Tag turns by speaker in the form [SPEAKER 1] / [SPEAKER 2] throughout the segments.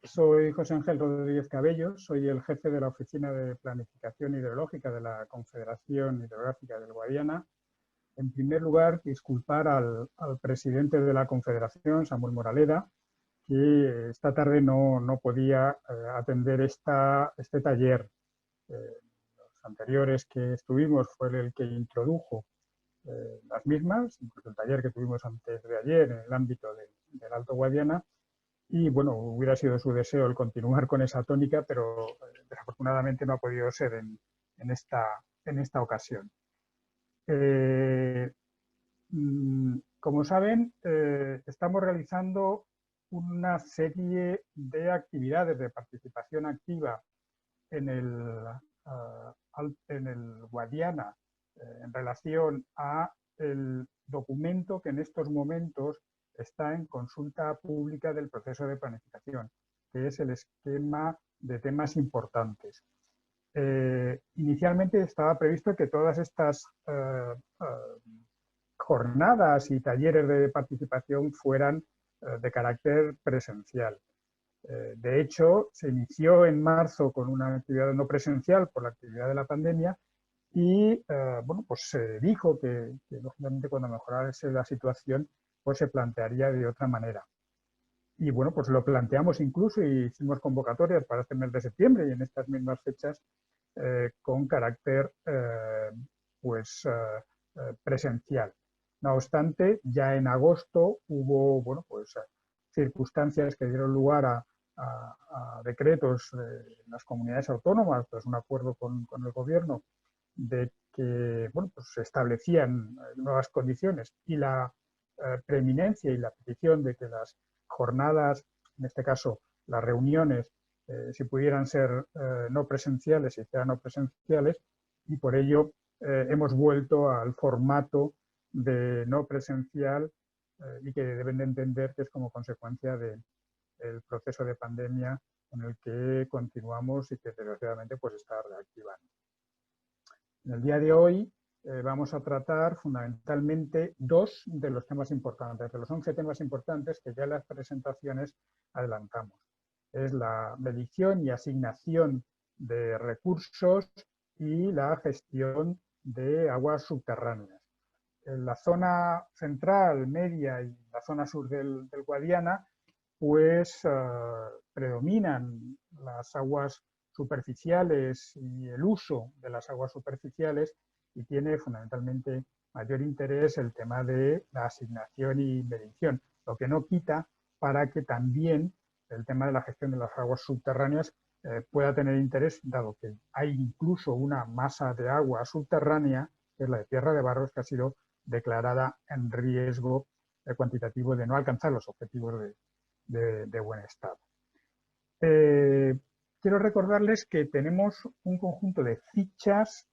[SPEAKER 1] Soy José Ángel Rodríguez Cabello, soy el jefe de la Oficina de Planificación Hidrológica de la Confederación Hidrográfica del Guadiana. En primer lugar, disculpar al presidente de la Confederación, Samuel Moraleda, que esta tarde no podía atender este taller. Los anteriores que estuvimos fue el que introdujo las mismas, incluso el taller que tuvimos antes de ayer en el ámbito del Alto Guadiana. Y bueno, hubiera sido su deseo el continuar con esa tónica, pero desafortunadamente no ha podido ser en esta ocasión. Como saben, estamos realizando una serie de actividades de participación activa en el Guadiana en relación a el documento que en estos momentos está en consulta pública del proceso de planificación, que es el esquema de temas importantes. Inicialmente estaba previsto que todas estas jornadas y talleres de participación fueran de carácter presencial. De hecho, se inició en marzo con una actividad no presencial por la actividad de la pandemia y bueno, pues se dijo que lógicamente cuando mejorase la situación pues se plantearía de otra manera. Y bueno, pues lo planteamos incluso y hicimos convocatorias para este mes de septiembre y en estas mismas fechas con carácter presencial. No obstante, ya en agosto hubo bueno, pues, circunstancias que dieron lugar a decretos de las comunidades autónomas, pues un acuerdo con el gobierno de que bueno, pues se establecían nuevas condiciones y la preeminencia y la petición de que las jornadas, en este caso las reuniones, si pudieran ser no presenciales, si fueran no presenciales, y por ello hemos vuelto al formato de no presencial y que deben de entender que es como consecuencia del proceso de pandemia en el que continuamos y que desgraciadamente pues está reactivando. En el día de hoy vamos a tratar fundamentalmente dos de los temas importantes, de los 11 temas importantes que ya en las presentaciones adelantamos. Es la medición y asignación de recursos y la gestión de aguas subterráneas. En la zona central, media y la zona sur del Guadiana, pues predominan las aguas superficiales y el uso de las aguas superficiales y tiene fundamentalmente mayor interés el tema de la asignación y medición, lo que no quita para que también el tema de la gestión de las aguas subterráneas pueda tener interés, dado que hay incluso una masa de agua subterránea, que es la de Tierra de Barros, que ha sido declarada en riesgo cuantitativo de no alcanzar los objetivos de buen estado. Quiero recordarles que tenemos un conjunto de fichas,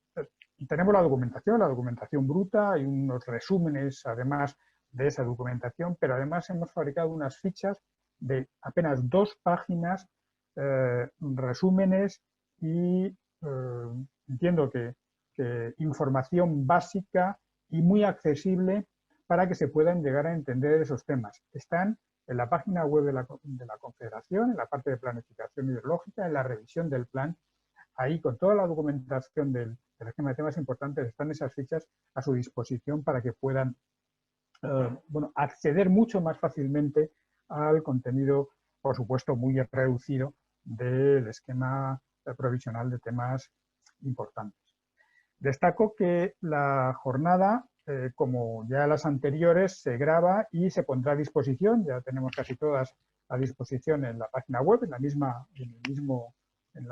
[SPEAKER 1] tenemos la documentación bruta y unos resúmenes además de esa documentación, pero además hemos fabricado unas fichas de apenas 2 páginas, resúmenes y entiendo que información básica y muy accesible para que se puedan llegar a entender esos temas. Están en la página web de la Confederación, en la parte de planificación hidrológica, en la revisión del plan. Ahí, con toda la documentación del esquema de temas importantes, están esas fichas a su disposición para que puedan bueno, acceder mucho más fácilmente al contenido, por supuesto, muy reducido del esquema provisional de temas importantes. Destaco que la jornada, como ya las anteriores, se graba y se pondrá a disposición, ya tenemos casi todas a disposición en la página web, en la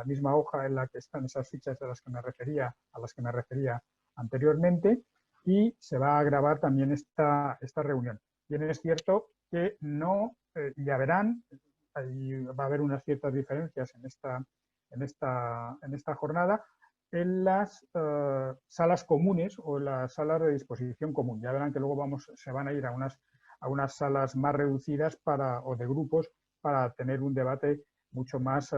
[SPEAKER 1] misma hoja en la que están esas fichas a las que me refería anteriormente, y se va a grabar también esta reunión. Bien, es cierto que no, ya verán, ahí va a haber unas ciertas diferencias en esta jornada, en las salas comunes o en las salas de disposición común. Ya verán que luego se van a ir a unas salas más reducidas o de grupos para tener un debate mucho más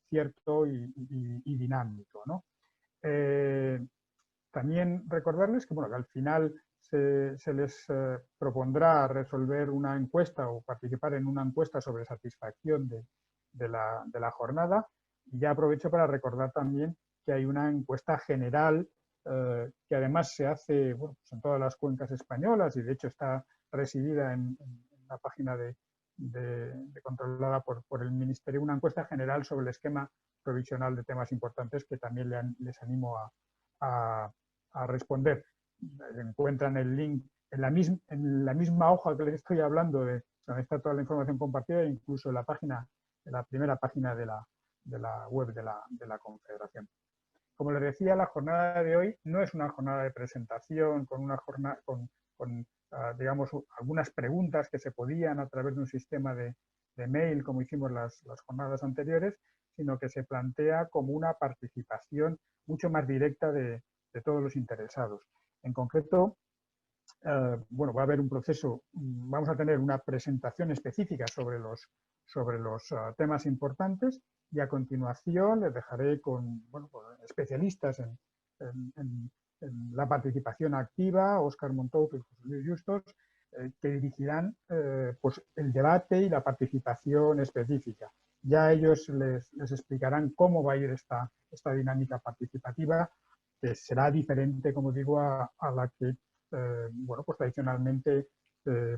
[SPEAKER 1] cierto y dinámico, ¿no? También recordarles que, bueno, que al final se les propondrá resolver una encuesta o participar en una encuesta sobre satisfacción de la jornada. Y ya aprovecho para recordar también que hay una encuesta general que además se hace, bueno, pues en todas las cuencas españolas y de hecho está residida en la página controlada por el Ministerio, una encuesta general sobre el esquema provisional de temas importantes que también les animo a responder. Encuentran el link en la misma hoja que les estoy hablando, donde está toda la información compartida, incluso en la primera página de la web de la Confederación. Como les decía, la jornada de hoy no es una jornada de presentación con digamos, algunas preguntas que se podían a través de un sistema de mail, como hicimos las jornadas anteriores, sino que se plantea como una participación mucho más directa de todos los interesados. En concreto, bueno, va a haber un proceso, vamos a tener una presentación específica sobre los temas importantes y a continuación les dejaré con, bueno, con especialistas en la participación activa, Óscar Montoto y José Luis Justos, que dirigirán pues el debate y la participación específica. Ya ellos les explicarán cómo va a ir esta dinámica participativa, que será diferente, como digo, a la que bueno, pues tradicionalmente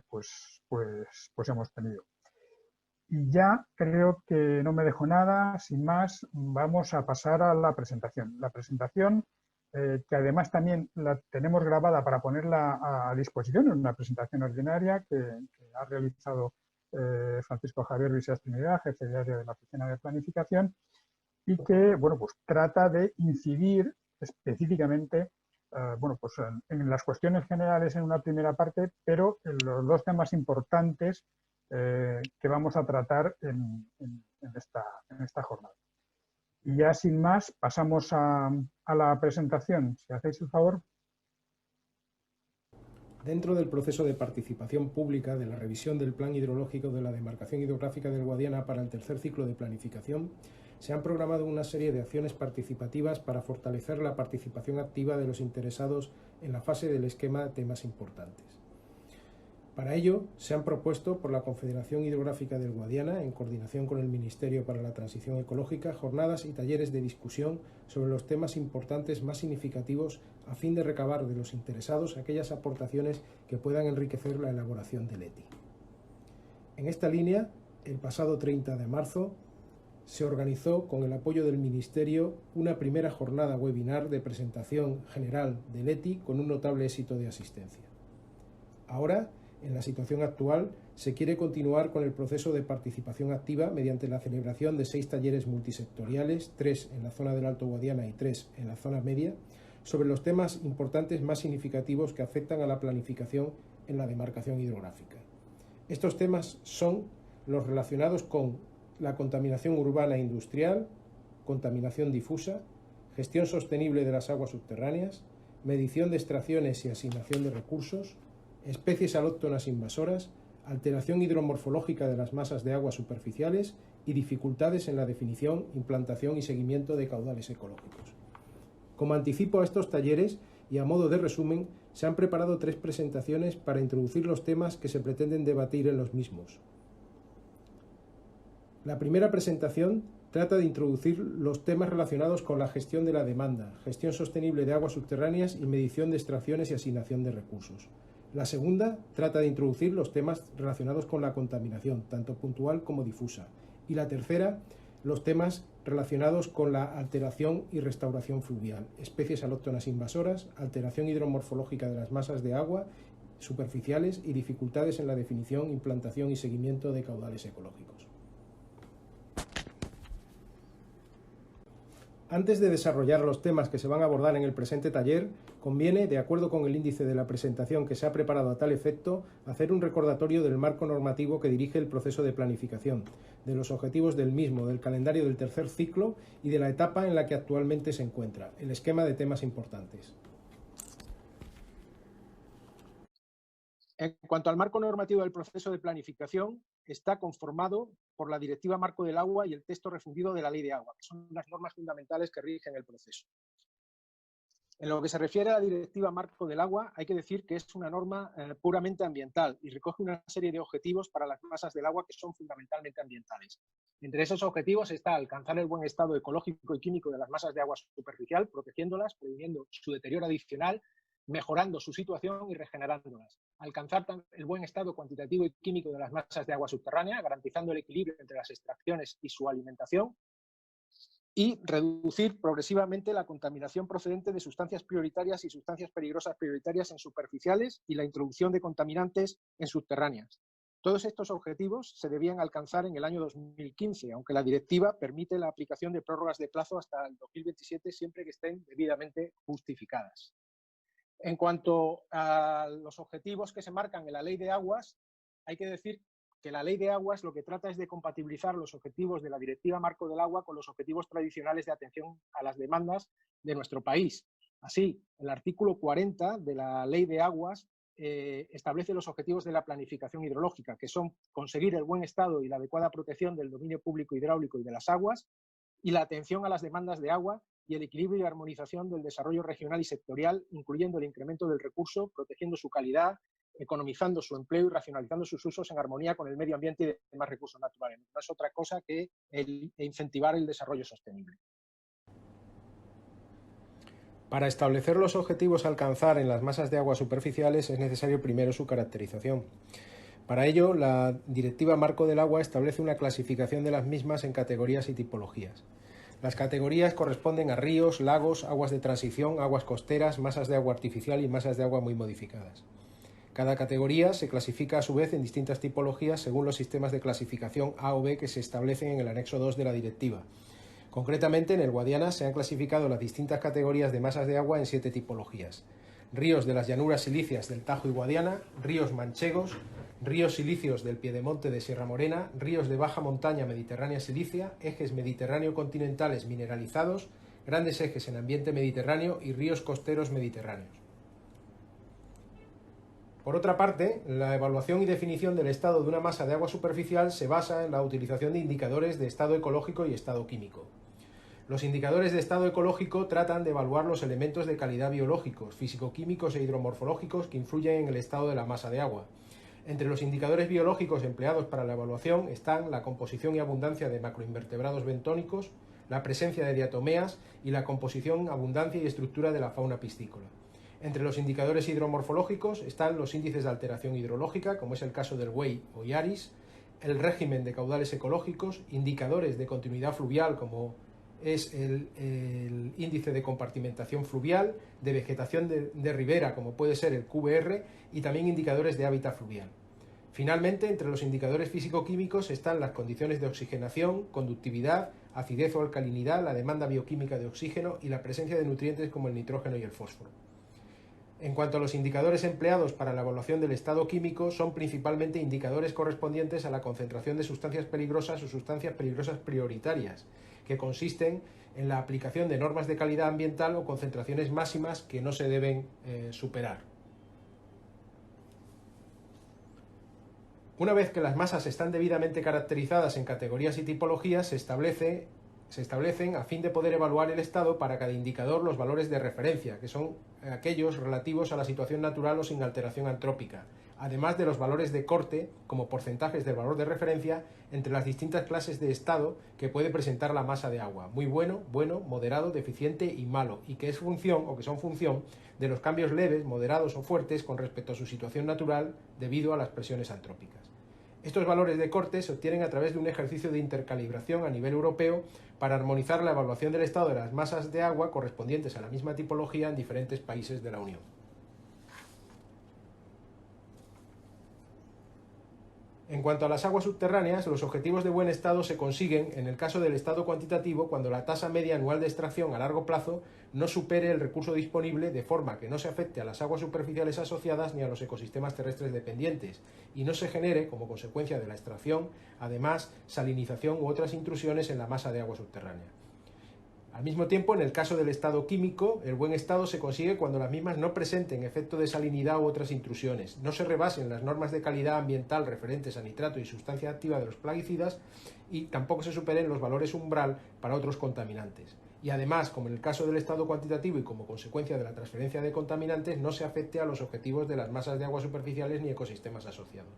[SPEAKER 1] pues hemos tenido. Y ya creo que no me dejo nada, sin más, vamos a pasar a la presentación. La presentación, que además también la tenemos grabada para ponerla a disposición, en una presentación ordinaria que ha realizado Francisco Javier Visas Trinidad, jefe de área de la Oficina de Planificación, y que, bueno, pues trata de incidir específicamente bueno, pues en las cuestiones generales en una primera parte, pero en los dos temas importantes que vamos a tratar en esta jornada. Y ya sin más, pasamos a la presentación. Si hacéis el favor.
[SPEAKER 2] Dentro del proceso de participación pública de la revisión del Plan Hidrológico de la Demarcación Hidrográfica del Guadiana para el tercer ciclo de planificación, se han programado una serie de acciones participativas para fortalecer la participación activa de los interesados en la fase del esquema de temas importantes. Para ello, se han propuesto por la Confederación Hidrográfica del Guadiana, en coordinación con el Ministerio para la Transición Ecológica, jornadas y talleres de discusión sobre los temas importantes más significativos a fin de recabar de los interesados aquellas aportaciones que puedan enriquecer la elaboración del ETI. En esta línea, el pasado 30 de marzo, se organizó, con el apoyo del Ministerio, una primera jornada webinar de presentación general del ETI con un notable éxito de asistencia. Ahora, en la situación actual, se quiere continuar con el proceso de participación activa mediante la celebración de 6 talleres multisectoriales, 3 en la zona del Alto Guadiana y 3 en la zona media, sobre los temas importantes más significativos que afectan a la planificación en la demarcación hidrográfica. Estos temas son los relacionados con la contaminación urbana e industrial, contaminación difusa, gestión sostenible de las aguas subterráneas, medición de extracciones y asignación de recursos, especies alóctonas invasoras, alteración hidromorfológica de las masas de aguas superficiales y dificultades en la definición, implantación y seguimiento de caudales ecológicos. Como anticipo a estos talleres y a modo de resumen, se han preparado 3 presentaciones para introducir los temas que se pretenden debatir en los mismos. La primera presentación trata de introducir los temas relacionados con la gestión de la demanda, gestión sostenible de aguas subterráneas y medición de extracciones y asignación de recursos. La segunda trata de introducir los temas relacionados con la contaminación, tanto puntual como difusa. Y la tercera, los temas relacionados con la alteración y restauración fluvial, especies alóctonas invasoras, alteración hidromorfológica de las masas de agua superficiales y dificultades en la definición, implantación y seguimiento de caudales ecológicos. Antes de desarrollar los temas que se van a abordar en el presente taller, conviene, de acuerdo con el índice de la presentación que se ha preparado a tal efecto, hacer un recordatorio del marco normativo que dirige el proceso de planificación, de los objetivos del mismo, del calendario del tercer ciclo y de la etapa en la que actualmente se encuentra, el esquema de temas importantes.
[SPEAKER 3] En cuanto al marco normativo del proceso de planificación, está conformado por la Directiva Marco del Agua y el texto refundido de la Ley de Agua, que son las normas fundamentales que rigen el proceso. En lo que se refiere a la Directiva Marco del Agua, hay que decir que es una norma puramente ambiental y recoge una serie de objetivos para las masas del agua que son fundamentalmente ambientales. Entre esos objetivos está alcanzar el buen estado ecológico y químico de las masas de agua superficial, protegiéndolas, previniendo su deterioro adicional, mejorando su situación y regenerándolas. Alcanzar el buen estado cuantitativo y químico de las masas de agua subterránea, garantizando el equilibrio entre las extracciones y su alimentación. Y reducir progresivamente la contaminación procedente de sustancias prioritarias y sustancias peligrosas prioritarias en superficiales y la introducción de contaminantes en subterráneas. Todos estos objetivos se debían alcanzar en el año 2015, aunque la directiva permite la aplicación de prórrogas de plazo hasta el 2027 siempre que estén debidamente justificadas. En cuanto a los objetivos que se marcan en la Ley de Aguas, hay que decir que la Ley de Aguas lo que trata es de compatibilizar los objetivos de la Directiva Marco del Agua con los objetivos tradicionales de atención a las demandas de nuestro país. Así, el artículo 40 de la Ley de Aguas establece los objetivos de la planificación hidrológica, que son conseguir el buen estado y la adecuada protección del dominio público hidráulico y de las aguas, y la atención a las demandas de agua y el equilibrio y armonización del desarrollo regional y sectorial, incluyendo el incremento del recurso, protegiendo su calidad, economizando su empleo y racionalizando sus usos en armonía con el medio ambiente y demás recursos naturales. No es otra cosa que incentivar el desarrollo sostenible.
[SPEAKER 2] Para establecer los objetivos a alcanzar en las masas de agua superficiales es necesario primero su caracterización. Para ello, la Directiva Marco del Agua establece una clasificación de las mismas en categorías y tipologías. Las categorías corresponden a ríos, lagos, aguas de transición, aguas costeras, masas de agua artificial y masas de agua muy modificadas. Cada categoría se clasifica a su vez en distintas tipologías según los sistemas de clasificación A o B que se establecen en el anexo 2 de la directiva. Concretamente, en el Guadiana se han clasificado las distintas categorías de masas de agua en 7 tipologías. Ríos de las llanuras silíceas del Tajo y Guadiana, ríos manchegos, ríos silíceos del Piedemonte de Sierra Morena, ríos de baja montaña mediterránea silicia, ejes mediterráneo-continentales mineralizados, grandes ejes en ambiente mediterráneo y ríos costeros mediterráneos. Por otra parte, la evaluación y definición del estado de una masa de agua superficial se basa en la utilización de indicadores de estado ecológico y estado químico. Los indicadores de estado ecológico tratan de evaluar los elementos de calidad biológicos, físico-químicos e hidromorfológicos que influyen en el estado de la masa de agua. Entre los indicadores biológicos empleados para la evaluación están la composición y abundancia de macroinvertebrados bentónicos, la presencia de diatomeas y la composición, abundancia y estructura de la fauna piscícola. Entre los indicadores hidromorfológicos están los índices de alteración hidrológica, como es el caso del Wey o Iaris, el régimen de caudales ecológicos, indicadores de continuidad fluvial, como es el índice de compartimentación fluvial, de vegetación de ribera, como puede ser el QVR, y también indicadores de hábitat fluvial. Finalmente, entre los indicadores físico-químicos están las condiciones de oxigenación, conductividad, acidez o alcalinidad, la demanda bioquímica de oxígeno y la presencia de nutrientes como el nitrógeno y el fósforo. En cuanto a los indicadores empleados para la evaluación del estado químico, son principalmente indicadores correspondientes a la concentración de sustancias peligrosas o sustancias peligrosas prioritarias, que consisten en la aplicación de normas de calidad ambiental o concentraciones máximas que no se deben superar. Una vez que las masas están debidamente caracterizadas en categorías y tipologías, se establecen a fin de poder evaluar el estado para cada indicador los valores de referencia, que son aquellos relativos a la situación natural o sin alteración antrópica, además de los valores de corte como porcentajes del valor de referencia entre las distintas clases de estado que puede presentar la masa de agua, muy bueno, bueno, moderado, deficiente y malo, y que son función de los cambios leves, moderados o fuertes con respecto a su situación natural debido a las presiones antrópicas. Estos valores de corte se obtienen a través de un ejercicio de intercalibración a nivel europeo para armonizar la evaluación del estado de las masas de agua correspondientes a la misma tipología en diferentes países de la Unión. En cuanto a las aguas subterráneas, los objetivos de buen estado se consiguen en el caso del estado cuantitativo cuando la tasa media anual de extracción a largo plazo no supere el recurso disponible de forma que no se afecte a las aguas superficiales asociadas ni a los ecosistemas terrestres dependientes y no se genere, como consecuencia de la extracción, además salinización u otras intrusiones en la masa de agua subterránea. Al mismo tiempo, en el caso del estado químico, el buen estado se consigue cuando las mismas no presenten efecto de salinidad u otras intrusiones, no se rebasen las normas de calidad ambiental referentes a nitrato y sustancia activa de los plaguicidas y tampoco se superen los valores umbral para otros contaminantes. Y además, como en el caso del estado cuantitativo y como consecuencia de la transferencia de contaminantes, no se afecte a los objetivos de las masas de agua superficiales ni ecosistemas asociados.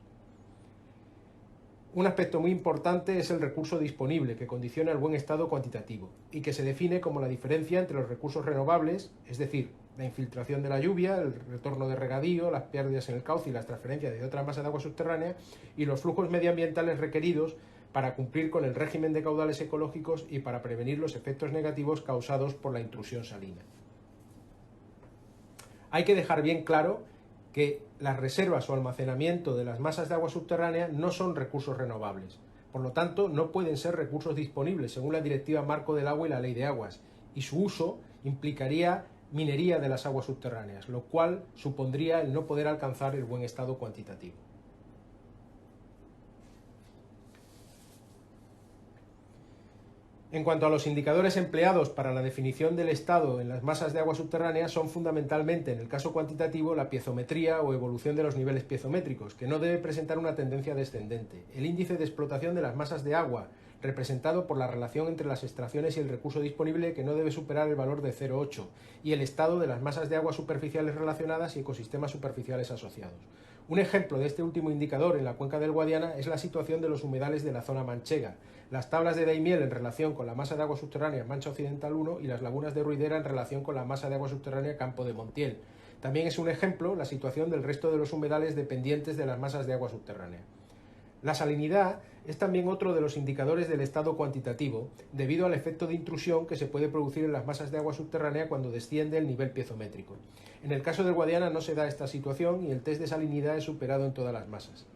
[SPEAKER 2] Un aspecto muy importante es el recurso disponible, que condiciona el buen estado cuantitativo y que se define como la diferencia entre los recursos renovables, es decir, la infiltración de la lluvia, el retorno de regadío, las pérdidas en el cauce y las transferencias de otra masa de agua subterránea, y los flujos medioambientales requeridos para cumplir con el régimen de caudales ecológicos y para prevenir los efectos negativos causados por la intrusión salina. Hay que dejar bien claro que las reservas o almacenamiento de las masas de agua subterránea no son recursos renovables. Por lo tanto, no pueden ser recursos disponibles según la Directiva Marco del Agua y la Ley de Aguas, y su uso implicaría minería de las aguas subterráneas, lo cual supondría el no poder alcanzar el buen estado cuantitativo. En cuanto a los indicadores empleados para la definición del estado en las masas de agua subterráneas, son fundamentalmente, en el caso cuantitativo, la piezometría o evolución de los niveles piezométricos, que no debe presentar una tendencia descendente, el índice de explotación de las masas de agua, representado por la relación entre las extracciones y el recurso disponible, que no debe superar el valor de 0,8, y el estado de las masas de agua superficiales relacionadas y ecosistemas superficiales asociados. Un ejemplo de este último indicador en la cuenca del Guadiana es la situación de los humedales de la zona manchega, las tablas de Daimiel en relación con la masa de agua subterránea Mancha Occidental 1 y las lagunas de Ruidera en relación con la masa de agua subterránea Campo de Montiel. También es un ejemplo la situación del resto de los humedales dependientes de las masas de agua subterránea. La salinidad es también otro de los indicadores del estado cuantitativo, debido al efecto de intrusión que se puede producir en las masas de agua subterránea cuando desciende el nivel piezométrico. En el caso del Guadiana no se da esta situación y el test de salinidad es superado en todas las masas.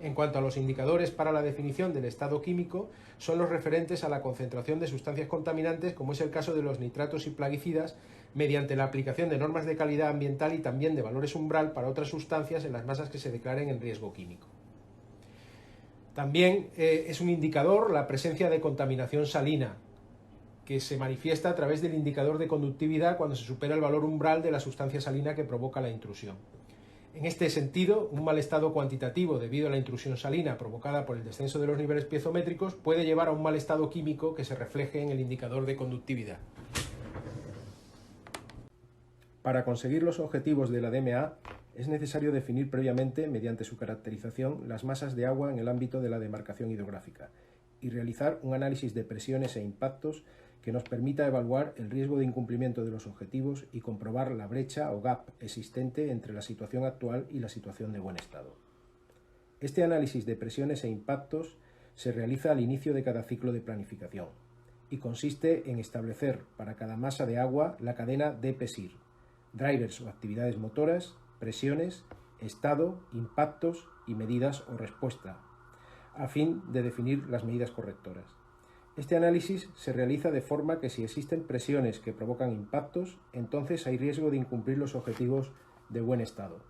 [SPEAKER 2] En cuanto a los indicadores para la definición del estado químico, son los referentes a la concentración de sustancias contaminantes, como es el caso de los nitratos y plaguicidas, mediante la aplicación de normas de calidad ambiental y también de valores umbral para otras sustancias en las masas que se declaren en riesgo químico. También es un indicador la presencia de contaminación salina, que se manifiesta a través del indicador de conductividad cuando se supera el valor umbral de la sustancia salina que provoca la intrusión. En este sentido, un mal estado cuantitativo debido a la intrusión salina provocada por el descenso de los niveles piezométricos puede llevar a un mal estado químico que se refleje en el indicador de conductividad. Para conseguir los objetivos de la DMA, es necesario definir previamente, mediante su caracterización, las masas de agua en el ámbito de la demarcación hidrográfica y realizar un análisis de presiones e impactos que nos permita evaluar el riesgo de incumplimiento de los objetivos y comprobar la brecha o gap existente entre la situación actual y la situación de buen estado. Este análisis de presiones e impactos se realiza al inicio de cada ciclo de planificación y consiste en establecer para cada masa de agua la cadena DPSIR, drivers o actividades motoras, presiones, estado, impactos y medidas o respuesta, a fin de definir las medidas correctoras. Este análisis se realiza de forma que si existen presiones que provocan impactos, entonces hay riesgo de incumplir los objetivos de buen estado.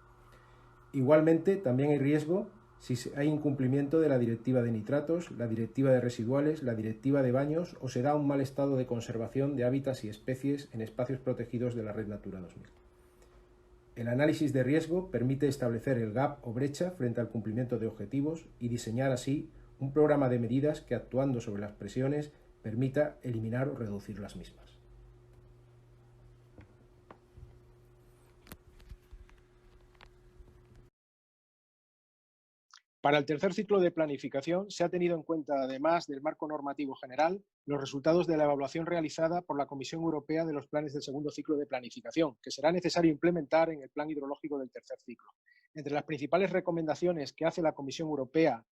[SPEAKER 2] Igualmente, también hay riesgo si hay incumplimiento de la Directiva de Nitratos, la Directiva de Residuales, la Directiva de Baños o se da un mal estado de conservación de hábitats y especies en espacios protegidos de la Red Natura 2000. El análisis de riesgo permite establecer el gap o brecha frente al cumplimiento de objetivos y diseñar así un programa de medidas que, actuando sobre las presiones, permita eliminar o reducir las mismas.
[SPEAKER 3] Para el tercer ciclo de planificación se ha tenido en cuenta, además del marco normativo general, los resultados de la evaluación realizada por la Comisión Europea de los planes del segundo ciclo de planificación, que será necesario implementar en el plan hidrológico del tercer ciclo. Entre las principales recomendaciones que hace la Comisión Europea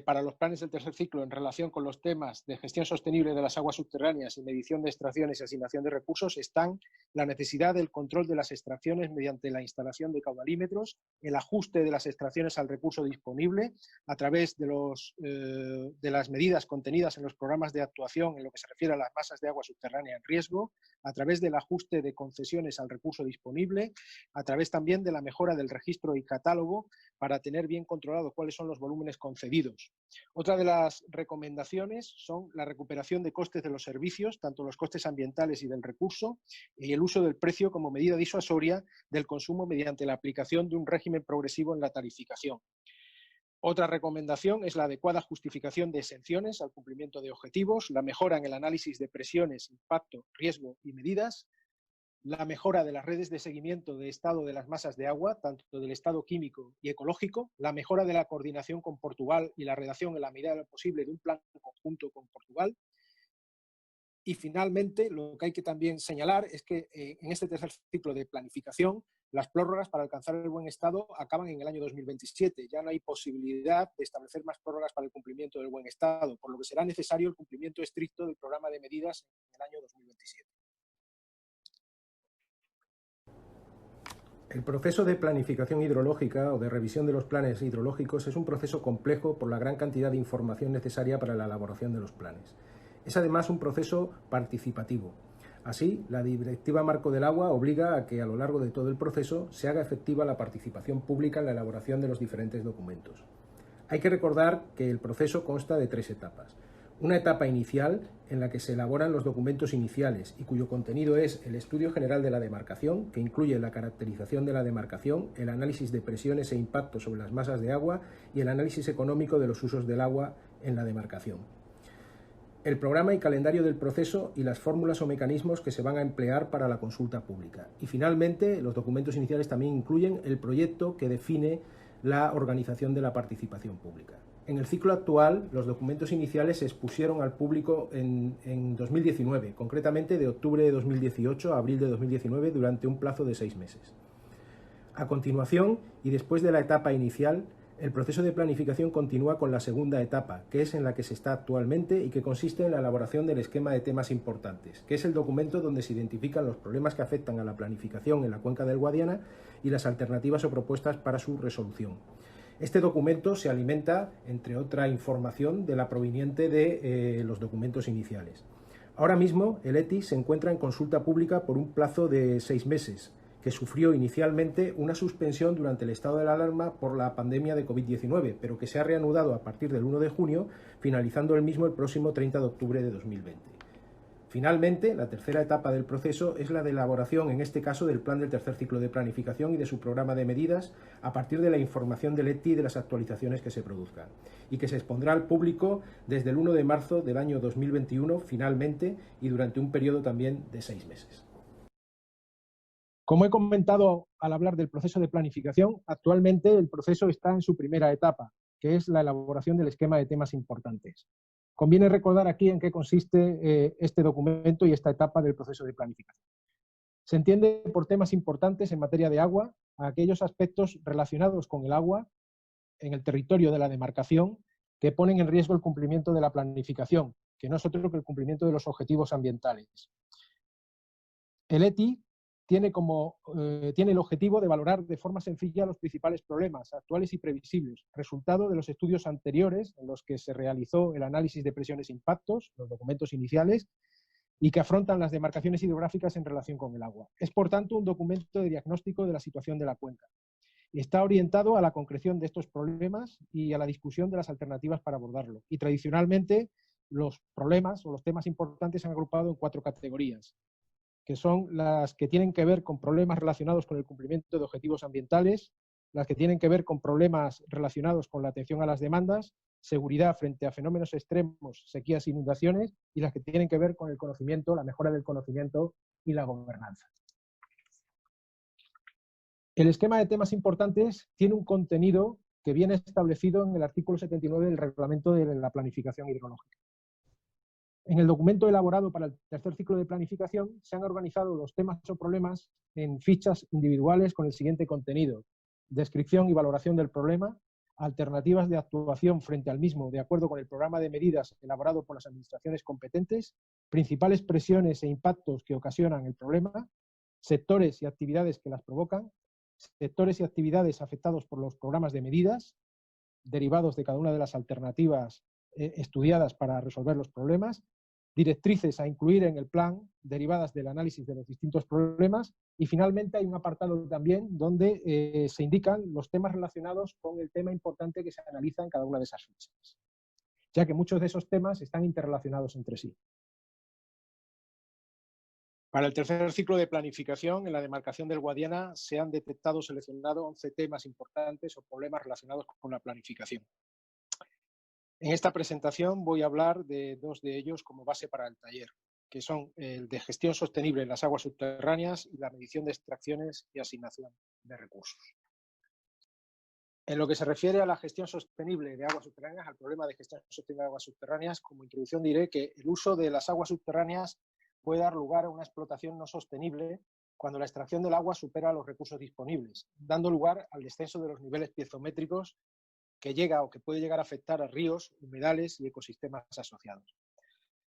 [SPEAKER 3] para los planes del tercer ciclo en relación con los temas de gestión sostenible de las aguas subterráneas y medición de extracciones y asignación de recursos están la necesidad del control de las extracciones mediante la instalación de caudalímetros, el ajuste de las extracciones al recurso disponible a través de las medidas contenidas en los programas de actuación en lo que se refiere a las masas de agua subterránea en riesgo, a través del ajuste de concesiones al recurso disponible, a través también de la mejora del registro y catálogo para tener bien controlado cuáles son los volúmenes concedidos. Otra de las recomendaciones son la recuperación de costes de los servicios, tanto los costes ambientales y del recurso, y el uso del precio como medida disuasoria del consumo mediante la aplicación de un régimen progresivo en la tarificación. Otra recomendación es la adecuada justificación de exenciones al cumplimiento de objetivos, la mejora en el análisis de presiones, impacto, riesgo y medidas, la mejora de las redes de seguimiento de estado de las masas de agua, tanto del estado químico y ecológico, la mejora de la coordinación con Portugal y la redacción en la medida de lo posible de un plan conjunto con Portugal. Y finalmente, lo que hay que también señalar es que en este tercer ciclo de planificación, las prórrogas para alcanzar el buen estado acaban en el año 2027. Ya no hay posibilidad de establecer más prórrogas para el cumplimiento del buen estado, por lo que será necesario el cumplimiento estricto del programa de medidas en el año 2027.
[SPEAKER 2] El proceso de planificación hidrológica o de revisión de los planes hidrológicos es un proceso complejo por la gran cantidad de información necesaria para la elaboración de los planes. Es además un proceso participativo. Así, la Directiva Marco del Agua obliga a que a lo largo de todo el proceso se haga efectiva la participación pública en la elaboración de los diferentes documentos. Hay que recordar que el proceso consta de 3 etapas. Una etapa inicial en la que se elaboran los documentos iniciales y cuyo contenido es el estudio general de la demarcación, que incluye la caracterización de la demarcación, el análisis de presiones e impactos sobre las masas de agua y el análisis económico de los usos del agua en la demarcación. El programa y calendario del proceso y las fórmulas o mecanismos que se van a emplear para la consulta pública. Y finalmente, los documentos iniciales también incluyen el proyecto que define la organización de la participación pública. En el ciclo actual, los documentos iniciales se expusieron al público en 2019, concretamente de octubre de 2018 a abril de 2019, durante un plazo de 6 meses. A continuación, y después de la etapa inicial, el proceso de planificación continúa con la segunda etapa, que es en la que se está actualmente y que consiste en la elaboración del esquema de temas importantes, que es el documento donde se identifican los problemas que afectan a la planificación en la cuenca del Guadiana y las alternativas o propuestas para su resolución. Este documento se alimenta, entre otra información, de la proveniente de los documentos iniciales. Ahora mismo, el ETI se encuentra en consulta pública por un plazo de 6 meses, que sufrió inicialmente una suspensión durante el estado de alarma por la pandemia de COVID-19, pero que se ha reanudado a partir del 1 de junio, finalizando el mismo el próximo 30 de octubre de 2020. Finalmente, la tercera etapa del proceso es la de elaboración, en este caso, del plan del tercer ciclo de planificación y de su programa de medidas a partir de la información del ETI y de las actualizaciones que se produzcan, y que se expondrá al público desde el 1 de marzo del año 2021, finalmente, y durante un periodo también de 6 meses.
[SPEAKER 3] Como he comentado al hablar del proceso de planificación, actualmente el proceso está en su primera etapa, que es la elaboración del esquema de temas importantes. Conviene recordar aquí en qué consiste este documento y esta etapa del proceso de planificación. Se entiende por temas importantes en materia de agua a aquellos aspectos relacionados con el agua en el territorio de la demarcación que ponen en riesgo el cumplimiento de la planificación, que no es otro que el cumplimiento de los objetivos ambientales. El ETI tiene el objetivo de valorar de forma sencilla los principales problemas actuales y previsibles, resultado de los estudios anteriores en los que se realizó el análisis de presiones e impactos, los documentos iniciales, y que afrontan las demarcaciones hidrográficas en relación con el agua. Es, por tanto, un documento de diagnóstico de la situación de la cuenca. Está orientado a la concreción de estos problemas y a la discusión de las alternativas para abordarlo. Y tradicionalmente, los problemas o los temas importantes se han agrupado en 4 categorías, que son las que tienen que ver con problemas relacionados con el cumplimiento de objetivos ambientales, las que tienen que ver con problemas relacionados con la atención a las demandas, seguridad frente a fenómenos extremos, sequías e inundaciones, y las que tienen que ver con el conocimiento, la mejora del conocimiento y la gobernanza. El esquema de temas importantes tiene un contenido que viene establecido en el artículo 79 del Reglamento de la Planificación Hidrológica. En el documento elaborado para el tercer ciclo de planificación se han organizado los temas o problemas en fichas individuales con el siguiente contenido: descripción y valoración del problema, alternativas de actuación frente al mismo de acuerdo con el programa de medidas elaborado por las administraciones competentes, principales presiones e impactos que ocasionan el problema, sectores y actividades que las provocan, sectores y actividades afectados por los programas de medidas, derivados de cada una de las alternativas estudiadas para resolver los problemas, directrices a incluir en el plan derivadas del análisis de los distintos problemas, y finalmente hay un apartado también donde se indican los temas relacionados con el tema importante que se analiza en cada una de esas fichas, ya que muchos de esos temas están interrelacionados entre sí. Para el tercer ciclo de planificación, en la demarcación del Guadiana se han detectado, seleccionado 11 temas importantes o problemas relacionados con la planificación. En esta presentación voy a hablar de 2 de ellos como base para el taller. que son el de gestión sostenible en las aguas subterráneas y la medición de extracciones y asignación de recursos. En lo que se refiere a la gestión sostenible de aguas subterráneas, al problema de gestión sostenible de aguas subterráneas, como introducción diré que el uso de las aguas subterráneas puede dar lugar a una explotación no sostenible cuando la extracción del agua supera los recursos disponibles, dando lugar al descenso de los niveles piezométricos que llega o que puede llegar a afectar a ríos, humedales y ecosistemas asociados.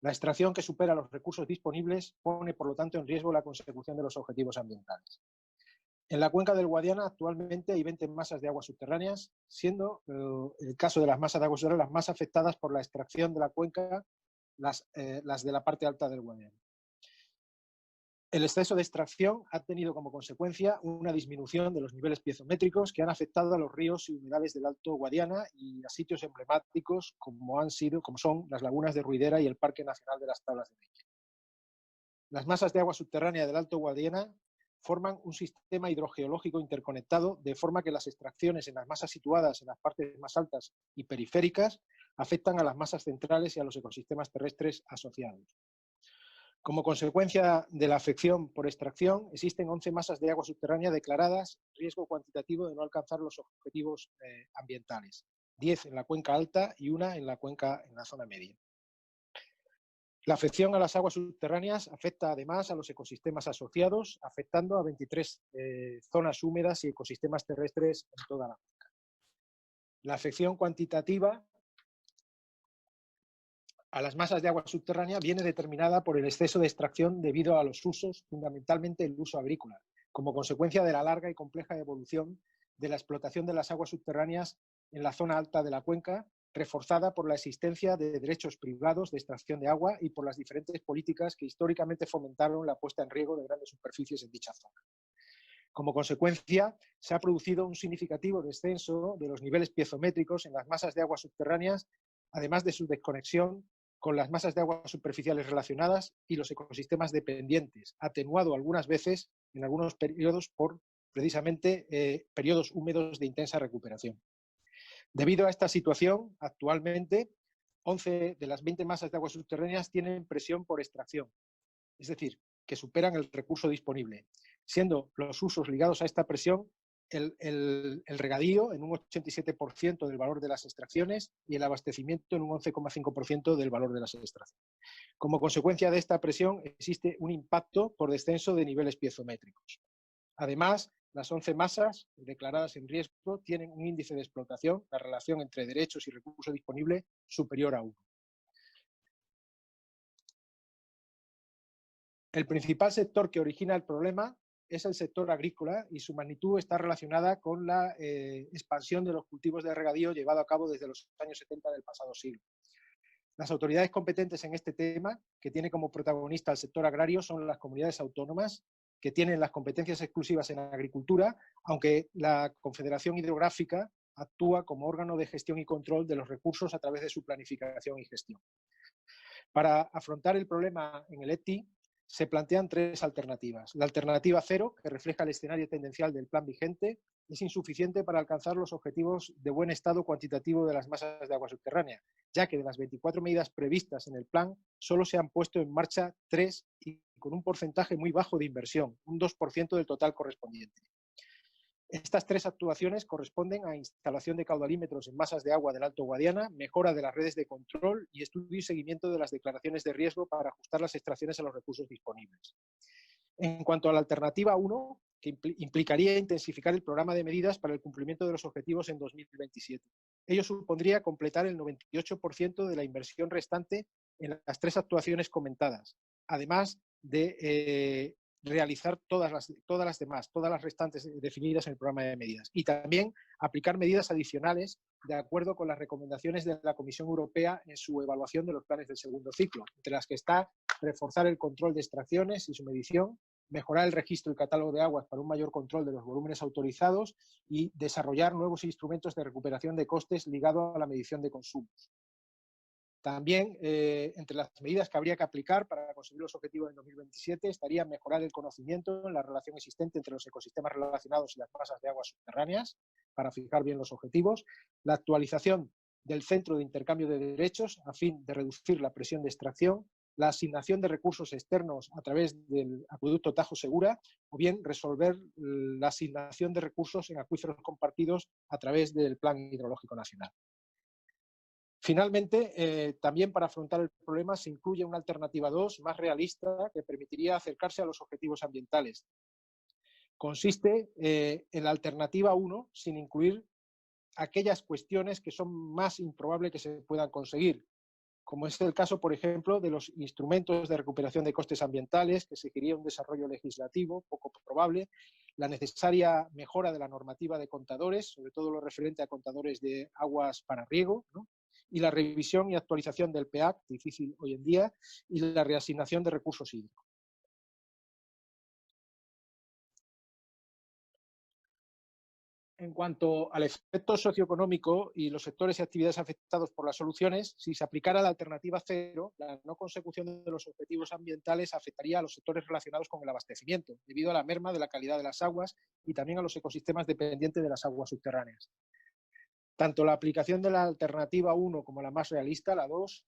[SPEAKER 3] La extracción que supera los recursos disponibles pone, por lo tanto, en riesgo la consecución de los objetivos ambientales. En la cuenca del Guadiana actualmente hay 20 masas de aguas subterráneas, siendo el caso de las masas de aguas subterráneas las más afectadas por la extracción de la cuenca, las de la parte alta del Guadiana. El exceso de extracción ha tenido como consecuencia una disminución de los niveles piezométricos que han afectado a los ríos y humedales del Alto Guadiana y a sitios emblemáticos como son las lagunas de Ruidera y el Parque Nacional de las Tablas de Meñique. Las masas de agua subterránea del Alto Guadiana forman un sistema hidrogeológico interconectado, de forma que las extracciones en las masas situadas en las partes más altas y periféricas afectan a las masas centrales y a los ecosistemas terrestres asociados. Como consecuencia de la afección por extracción, existen 11 masas de agua subterránea declaradas riesgo cuantitativo de no alcanzar los objetivos ambientales, 10 en la cuenca alta y una en la zona media. La afección a las aguas subterráneas afecta además a los ecosistemas asociados, afectando a 23 zonas húmedas y ecosistemas terrestres en toda la cuenca. La afección cuantitativa a las masas de agua subterránea viene determinada por el exceso de extracción debido a los usos, fundamentalmente el uso agrícola, como consecuencia de la larga y compleja evolución de la explotación de las aguas subterráneas en la zona alta de la cuenca, reforzada por la existencia de derechos privados de extracción de agua y por las diferentes políticas que históricamente fomentaron la puesta en riego de grandes superficies en dicha zona. Como consecuencia, se ha producido un significativo descenso de los niveles piezométricos en las masas de agua subterráneas, además de su desconexión con las masas de agua superficiales relacionadas y los ecosistemas dependientes, atenuado algunas veces en algunos periodos por precisamente periodos húmedos de intensa recuperación. Debido a esta situación, actualmente 11 de las 20 masas de aguas subterráneas tienen presión por extracción, es decir, que superan el recurso disponible, siendo los usos ligados a esta presión el regadío en un 87% del valor de las extracciones y el abastecimiento en un 11,5% del valor de las extracciones. Como consecuencia de esta presión existe un impacto por descenso de niveles piezométricos. Además, las 11 masas declaradas en riesgo tienen un índice de explotación, la relación entre derechos y recursos disponibles, superior a 1. El principal sector que origina el problema es el sector agrícola y su magnitud está relacionada con la expansión de los cultivos de regadío llevado a cabo desde los años 70 del pasado siglo. Las autoridades competentes en este tema, que tiene como protagonista el sector agrario, son las comunidades autónomas, que tienen las competencias exclusivas en agricultura, aunque la Confederación Hidrográfica actúa como órgano de gestión y control de los recursos a través de su planificación y gestión. Para afrontar el problema en el ETI, se plantean 3 alternativas. La alternativa 0, que refleja el escenario tendencial del plan vigente, es insuficiente para alcanzar los objetivos de buen estado cuantitativo de las masas de agua subterránea, ya que de las 24 medidas previstas en el plan, solo se han puesto en marcha 3 y con un porcentaje muy bajo de inversión, un 2% del total correspondiente. Estas 3 actuaciones corresponden a instalación de caudalímetros en masas de agua del Alto Guadiana, mejora de las redes de control y estudio y seguimiento de las declaraciones de riesgo para ajustar las extracciones a los recursos disponibles. En cuanto a la alternativa 1, que implicaría intensificar el programa de medidas para el cumplimiento de los objetivos en 2027. Ello supondría completar el 98% de la inversión restante en las 3 actuaciones comentadas, además de realizar todas las restantes definidas en el programa de medidas y también aplicar medidas adicionales de acuerdo con las recomendaciones de la Comisión Europea en su evaluación de los planes del segundo ciclo, entre las que está reforzar el control de extracciones y su medición, mejorar el registro y catálogo de aguas para un mayor control de los volúmenes autorizados y desarrollar nuevos instrumentos de recuperación de costes ligados a la medición de consumos. También, entre las medidas que habría que aplicar para conseguir los objetivos en 2027 estaría mejorar el conocimiento en la relación existente entre los ecosistemas relacionados y las masas de aguas subterráneas para fijar bien los objetivos, la actualización del centro de intercambio de derechos a fin de reducir la presión de extracción la asignación de recursos externos a través del acueducto Tajo Segura, o bien resolver la asignación de recursos en acuíferos compartidos a través del Plan Hidrológico Nacional. Finalmente, también para afrontar el problema se incluye una alternativa 2 más realista que permitiría acercarse a los objetivos ambientales. Consiste en la alternativa 1 sin incluir aquellas cuestiones que son más improbables que se puedan conseguir, como es el caso, por ejemplo, de los instrumentos de recuperación de costes ambientales, que exigiría un desarrollo legislativo poco probable, la necesaria mejora de la normativa de contadores, sobre todo lo referente a contadores de aguas para riego, ¿no? Y la revisión y actualización del PEAC, difícil hoy en día, y la reasignación de recursos hídricos. En cuanto al efecto socioeconómico y los sectores y actividades afectados por las soluciones, si se aplicara la alternativa 0, la no consecución de los objetivos ambientales afectaría a los sectores relacionados con el abastecimiento, debido a la merma de la calidad de las aguas y también a los ecosistemas dependientes de las aguas subterráneas. Tanto la aplicación de la alternativa 1 como la más realista, la 2,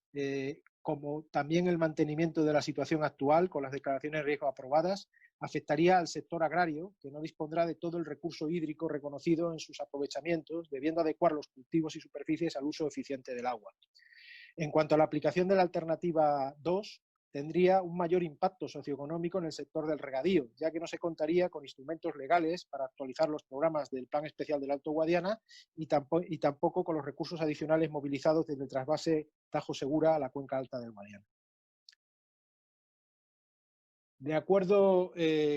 [SPEAKER 3] como también el mantenimiento de la situación actual con las declaraciones de riesgo aprobadas, afectaría al sector agrario, que no dispondrá de todo el recurso hídrico reconocido en sus aprovechamientos, debiendo adecuar los cultivos y superficies al uso eficiente del agua. En cuanto a la aplicación de la alternativa 2, tendría un mayor impacto socioeconómico en el sector del regadío, ya que no se contaría con instrumentos legales para actualizar los programas del Plan Especial del Alto Guadiana y tampoco con los recursos adicionales movilizados desde el trasvase Tajo Segura a la cuenca alta del Guadiana. De acuerdo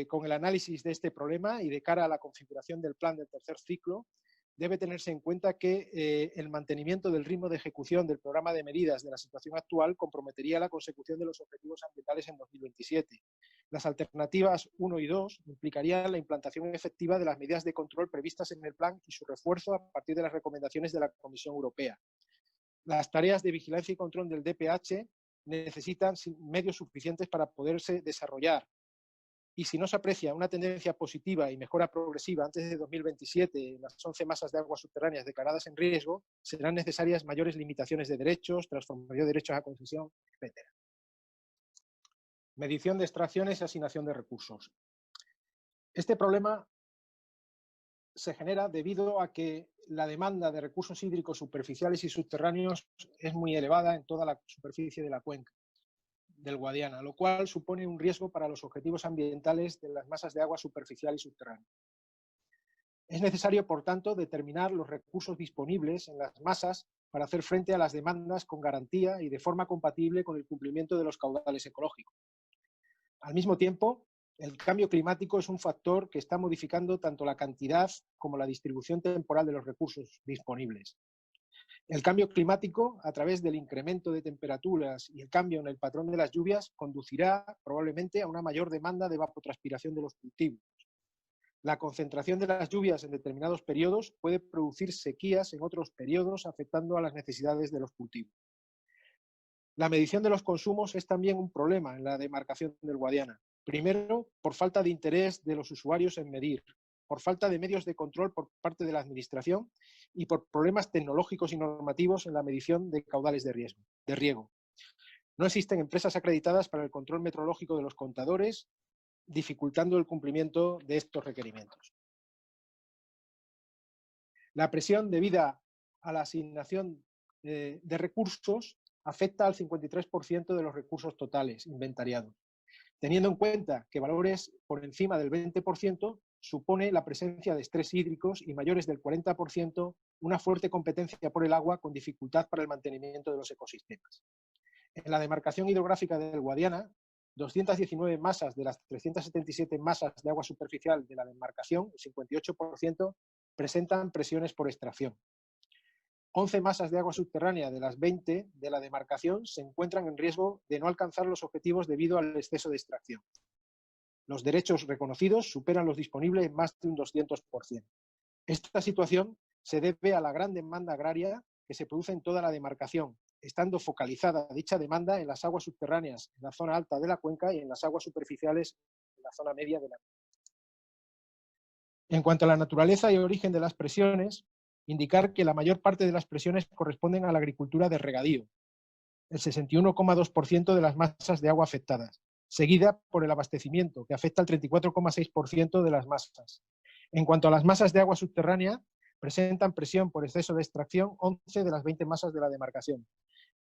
[SPEAKER 3] con el análisis de este problema y de cara a la configuración del plan del tercer ciclo, debe tenerse en cuenta que el mantenimiento del ritmo de ejecución del programa de medidas de la situación actual comprometería la consecución de los objetivos ambientales en 2027. Las alternativas 1 y 2 implicarían la implantación efectiva de las medidas de control previstas en el plan y su refuerzo a partir de las recomendaciones de la Comisión Europea. Las tareas de vigilancia y control del DPH necesitan medios suficientes para poderse desarrollar. Y si no se aprecia una tendencia positiva y mejora progresiva antes de 2027 en las 11 masas de aguas subterráneas declaradas en riesgo, serán necesarias mayores limitaciones de derechos, transformación de derechos a concesión, etc. Medición de extracciones y asignación de recursos. Este problema se genera debido a que la demanda de recursos hídricos superficiales y subterráneos es muy elevada en toda la superficie de la cuenca del Guadiana, lo cual supone un riesgo para los objetivos ambientales de las masas de agua superficial y subterránea. Es necesario, por tanto, determinar los recursos disponibles en las masas para hacer frente a las demandas con garantía y de forma compatible con el cumplimiento de los caudales ecológicos. Al mismo tiempo, el cambio climático es un factor que está modificando tanto la cantidad como la distribución temporal de los recursos disponibles. El cambio climático, a través del incremento de temperaturas y el cambio en el patrón de las lluvias, conducirá probablemente a una mayor demanda de evapotranspiración de los cultivos. La concentración de las lluvias en determinados periodos puede producir sequías en otros periodos, afectando a las necesidades de los cultivos. La medición de los consumos es también un problema en la demarcación del Guadiana. Primero, por falta de interés de los usuarios en medir, por falta de medios de control por parte de la Administración y por problemas tecnológicos y normativos en la medición de caudales de riego. No existen empresas acreditadas para el control metrológico de los contadores, dificultando el cumplimiento de estos requerimientos. La presión debida a la asignación de recursos afecta al 53% de los recursos totales inventariados, teniendo en cuenta que valores por encima del 20% supone la presencia de estrés hídricos y mayores del 40% una fuerte competencia por el agua con dificultad para el mantenimiento de los ecosistemas. En la demarcación hidrográfica del Guadiana, 219 masas de las 377 masas de agua superficial de la demarcación, el 58%, presentan presiones por extracción. 11 masas de agua subterránea de las 20 de la demarcación se encuentran en riesgo de no alcanzar los objetivos debido al exceso de extracción. Los derechos reconocidos superan los disponibles en más de un 200%. Esta situación se debe a la gran demanda agraria que se produce en toda la demarcación, estando focalizada dicha demanda en las aguas subterráneas, en la zona alta de la cuenca y en las aguas superficiales, en la zona media de la cuenca. En cuanto a la naturaleza y origen de las presiones, indicar que la mayor parte de las presiones corresponden a la agricultura de regadío. el 61,2% de las masas de agua afectadas, seguida por el abastecimiento, que afecta al 34,6% de las masas. En cuanto a las masas de agua subterránea, presentan presión por exceso de extracción 11 de las 20 masas de la demarcación.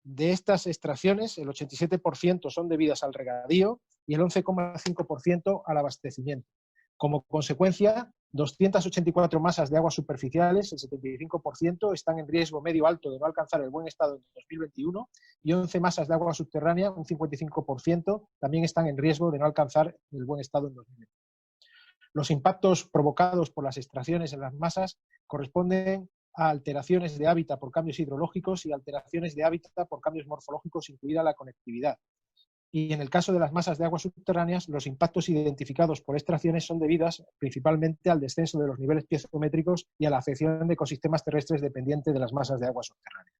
[SPEAKER 3] De estas extracciones, el 87% son debidas al regadío y el 11,5% al abastecimiento. Como consecuencia, 284 masas de aguas superficiales, el 75%, están en riesgo medio alto de no alcanzar el buen estado en 2021 y 11 masas de agua subterránea, un 55%, también están en riesgo de no alcanzar el buen estado en 2021. Los impactos provocados por las extracciones en las masas corresponden a alteraciones de hábitat por cambios hidrológicos y alteraciones de hábitat por cambios morfológicos, incluida la conectividad. Y en el caso de las masas de aguas subterráneas, los impactos identificados por extracciones son debidas principalmente al descenso de los niveles piezométricos y a la afección de ecosistemas terrestres dependiente de las masas de aguas subterráneas.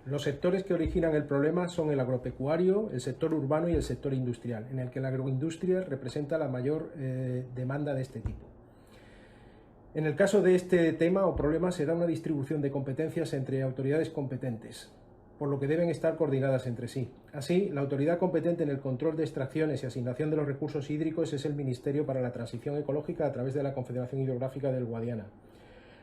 [SPEAKER 2] Los sectores que originan el problema son el agropecuario, el sector urbano y el sector industrial, en el que la agroindustria representa la mayor demanda de este tipo. En el caso de este tema o problema se da una distribución de competencias entre autoridades competentes, por lo que deben estar coordinadas entre sí. Así, la autoridad competente en el control de extracciones y asignación de los recursos hídricos es el Ministerio para la Transición Ecológica a través de la Confederación Hidrográfica del Guadiana.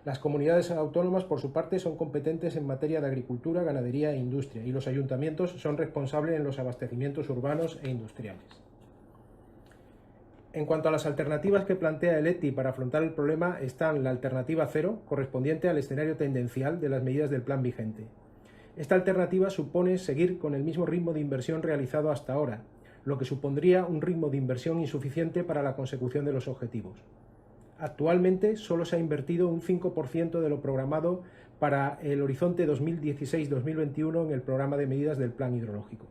[SPEAKER 2] Las comunidades autónomas, por su parte, son competentes en materia de agricultura, ganadería e industria, y los ayuntamientos son responsables en los abastecimientos urbanos e industriales. En cuanto a las alternativas que plantea el ETI para afrontar el problema, están la alternativa 0, correspondiente al escenario tendencial de las medidas del plan vigente. Esta alternativa supone seguir con el mismo ritmo de inversión realizado hasta ahora, lo que supondría un ritmo de inversión insuficiente para la consecución de los objetivos. Actualmente solo se ha invertido un 5% de lo programado para el horizonte 2016-2021 en el programa de medidas del plan hidrológico.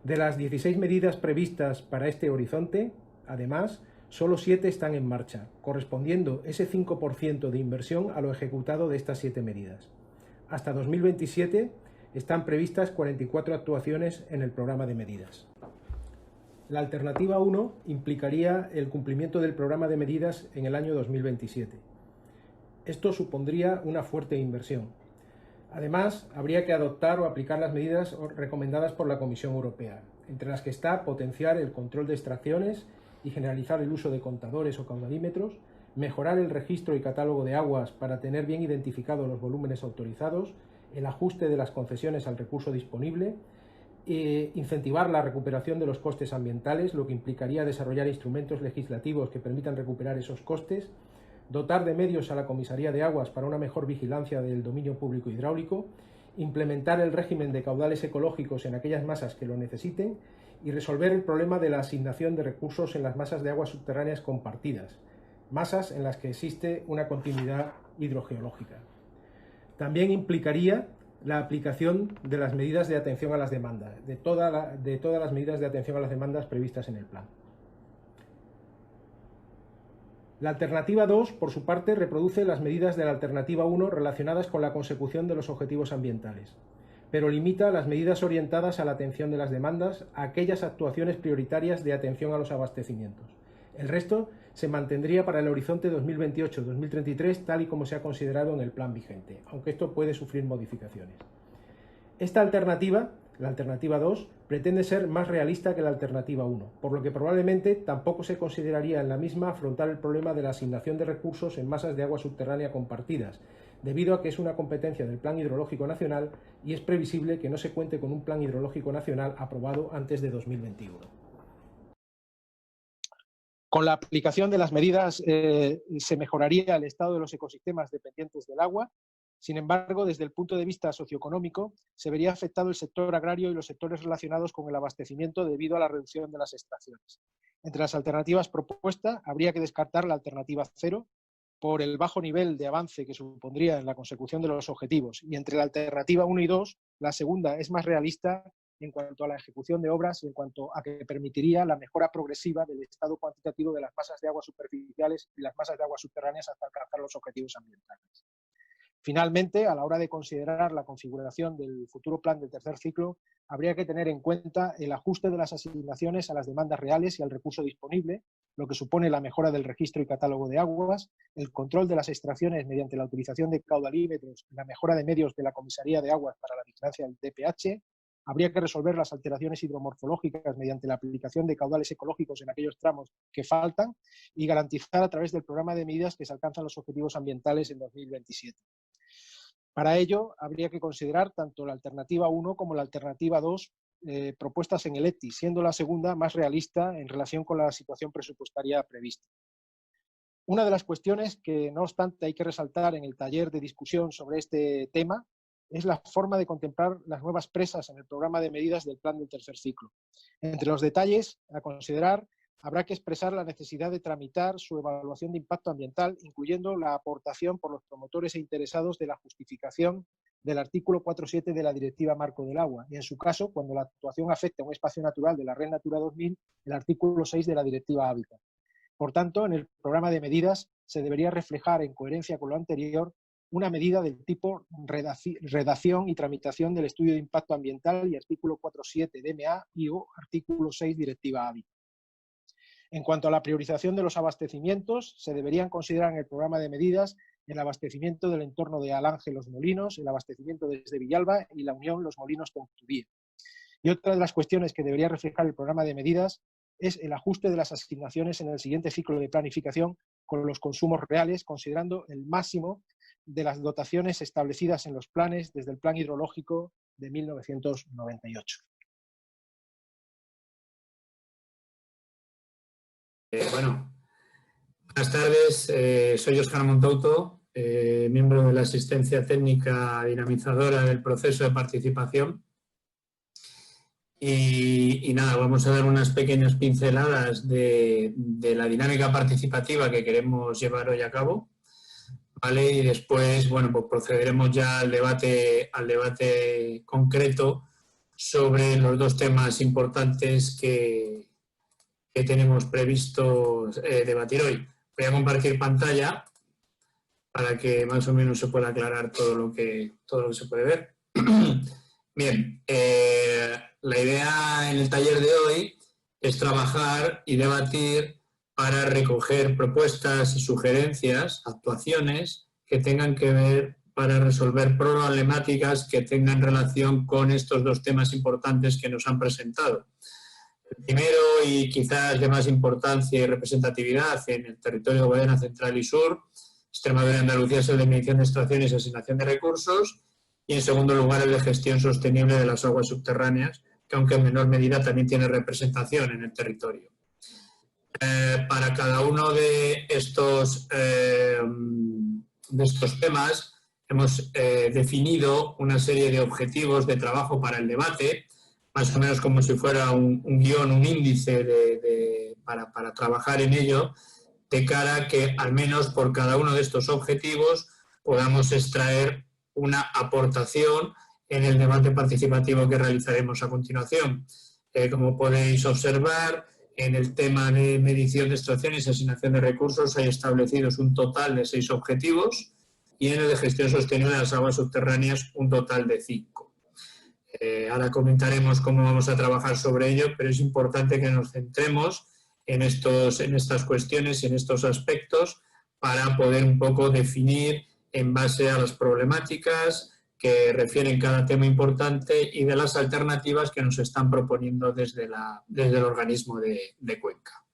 [SPEAKER 2] De las 16 medidas previstas para este horizonte, además, solo 7 están en marcha, correspondiendo ese 5% de inversión a lo ejecutado de estas 7 medidas. Hasta 2027 están previstas 44 actuaciones en el programa de medidas. La alternativa 1 implicaría el cumplimiento del programa de medidas en el año 2027. Esto supondría una fuerte inversión. Además, habría que adoptar o aplicar las medidas recomendadas por la Comisión Europea, entre las que está potenciar el control de extracciones y generalizar el uso de contadores o caudalímetros, mejorar el registro y catálogo de aguas para tener bien identificados los volúmenes autorizados, el ajuste de las concesiones al recurso disponible, incentivar la recuperación de los costes ambientales, lo que implicaría desarrollar instrumentos legislativos que permitan recuperar esos costes, dotar de medios a la Comisaría de Aguas para una mejor vigilancia del dominio público hidráulico, implementar el régimen de caudales ecológicos en aquellas masas que lo necesiten y resolver el problema de la asignación de recursos en las masas de aguas subterráneas compartidas, masas en las que existe una continuidad hidrogeológica. También implicaría la aplicación de las medidas de atención a las demandas, de todas las medidas de atención a las demandas previstas en el plan. La alternativa 2, por su parte, reproduce las medidas de la alternativa 1 relacionadas con la consecución de los objetivos ambientales, pero limita las medidas orientadas a la atención de las demandas a aquellas actuaciones prioritarias de atención a los abastecimientos. El resto se mantendría para el horizonte 2028-2033 tal y como se ha considerado en el plan vigente, aunque esto puede sufrir modificaciones. Esta alternativa, la alternativa 2, pretende ser más realista que la alternativa 1, por lo que probablemente tampoco se consideraría en la misma afrontar el problema de la asignación de recursos en masas de agua subterránea compartidas, debido a que es una competencia del Plan Hidrológico Nacional y es previsible que no se cuente con un Plan Hidrológico Nacional aprobado antes de 2021.
[SPEAKER 3] Con la aplicación de las medidas se mejoraría el estado de los ecosistemas dependientes del agua. Sin embargo, desde el punto de vista socioeconómico, se vería afectado el sector agrario y los sectores relacionados con el abastecimiento debido a la reducción de las extracciones. Entre las alternativas propuestas, habría que descartar la alternativa 0 por el bajo nivel de avance que supondría en la consecución de los objetivos. Y entre la alternativa 1 y 2, la segunda es más realista en cuanto a la ejecución de obras y en cuanto a que permitiría la mejora progresiva del estado cuantitativo de las masas de aguas superficiales y las masas de aguas subterráneas hasta alcanzar los objetivos ambientales. Finalmente, a la hora de considerar la configuración del futuro plan del tercer ciclo, habría que tener en cuenta el ajuste de las asignaciones a las demandas reales y al recurso disponible, lo que supone la mejora del registro y catálogo de aguas, el control de las extracciones mediante la utilización de caudalímetros y la mejora de medios de la Comisaría de Aguas para la vigilancia del DPH. Habría que resolver las alteraciones hidromorfológicas mediante la aplicación de caudales ecológicos en aquellos tramos que faltan y garantizar a través del programa de medidas que se alcanzan los objetivos ambientales en 2027. Para ello, habría que considerar tanto la alternativa 1 como la alternativa 2 propuestas en el ETI, siendo la segunda más realista en relación con la situación presupuestaria prevista. Una de las cuestiones que, no obstante, hay que resaltar en el taller de discusión sobre este tema es la forma de contemplar las nuevas presas en el programa de medidas del plan del tercer ciclo. Entre los detalles a considerar, habrá que expresar la necesidad de tramitar su evaluación de impacto ambiental, incluyendo la aportación por los promotores e interesados de la justificación del artículo 4.7 de la Directiva Marco del Agua, y en su caso, cuando la actuación afecte a un espacio natural de la Red Natura 2000, el artículo 6 de la Directiva Hábitat. Por tanto, en el programa de medidas se debería reflejar, en coherencia con lo anterior, una medida del tipo redacción y tramitación del estudio de impacto ambiental y artículo 4.7 DMA y o artículo 6 Directiva Hábitat. En cuanto a la priorización de los abastecimientos, se deberían considerar en el programa de medidas el abastecimiento del entorno de Alange Los Molinos, el abastecimiento desde Villalba y la Unión Los Molinos Tontubía. Y otra de las cuestiones que debería reflejar el programa de medidas es el ajuste de las asignaciones en el siguiente ciclo de planificación con los consumos reales, considerando el máximo de las dotaciones establecidas en los planes desde el Plan Hidrológico de 1998.
[SPEAKER 4] Bueno, buenas tardes. Soy Óscar Montouto, miembro de la asistencia técnica dinamizadora del proceso de participación. Y nada, vamos a dar unas pequeñas pinceladas de la dinámica participativa que queremos llevar hoy a cabo, ¿vale? Y después, bueno, pues procederemos ya al debate concreto sobre los dos temas importantes que tenemos previsto debatir hoy. Voy a compartir pantalla para que más o menos se pueda aclarar todo lo que se puede ver. Bien, la idea en el taller de hoy es trabajar y debatir para recoger propuestas y sugerencias, actuaciones que tengan que ver para resolver problemáticas que tengan relación con estos dos temas importantes que nos han presentado. El primero, y quizás de más importancia y representatividad en el territorio de Guadiana Central y Sur, Extremadura y Andalucía, es el de medición de extracciones y asignación de recursos, y en segundo lugar el de gestión sostenible de las aguas subterráneas, que aunque en menor medida también tiene representación en el territorio. Para cada uno de estos temas hemos definido una serie de objetivos de trabajo para el debate, más o menos como si fuera un guión, un índice para trabajar en ello, de cara a que al menos por cada uno de estos objetivos podamos extraer una aportación en el debate participativo que realizaremos a continuación. Como podéis observar, en el tema de medición de extracciones y asignación de recursos hay establecidos un total de 6 objetivos y en el de gestión sostenible de las aguas subterráneas un total de 5. Ahora comentaremos cómo vamos a trabajar sobre ello, pero es importante que nos centremos en estas cuestiones y en estos aspectos para poder un poco definir en base a las problemáticas que refieren cada tema importante y de las alternativas que nos están proponiendo desde el organismo de Cuenca.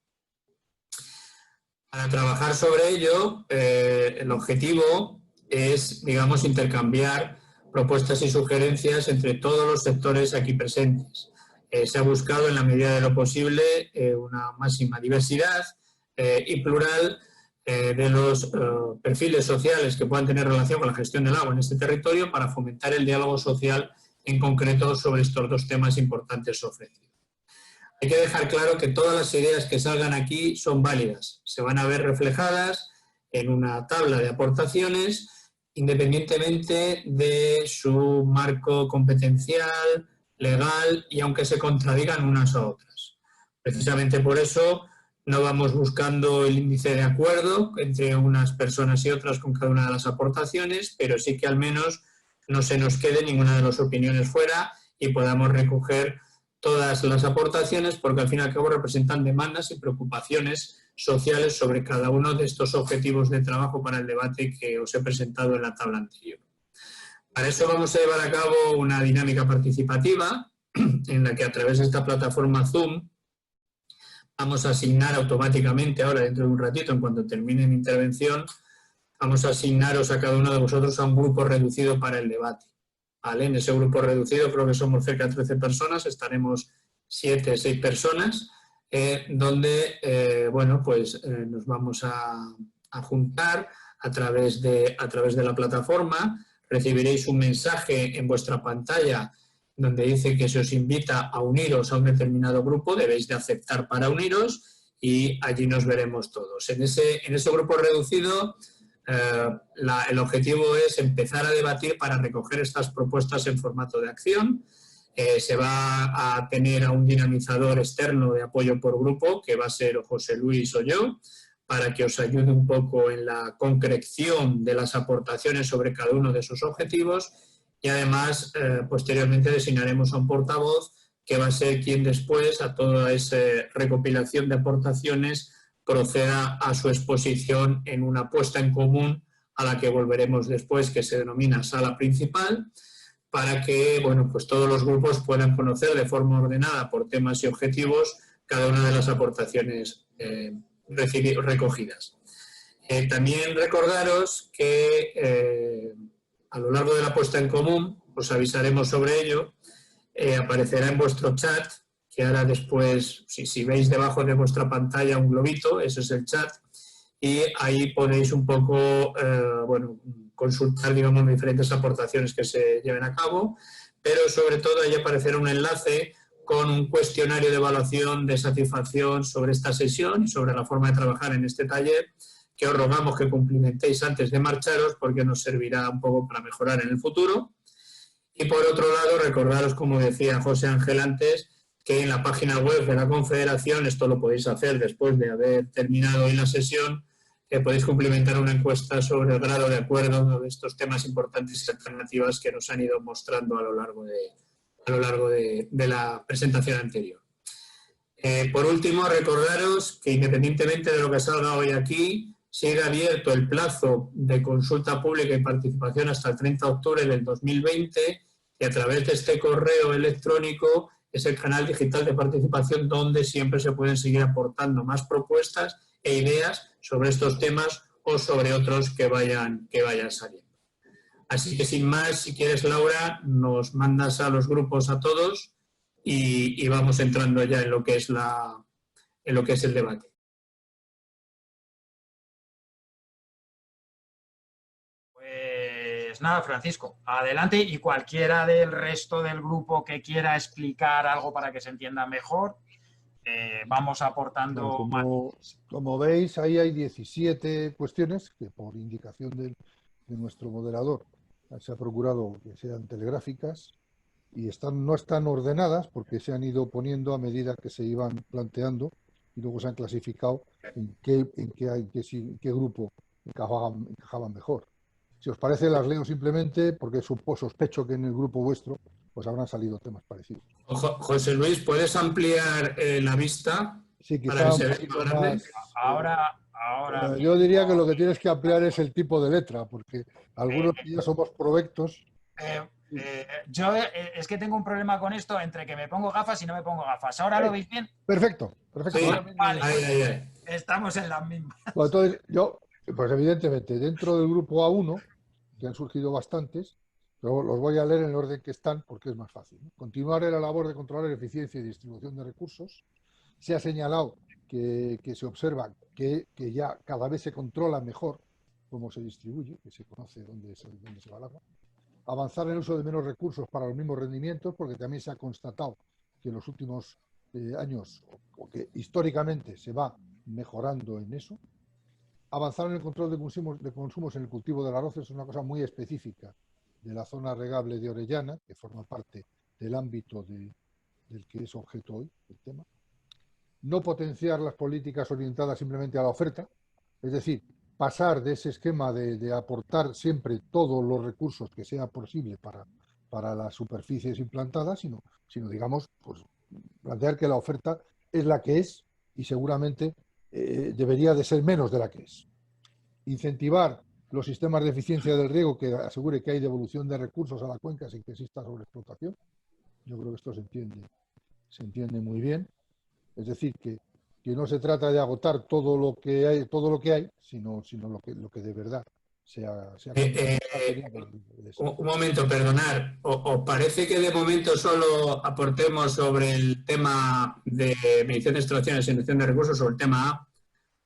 [SPEAKER 4] Para trabajar sobre ello, el objetivo es, digamos, intercambiar propuestas y sugerencias entre todos los sectores aquí presentes. Se ha buscado, en la medida de lo posible, una máxima diversidad y plural de los perfiles sociales que puedan tener relación con la gestión del agua en este territorio para fomentar el diálogo social en concreto sobre estos dos temas importantes ofrecidos. Hay que dejar claro que todas las ideas que salgan aquí son válidas, se van a ver reflejadas en una tabla de aportaciones independientemente de su marco competencial, legal y aunque se contradigan unas a otras. Precisamente por eso No vamos buscando el índice de acuerdo entre unas personas y otras con cada una de las aportaciones, pero sí que al menos no se nos quede ninguna de las opiniones fuera y podamos recoger todas las aportaciones, porque al fin y al cabo representan demandas y preocupaciones sociales sobre cada uno de estos objetivos de trabajo para el debate que os he presentado en la tabla anterior. Para eso vamos a llevar a cabo una dinámica participativa en la que a través de esta plataforma Zoom vamos a asignar automáticamente, ahora dentro de un ratito, en cuanto termine mi intervención, vamos a asignaros a cada uno de vosotros a un grupo reducido para el debate. ¿Vale? En ese grupo reducido creo que somos cerca de 13 personas, estaremos 7, 6 personas, donde bueno, pues, nos vamos a juntar a través de la plataforma. Recibiréis un mensaje en vuestra pantalla donde dice que se os invita a uniros a un determinado grupo, debéis de aceptar para uniros y allí nos veremos todos. En ese grupo reducido, el objetivo es empezar a debatir para recoger estas propuestas en formato de acción. Se va a tener a un dinamizador externo de apoyo por grupo, que va a ser José Luis o yo, para que os ayude un poco en la concreción de las aportaciones sobre cada uno de esos objetivos. Y además, posteriormente designaremos a un portavoz que va a ser quien después, a toda esa recopilación de aportaciones, proceda a su exposición en una puesta en común a la que volveremos después, que se denomina sala principal, para que, bueno, pues todos los grupos puedan conocer de forma ordenada por temas y objetivos cada una de las aportaciones recogidas. También recordaros que a lo largo de la puesta en común, os avisaremos sobre ello, aparecerá en vuestro chat, que ahora después, si veis debajo de vuestra pantalla un globito, eso es el chat, y ahí podéis un poco, bueno, consultar, digamos, diferentes aportaciones que se lleven a cabo, pero sobre todo ahí aparecerá un enlace con un cuestionario de evaluación de satisfacción sobre esta sesión y sobre la forma de trabajar en este taller, que os rogamos que cumplimentéis antes de marcharos porque nos servirá un poco para mejorar en el futuro. Y por otro lado, recordaros, como decía José Ángel antes, que en la página web de la Confederación, esto lo podéis hacer después de haber terminado hoy la sesión, que podéis cumplimentar una encuesta sobre el grado de acuerdo de estos temas importantes y alternativas que nos han ido mostrando a lo largo de la presentación anterior. Por último, recordaros que independientemente de lo que salga hoy aquí, sigue abierto el plazo de consulta pública y participación hasta el 30 de octubre del 2020 y a través de este correo electrónico es el canal digital de participación donde siempre se pueden seguir aportando más propuestas e ideas sobre estos temas o sobre otros que vayan saliendo. Así que sin más, si quieres, Laura, nos mandas a los grupos a todos y vamos entrando ya en lo que es el debate.
[SPEAKER 5] Pues nada, Francisco, adelante, y cualquiera del resto del grupo que quiera explicar algo para que se entienda mejor, vamos aportando.
[SPEAKER 6] Como veis, ahí hay 17 cuestiones que por indicación de nuestro moderador se ha procurado que sean telegráficas y no están ordenadas porque se han ido poniendo a medida que se iban planteando y luego se han clasificado en qué grupo encajaban mejor. Si os parece, las leo simplemente porque sospecho que en el grupo vuestro pues habrán salido temas parecidos.
[SPEAKER 4] José Luis, ¿puedes ampliar la vista?
[SPEAKER 6] Sí,
[SPEAKER 4] para que se vea
[SPEAKER 6] más.
[SPEAKER 5] Ahora
[SPEAKER 6] Yo diría que lo que tienes que ampliar es el tipo de letra, porque algunos ya somos provectos.
[SPEAKER 5] Yo es que tengo un problema con esto entre que me pongo gafas y no me pongo gafas. ¿Ahora lo veis bien?
[SPEAKER 6] Perfecto.
[SPEAKER 4] Sí,
[SPEAKER 5] vale, estamos en las mismas.
[SPEAKER 6] Bueno, entonces, pues evidentemente, dentro del grupo A1, que han surgido bastantes, pero los voy a leer en el orden que están porque es más fácil, ¿no? Continuar en la labor de controlar la eficiencia y distribución de recursos. Se ha señalado que se observa que ya cada vez se controla mejor cómo se distribuye, que se conoce dónde se va el agua. Avanzar en el uso de menos recursos para los mismos rendimientos, porque también se ha constatado que en los últimos años, o que históricamente se va mejorando en eso. Avanzar en el control de consumos en el cultivo del arroz es una cosa muy específica de la zona regable de Orellana, que forma parte del ámbito del que es objeto hoy el tema. no potenciar las políticas orientadas simplemente a la oferta, es decir, pasar de ese esquema de aportar siempre todos los recursos que sea posible para las superficies implantadas, sino digamos, pues, plantear que la oferta es la que es y seguramente debería de ser menos de la que es. Incentivar los sistemas de eficiencia del riego que asegure que hay devolución de recursos a la cuenca sin que exista sobreexplotación. Yo creo que esto se entiende muy bien. Es decir, que no se trata de agotar todo lo que hay, sino lo que de verdad sea
[SPEAKER 4] un momento, perdonar. ¿Os parece que de momento solo aportemos sobre el tema de medición de extracciones y inducción de recursos, o el tema A,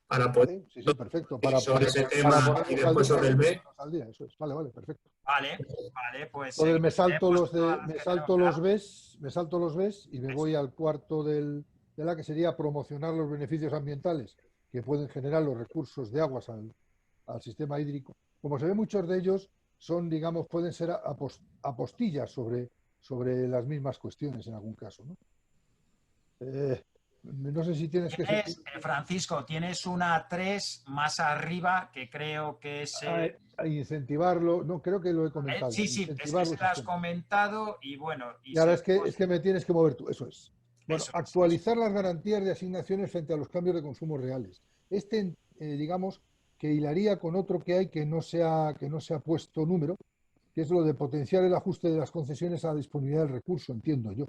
[SPEAKER 4] para poder...
[SPEAKER 6] Sí, perfecto.
[SPEAKER 4] Sobre ese tema y después sobre el B.
[SPEAKER 6] Eso es. Vale, perfecto.
[SPEAKER 5] Vale, pues...
[SPEAKER 6] Entonces me salto los Bs y me voy al cuarto de la que sería promocionar los beneficios ambientales que pueden generar los recursos de aguas al sistema hídrico. Como se ve, muchos de ellos son, digamos, pueden ser apostillas sobre las mismas cuestiones en algún caso, ¿no? No sé si tienes que...
[SPEAKER 5] Francisco, tienes una 3 más arriba que creo que es...
[SPEAKER 6] incentivarlo, no, creo que lo he comentado.
[SPEAKER 5] Sí, es que se lo has comentado y bueno...
[SPEAKER 6] Y ahora es que me tienes que mover tú, eso es. Bueno, actualizar las garantías de asignaciones frente a los cambios de consumo reales. Digamos, que hilaría con otro que hay que no se ha puesto número, que es lo de potenciar el ajuste de las concesiones a la disponibilidad del recurso, entiendo yo.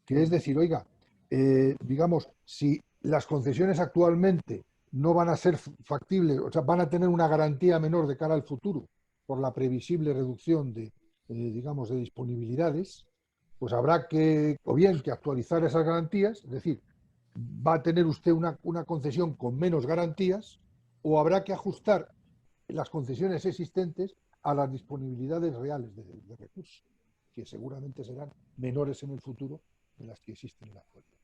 [SPEAKER 6] Que es decir, oiga, digamos, si las concesiones actualmente no van a ser factibles, o sea, van a tener una garantía menor de cara al futuro por la previsible reducción digamos, de disponibilidades, pues habrá que, o bien que actualizar esas garantías, es decir, va a tener usted una concesión con menos garantías, o habrá que ajustar las concesiones existentes a las disponibilidades reales de recursos, que seguramente serán menores en el futuro de las que existen en la actualidad.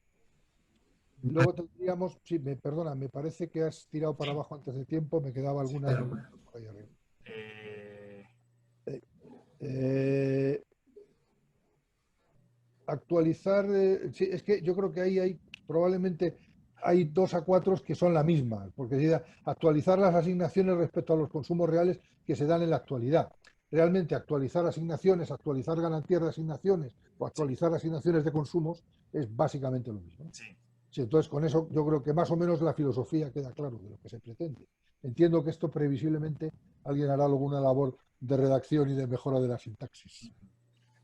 [SPEAKER 6] Luego tendríamos, sí, perdona, me parece que has tirado para abajo antes de tiempo, me quedaba alguna...
[SPEAKER 4] Sí, claro.
[SPEAKER 6] Por ahí arriba. Actualizar, sí, es que yo creo que ahí probablemente hay 2 a 4 que son la misma, porque actualizar las asignaciones respecto a los consumos reales que se dan en la actualidad. Realmente actualizar asignaciones, actualizar garantías de asignaciones o actualizar asignaciones de consumos es básicamente lo mismo.
[SPEAKER 5] Sí.
[SPEAKER 6] Sí, entonces, con eso yo creo que más o menos la filosofía queda claro de lo que se pretende. Entiendo que esto previsiblemente alguien hará alguna labor de redacción y de mejora de la sintaxis.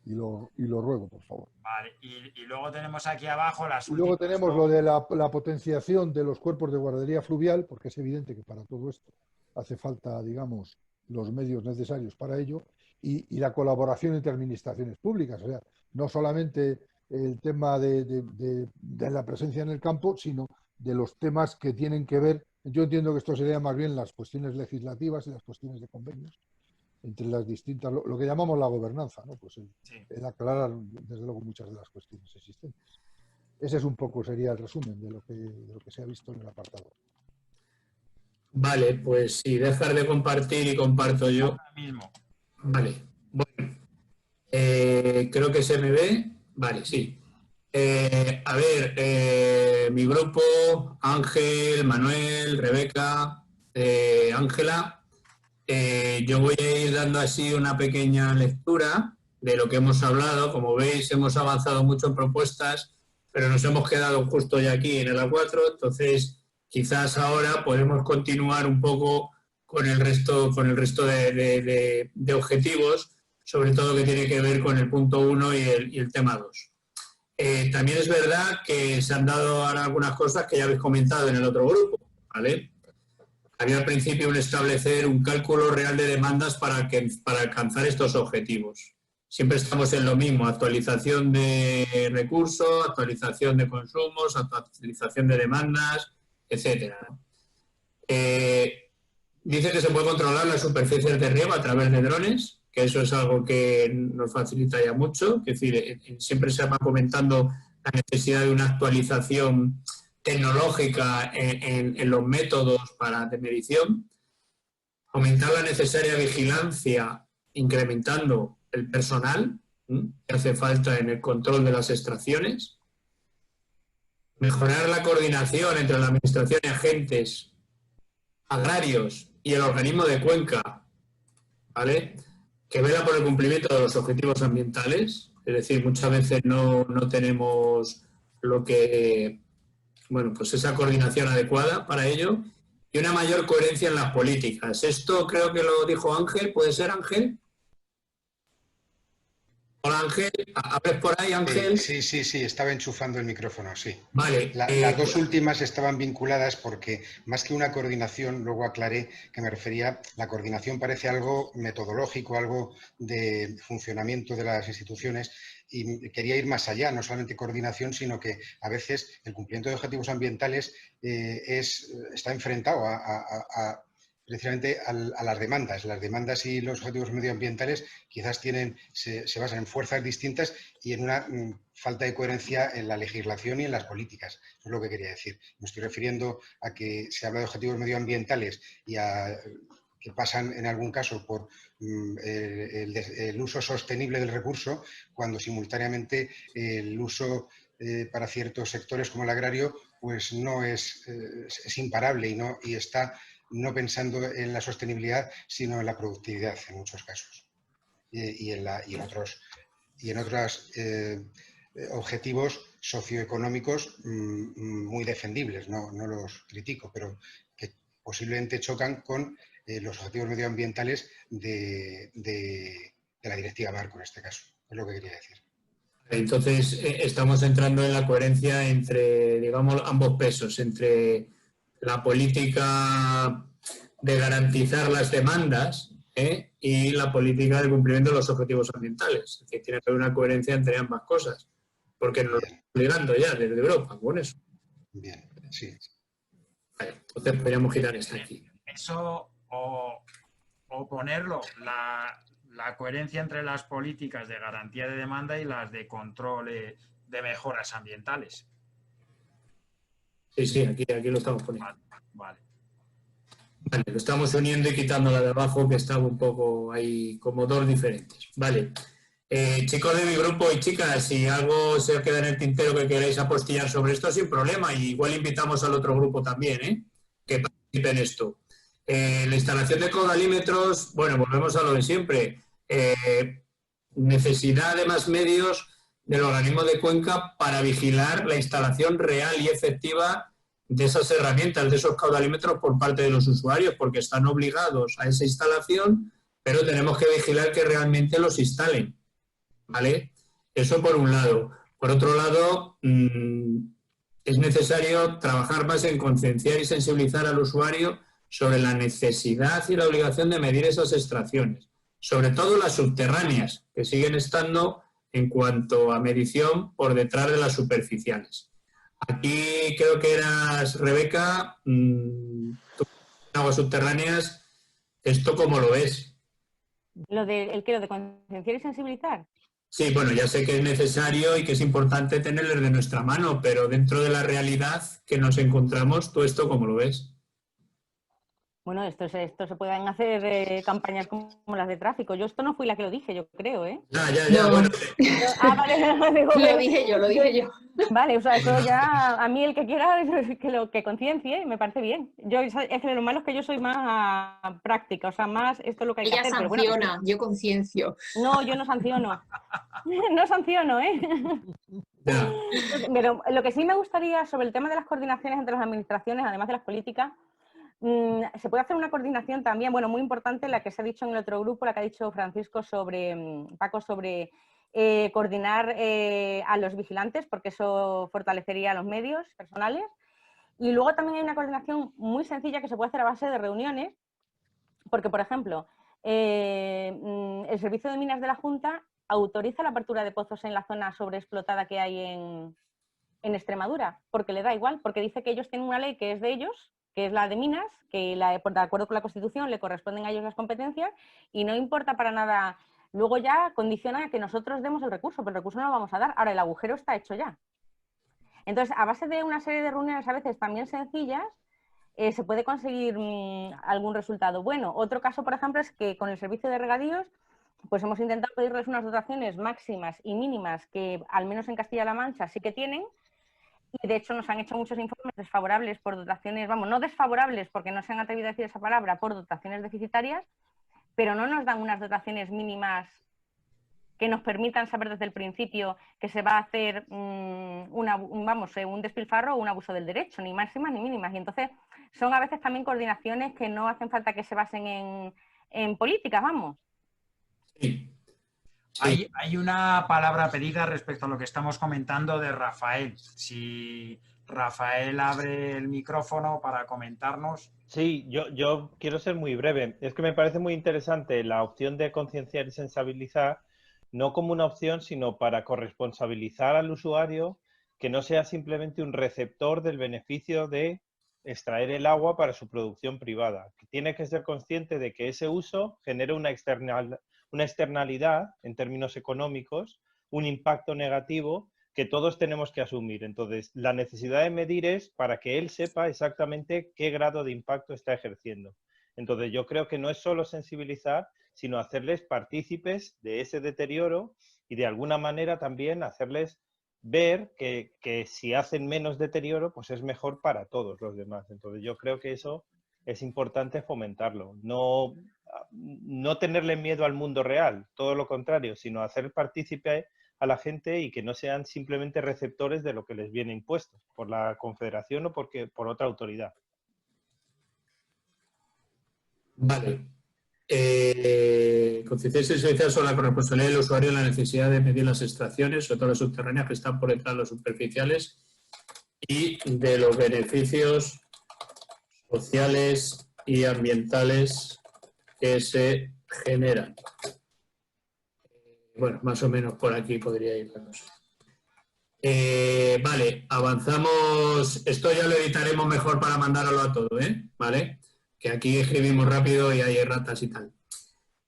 [SPEAKER 6] Y lo ruego, por favor.
[SPEAKER 5] Vale, y luego tenemos aquí abajo las
[SPEAKER 6] últimas... Luego tenemos lo de la potenciación de los cuerpos de guardería fluvial, porque es evidente que para todo esto hace falta, digamos, los medios necesarios para ello, y la colaboración entre administraciones públicas. O sea, no solamente el tema de la presencia en el campo, sino de los temas que tienen que ver. Yo entiendo que esto sería más bien las cuestiones legislativas y las cuestiones de convenios entre las distintas, lo que llamamos la gobernanza, ¿no? Pues el aclarar, desde luego, muchas de las cuestiones existentes. Ese es un poco, sería el resumen de lo que se ha visto en el apartado.
[SPEAKER 4] Vale, pues si dejar de compartir y comparto yo.
[SPEAKER 5] Ahora mismo.
[SPEAKER 4] Vale, bueno. Creo que se me ve. Vale, sí. A ver, mi grupo, Ángel, Manuel, Rebeca, Ángela. Yo voy a ir dando así una pequeña lectura de lo que hemos hablado. Como veis, hemos avanzado mucho en propuestas, pero nos hemos quedado justo ya aquí en el A4, entonces quizás ahora podemos continuar un poco con el resto de objetivos, sobre todo que tiene que ver con el punto 1 y el tema 2. También es verdad que se han dado ahora algunas cosas que ya habéis comentado en el otro grupo, ¿vale? Había al principio un establecer un cálculo real de demandas para alcanzar estos objetivos. Siempre estamos en lo mismo, actualización de recursos, actualización de consumos, actualización de demandas, etcétera. Dice que se puede controlar las superficies de riego a través de drones, que eso es algo que nos facilita ya mucho. Es decir, siempre se va comentando la necesidad de una actualización tecnológica en los métodos de medición, aumentar la necesaria vigilancia incrementando el personal que hace falta en el control de las extracciones, mejorar la coordinación entre la administración y agentes agrarios y el organismo de cuenca, ¿vale?, que vela por el cumplimiento de los objetivos ambientales. Es decir, muchas veces no tenemos lo que, bueno, pues esa coordinación adecuada para ello, y una mayor coherencia en las políticas. Esto creo que lo dijo Ángel. ¿Puede ser, Ángel? Hola, Ángel. ¿Hablas por ahí, Ángel?
[SPEAKER 7] Sí, estaba enchufando el micrófono, sí.
[SPEAKER 4] Vale.
[SPEAKER 7] Las dos últimas estaban vinculadas porque, más que una coordinación, luego aclaré que me refería, la coordinación parece algo metodológico, algo de funcionamiento de las instituciones, y quería ir más allá, no solamente coordinación, sino que a veces el cumplimiento de objetivos ambientales está enfrentado precisamente a las demandas. Las demandas y los objetivos medioambientales quizás se basan en fuerzas distintas y en una falta de coherencia en la legislación y en las políticas. Eso es lo que quería decir. Me estoy refiriendo a que se habla de objetivos medioambientales y que pasan en algún caso por el uso sostenible del recurso, cuando simultáneamente el uso para ciertos sectores como el agrario pues no es imparable y está no pensando en la sostenibilidad, sino en la productividad en muchos casos. Y en otros objetivos socioeconómicos muy defendibles, no los critico, pero que posiblemente chocan con los objetivos medioambientales de la Directiva Marco, en este caso. Es lo que quería decir.
[SPEAKER 4] Entonces, estamos entrando en la coherencia entre, digamos, ambos pesos, entre la política de garantizar las demandas y la política de cumplimiento de los objetivos ambientales. Es decir, tiene que haber una coherencia entre ambas cosas, porque nos estamos obligando ya desde Europa con eso.
[SPEAKER 7] Bien, sí.
[SPEAKER 4] Vale, entonces podríamos girar esto aquí.
[SPEAKER 5] Eso o ponerlo, la coherencia entre las políticas de garantía de demanda y las de control de mejoras ambientales.
[SPEAKER 4] Sí, aquí lo estamos poniendo.
[SPEAKER 5] Vale.
[SPEAKER 4] Vale, lo estamos uniendo y quitando la de abajo, que estaba un poco ahí como dos diferentes. Vale. Chicos de mi grupo y chicas, si algo se os queda en el tintero que queráis apostillar sobre esto, sin problema. Y igual invitamos al otro grupo también, que participe en esto. La instalación de caudalímetros, bueno, volvemos a lo de siempre. Necesidad de más medios del organismo de cuenca para vigilar la instalación real y efectiva de esas herramientas, de esos caudalímetros por parte de los usuarios, porque están obligados a esa instalación, pero tenemos que vigilar que realmente los instalen, ¿vale? Eso por un lado. Por otro lado, es necesario trabajar más en concienciar y sensibilizar al usuario sobre la necesidad y la obligación de medir esas extracciones, sobre todo las subterráneas, que siguen estando en cuanto a medición por detrás de las superficiales. Aquí creo que eras Rebeca, aguas subterráneas, ¿esto cómo lo ves?
[SPEAKER 8] ¿Lo de concienciar y sensibilizar?
[SPEAKER 4] Sí, bueno, ya sé que es necesario y que es importante tenerles de nuestra mano, pero dentro de la realidad que nos encontramos, ¿tú esto cómo lo ves?
[SPEAKER 8] Bueno, esto se pueden hacer campañas como las de tráfico. Yo esto no fui la que lo dije, yo creo, ¿eh?
[SPEAKER 4] Ya,
[SPEAKER 9] No.
[SPEAKER 4] bueno.
[SPEAKER 8] Vale, digo,
[SPEAKER 9] Lo dije yo.
[SPEAKER 8] Vale, o sea, eso ya, a mí el que quiera que conciencie, me parece bien. Es que lo malo es que yo soy más práctica, o sea, más esto es lo que hay que
[SPEAKER 9] Ella
[SPEAKER 8] hacer.
[SPEAKER 9] sanciona,
[SPEAKER 8] Pero bueno,
[SPEAKER 9] yo conciencio.
[SPEAKER 8] no, yo no sanciono. No sanciono, ¿eh?
[SPEAKER 4] Ya.
[SPEAKER 8] Pero lo que sí me gustaría sobre el tema de las coordinaciones entre las administraciones, además de las políticas, se puede hacer una coordinación también, bueno, muy importante, la que se ha dicho en el otro grupo, la que ha dicho Francisco Paco, sobre coordinar a los vigilantes, porque eso fortalecería a los medios personales. Y luego también hay una coordinación muy sencilla que se puede hacer a base de reuniones, porque, por ejemplo, el Servicio de Minas de la Junta autoriza la apertura de pozos en la zona sobreexplotada que hay en Extremadura, porque le da igual, porque dice que ellos tienen una ley que es de ellos, que es la de minas, que de acuerdo con la Constitución le corresponden a ellos las competencias y no importa para nada. Luego ya condiciona a que nosotros demos el recurso, pero el recurso no lo vamos a dar. Ahora, el agujero está hecho ya. Entonces, a base de una serie de reuniones a veces también sencillas, se puede conseguir algún resultado bueno. Otro caso, por ejemplo, es que con el servicio de regadíos pues hemos intentado pedirles unas dotaciones máximas y mínimas que al menos en Castilla-La Mancha sí que tienen, Y de hecho nos han hecho muchos informes desfavorables por dotaciones, vamos, no desfavorables porque no se han atrevido a decir esa palabra, por dotaciones deficitarias, pero no nos dan unas dotaciones mínimas que nos permitan saber desde el principio que se va a hacer un despilfarro o un abuso del derecho, ni máximas ni mínimas. Y entonces son a veces también coordinaciones que no hacen falta que se basen en políticas, vamos.
[SPEAKER 4] Sí.
[SPEAKER 5] Hay una palabra pedida respecto a lo que estamos comentando de Rafael. Si Rafael abre el micrófono para comentarnos.
[SPEAKER 10] Sí, yo quiero ser muy breve. Es que me parece muy interesante la opción de concienciar y sensibilizar, no como una opción, sino para corresponsabilizar al usuario, que no sea simplemente un receptor del beneficio de extraer el agua para su producción privada. Que tiene que ser consciente de que ese uso genera una externalidad en términos económicos, un impacto negativo que todos tenemos que asumir. Entonces, la necesidad de medir es para que él sepa exactamente qué grado de impacto está ejerciendo. Entonces, yo creo que no es solo sensibilizar, sino hacerles partícipes de ese deterioro y de alguna manera también hacerles ver que si hacen menos deterioro, pues es mejor para todos los demás. Entonces, yo creo que eso es importante fomentarlo. No tenerle miedo al mundo real, todo lo contrario, sino hacer partícipe a la gente y que no sean simplemente receptores de lo que les viene impuesto por la Confederación o por otra autoridad.
[SPEAKER 4] Vale. Concienciar y sensibilizar sobre la corresponsabilidad del usuario en la necesidad de medir las extracciones, sobre todo las subterráneas que están por detrás de los superficiales, y de los beneficios sociales y ambientales que se generan. Bueno, más o menos por aquí podría ir la cosa. Vale, avanzamos. Esto ya lo editaremos mejor para mandarlo a todo, ¿vale? Que aquí escribimos rápido y hay erratas y tal.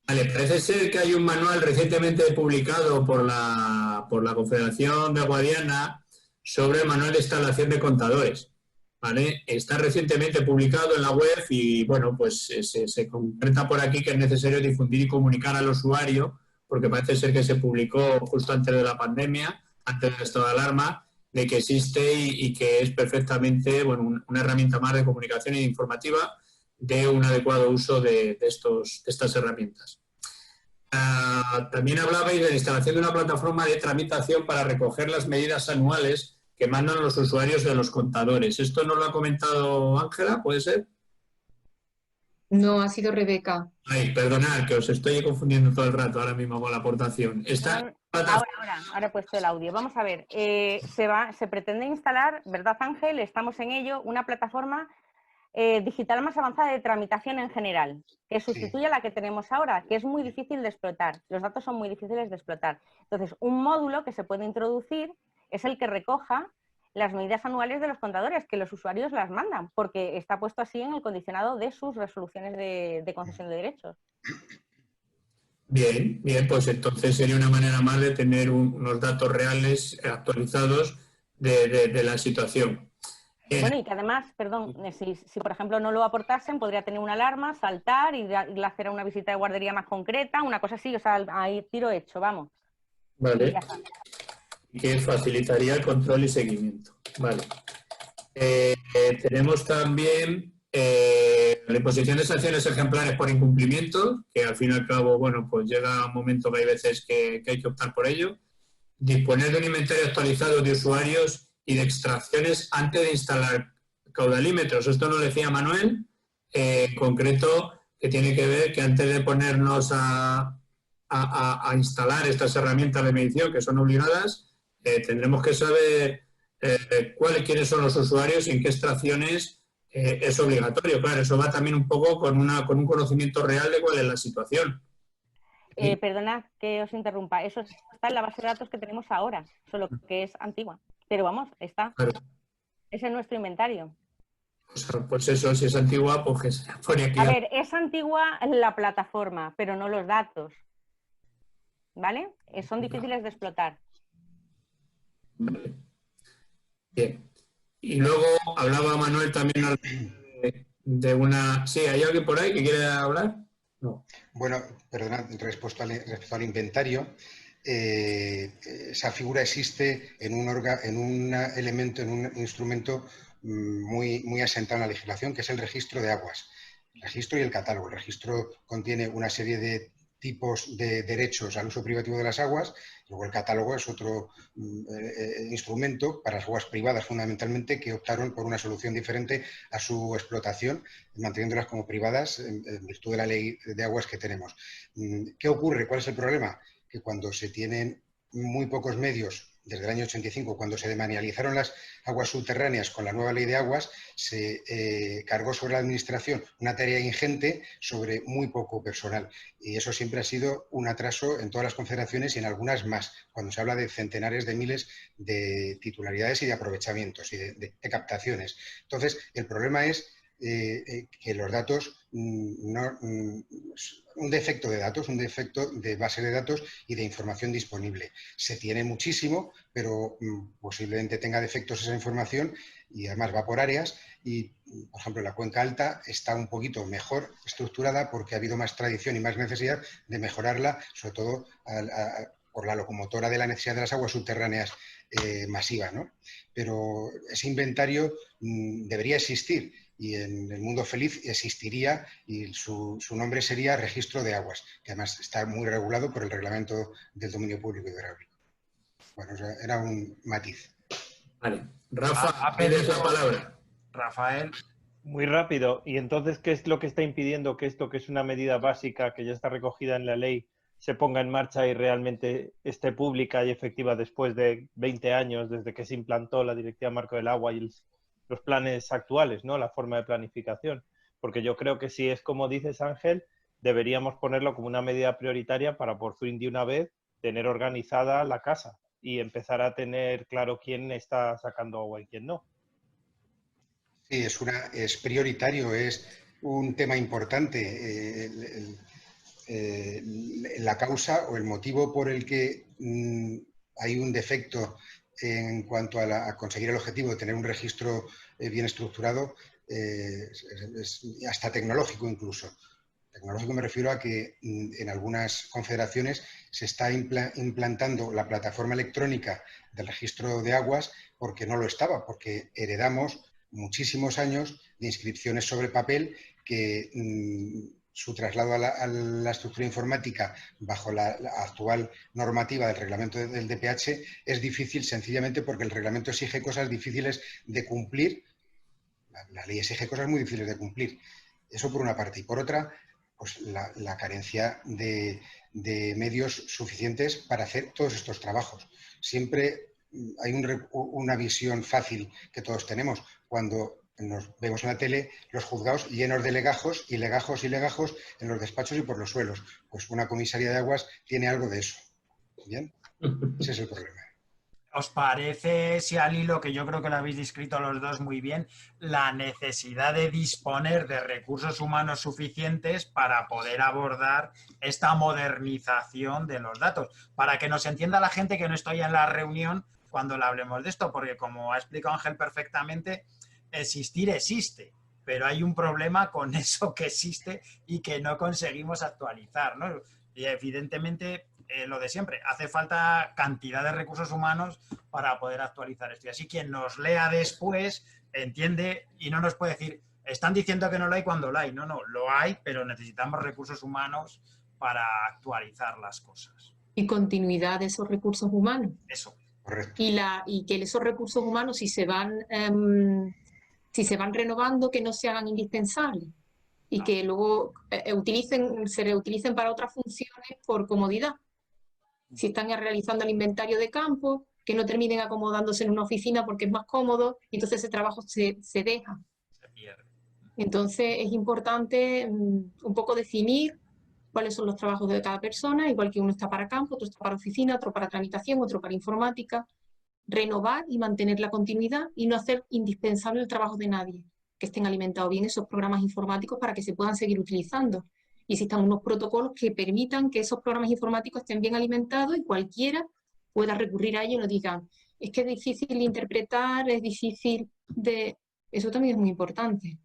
[SPEAKER 4] Vale, parece ser que hay un manual recientemente publicado por la Confederación de Guadiana sobre el manual de instalación de contadores. ¿Vale? Está recientemente publicado en la web y, bueno, pues se concreta por aquí que es necesario difundir y comunicar al usuario, porque parece ser que se publicó justo antes de la pandemia, antes del estado de alarma, de que existe y que es perfectamente, bueno, una herramienta más de comunicación e informativa de un adecuado uso de estas herramientas. También hablabais de la instalación de una plataforma de tramitación para recoger las medidas anuales que mandan los usuarios de los contadores. ¿Esto no lo ha comentado Ángela? ¿Puede ser?
[SPEAKER 9] No, ha sido Rebeca.
[SPEAKER 4] Ay, perdonad, que os estoy confundiendo todo el rato ahora mismo con la aportación.
[SPEAKER 8] Ahora he puesto el audio. Vamos a ver, se pretende instalar, ¿verdad, Ángel? Estamos en ello, una plataforma digital más avanzada de tramitación en general, que sustituye a la que tenemos ahora, que es muy difícil de explotar. Los datos son muy difíciles de explotar. Entonces, un módulo que se puede introducir es el que recoja las medidas anuales de los contadores, que los usuarios las mandan, porque está puesto así en el condicionado de sus resoluciones de concesión de derechos.
[SPEAKER 4] Bien, pues entonces sería una manera más de tener unos datos reales actualizados de la situación.
[SPEAKER 8] Bueno, y que además, perdón, si por ejemplo no lo aportasen, podría tener una alarma, saltar y hacer una visita de guardería más concreta, una cosa así, o sea, ahí tiro hecho, vamos.
[SPEAKER 4] Vale. Que facilitaría el control y seguimiento. Vale. Tenemos también la imposición de sanciones ejemplares por incumplimiento, que al fin y al cabo, bueno, pues llega un momento que hay veces que hay que optar por ello. Disponer de un inventario actualizado de usuarios y de extracciones antes de instalar caudalímetros. Esto nos decía Manuel, en concreto, que tiene que ver que antes de ponernos a instalar estas herramientas de medición que son obligadas, tendremos que saber quiénes son los usuarios y en qué extracciones es obligatorio. Claro, eso va también un poco con un conocimiento real de cuál es la situación.
[SPEAKER 8] Perdonad que os interrumpa, eso está en la base de datos que tenemos ahora, solo que es antigua. Pero vamos, está. Claro. Es en nuestro inventario.
[SPEAKER 4] Pues eso, si es antigua, pues que se pone aquí.
[SPEAKER 8] A ver, es antigua la plataforma, pero no los datos. ¿Vale? Son difíciles de explotar.
[SPEAKER 4] Vale. Bien. Y luego hablaba Manuel también de una... Sí, ¿hay alguien por ahí que quiere hablar? No.
[SPEAKER 7] Bueno, perdona, respecto al inventario, esa figura existe en un elemento, en un instrumento muy asentado en la legislación, que es el registro de aguas. El registro y el catálogo. El registro contiene una serie de tipos de derechos al uso privativo de las aguas. Luego el catálogo es otro instrumento para las aguas privadas, fundamentalmente, que optaron por una solución diferente a su explotación, manteniéndolas como privadas en virtud de la ley de aguas que tenemos. ¿Qué ocurre? ¿Cuál es el problema? Que cuando se tienen muy pocos medios, desde el año 85, cuando se demanializaron las aguas subterráneas con la nueva ley de aguas, se cargó sobre la administración una tarea ingente sobre muy poco personal. Y eso siempre ha sido un atraso en todas las confederaciones y en algunas más, cuando se habla de centenares de miles de titularidades y de aprovechamientos y de captaciones. Entonces, el problema es que los datos, un defecto de datos, un defecto de base de datos y de información disponible. Se tiene muchísimo, pero posiblemente tenga defectos esa información y además va por áreas y, por ejemplo, la cuenca alta está un poquito mejor estructurada porque ha habido más tradición y más necesidad de mejorarla, sobre todo por la locomotora de la necesidad de las aguas subterráneas masiva, ¿no? Pero ese inventario debería existir y en el mundo feliz existiría y su nombre sería Registro de Aguas, que además está muy regulado por el Reglamento del Dominio Público Hidráulico. Bueno, o sea, era un matiz.
[SPEAKER 4] Vale. Rafa, pides la palabra.
[SPEAKER 5] Rafael.
[SPEAKER 10] Muy rápido. ¿Y entonces qué es lo que está impidiendo que esto, que es una medida básica que ya está recogida en la ley, se ponga en marcha y realmente esté pública y efectiva después de 20 años desde que se implantó la Directiva Marco del Agua y los planes actuales, ¿no? La forma de planificación? Porque yo creo que si es como dices, Ángel, deberíamos ponerlo como una medida prioritaria para por fin de una vez tener organizada la casa y empezar a tener claro quién está sacando agua y quién no.
[SPEAKER 7] Sí, es prioritario, es un tema importante. La causa o el motivo por el que hay un defecto en cuanto a conseguir el objetivo de tener un registro bien estructurado es hasta tecnológico incluso. Tecnológico me refiero a que en algunas confederaciones se está implantando la plataforma electrónica del registro de aguas porque no lo estaba, porque heredamos muchísimos años de inscripciones sobre papel que su traslado a la estructura informática bajo la actual normativa del reglamento del DPH es difícil sencillamente porque el reglamento exige cosas difíciles de cumplir. La ley exige cosas muy difíciles de cumplir. Eso por una parte. Y por otra, pues la carencia de medios suficientes para hacer todos estos trabajos. Siempre hay una visión fácil que todos tenemos cuando nos vemos en la tele los juzgados llenos de legajos y legajos y legajos en los despachos y por los suelos. Pues una comisaría de aguas tiene algo de eso. ¿Bien? Ese es el problema.
[SPEAKER 5] ¿Os parece, si al hilo, que yo creo que lo habéis descrito los dos muy bien, la necesidad de disponer de recursos humanos suficientes para poder abordar esta modernización de los datos? Para que nos entienda la gente que no estoy en la reunión cuando le hablemos de esto, porque como ha explicado Ángel perfectamente, existir existe, pero hay un problema con eso que existe y que no conseguimos actualizar, ¿no? Y evidentemente, lo de siempre, hace falta cantidad de recursos humanos para poder actualizar esto. Y así quien nos lea después entiende y no nos puede decir, están diciendo que no lo hay cuando lo hay. No, no, lo hay, pero necesitamos recursos humanos para actualizar las cosas.
[SPEAKER 9] Y continuidad de esos recursos humanos.
[SPEAKER 7] Eso, correcto.
[SPEAKER 9] Y que esos recursos humanos, si se van renovando, que no se hagan indispensables y que luego se reutilicen para otras funciones por comodidad. Si están realizando el inventario de campo, que no terminen acomodándose en una oficina porque es más cómodo y entonces ese trabajo se deja.
[SPEAKER 5] Se pierde.
[SPEAKER 9] Entonces es importante un poco definir cuáles son los trabajos de cada persona, igual que uno está para campo, otro está para oficina, otro para tramitación, otro para informática. Renovar y mantener la continuidad y no hacer indispensable el trabajo de nadie, que estén alimentados bien esos programas informáticos para que se puedan seguir utilizando. Y existan unos protocolos que permitan que esos programas informáticos estén bien alimentados y cualquiera pueda recurrir a ellos y nos digan, es que es difícil de interpretar, es difícil de... Eso también es muy importante.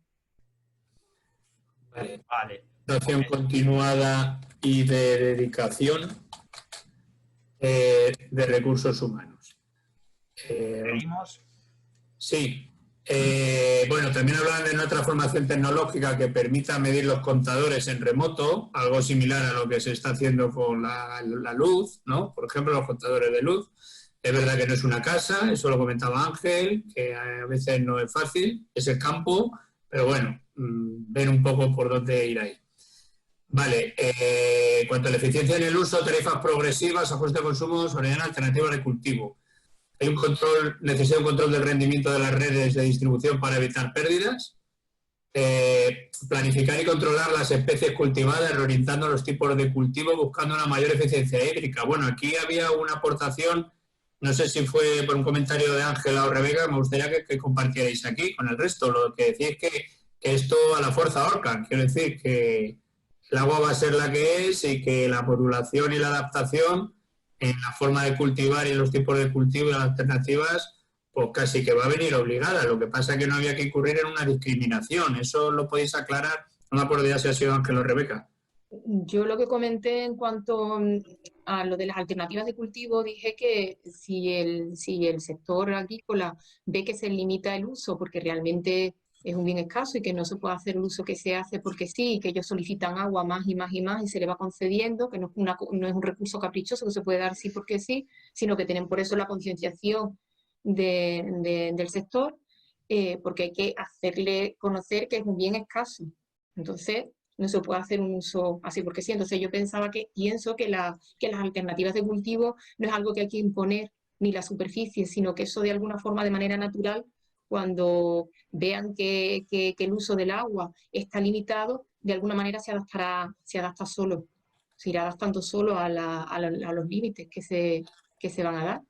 [SPEAKER 4] Vale. Acción continuada y de dedicación. de recursos humanos.
[SPEAKER 5] ¿Seguimos?
[SPEAKER 4] Sí. Bueno, también hablan de una transformación tecnológica que permita medir los contadores en remoto, algo similar a lo que se está haciendo con la luz, ¿no? Por ejemplo, los contadores de luz. Es verdad que no es una casa, eso lo comentaba Ángel, que a veces no es fácil, es el campo, pero bueno, ver un poco por dónde ir ahí. Vale, en cuanto a la eficiencia en el uso, tarifas progresivas, ajuste de consumo, soberanía alternativa de cultivo. Hay un control, necesidad de un control del rendimiento de las redes de distribución para evitar pérdidas. Planificar y controlar las especies cultivadas, reorientando los tipos de cultivo, buscando una mayor eficiencia hídrica. Bueno, aquí había una aportación, no sé si fue por un comentario de Ángela o Rebeca, me gustaría que compartierais aquí con el resto. Lo que decís que esto a la fuerza ahorcan, quiero decir que el agua va a ser la que es y que la modulación y la adaptación en la forma de cultivar y los tipos de cultivo y las alternativas, pues casi que va a venir obligada. Lo que pasa es que no había que incurrir en una discriminación. Eso lo podéis aclarar. No me acuerdo ya si ha sido Ángel o Rebeca.
[SPEAKER 9] Yo lo que comenté en cuanto a lo de las alternativas de cultivo, dije que si el sector agrícola ve que se limita el uso porque realmente es un bien escaso y que no se puede hacer el uso que se hace porque sí, y que ellos solicitan agua más y más y más y se le va concediendo, que no es un recurso caprichoso que se puede dar sí porque sí, sino que tienen por eso la concienciación del sector, porque hay que hacerle conocer que es un bien escaso. Entonces, no se puede hacer un uso así porque sí. Entonces, yo pienso que las alternativas de cultivo no es algo que hay que imponer ni la superficie, sino que eso de alguna forma, de manera natural, cuando vean que el uso del agua está limitado, de alguna manera se adapta solo, se irá adaptando solo a los límites que se van a dar.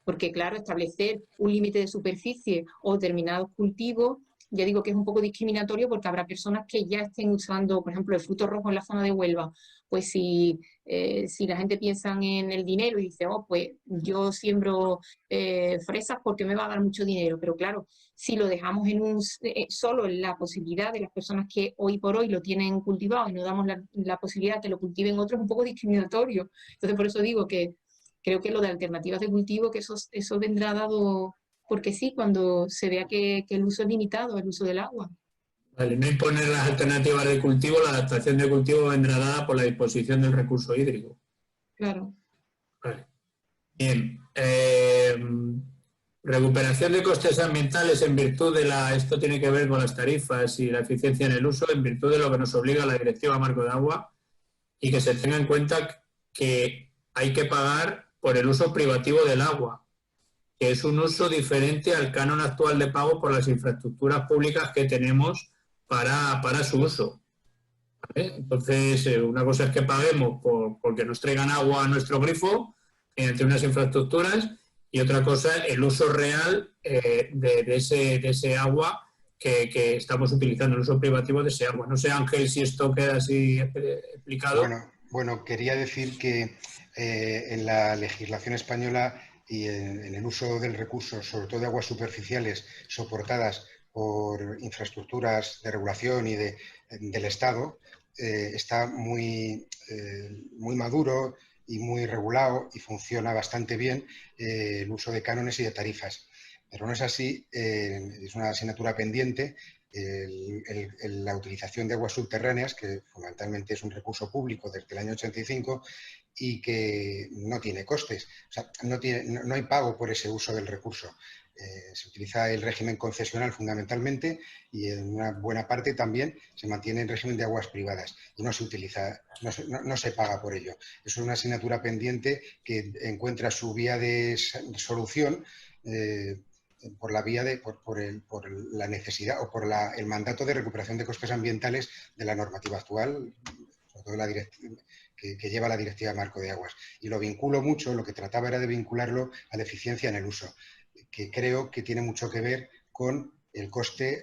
[SPEAKER 9] Porque, claro, establecer un límite de superficie o determinados cultivos, ya digo que es un poco discriminatorio porque habrá personas que ya estén usando, por ejemplo, el fruto rojo en la zona de Huelva. Pues si la gente piensa en el dinero y dice, oh, pues yo siembro fresas porque me va a dar mucho dinero. Pero claro, si lo dejamos solo en la posibilidad de las personas que hoy por hoy lo tienen cultivado y no damos la posibilidad de que lo cultiven otros, es un poco discriminatorio. Entonces, por eso digo que creo que lo de alternativas de cultivo, que eso vendrá dado porque sí, cuando se vea que el uso es limitado, el uso del agua.
[SPEAKER 4] Vale, no imponer las alternativas de cultivo, la adaptación de cultivo vendrá dada por la disposición del recurso hídrico.
[SPEAKER 9] Claro.
[SPEAKER 4] Vale. Bien. Recuperación de costes ambientales en virtud de esto tiene que ver con las tarifas y la eficiencia en el uso, en virtud de lo que nos obliga la Directiva Marco de Agua, y que se tenga en cuenta que hay que pagar por el uso privativo del agua, que es un uso diferente al canon actual de pago por las infraestructuras públicas que tenemos para su uso. ¿Vale? Entonces, una cosa es que paguemos porque nos traigan agua a nuestro grifo mediante unas infraestructuras, y otra cosa el uso real de ese agua que estamos utilizando, el uso privativo de ese agua. No sé, Ángel, si esto queda así explicado.
[SPEAKER 7] Bueno, quería decir que en la legislación española y en el uso del recurso, sobre todo de aguas superficiales soportadas por infraestructuras de regulación y del Estado, está muy maduro y muy regulado y funciona bastante bien el uso de cánones y de tarifas. Pero no es así, es una asignatura pendiente la utilización de aguas subterráneas, que fundamentalmente es un recurso público desde el año 85 y que no tiene costes. O sea, no hay pago por ese uso del recurso. Se utiliza el régimen concesional fundamentalmente y en una buena parte también se mantiene el régimen de aguas privadas y no se utiliza, no se paga por ello. Es una asignatura pendiente que encuentra su vía de solución por la vía por la necesidad o por el mandato de recuperación de costes ambientales de la normativa actual, sobre todo que lleva la Directiva Marco de Aguas. Y lo vinculo mucho, lo que trataba era de vincularlo a la eficiencia en el uso, que creo que tiene mucho que ver con el coste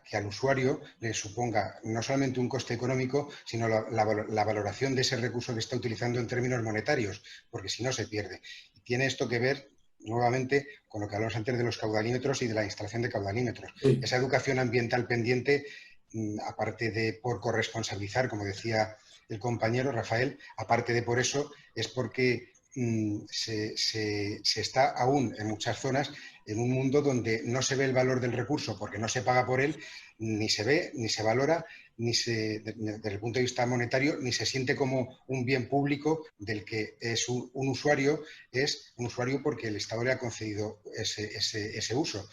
[SPEAKER 7] que al usuario le suponga no solamente un coste económico, sino la valoración de ese recurso que está utilizando en términos monetarios, porque si no se pierde. Y tiene esto que ver nuevamente con lo que hablamos antes de los caudalímetros y de la instalación de caudalímetros. Sí. Esa educación ambiental pendiente, aparte de por corresponsabilizar, como decía el compañero Rafael, aparte de por eso, es porque se está aún en muchas zonas en un mundo donde no se ve el valor del recurso porque no se paga por él, ni se ve, ni se valora, desde el punto de vista monetario, ni se siente como un bien público del que es un usuario porque el Estado le ha concedido ese uso.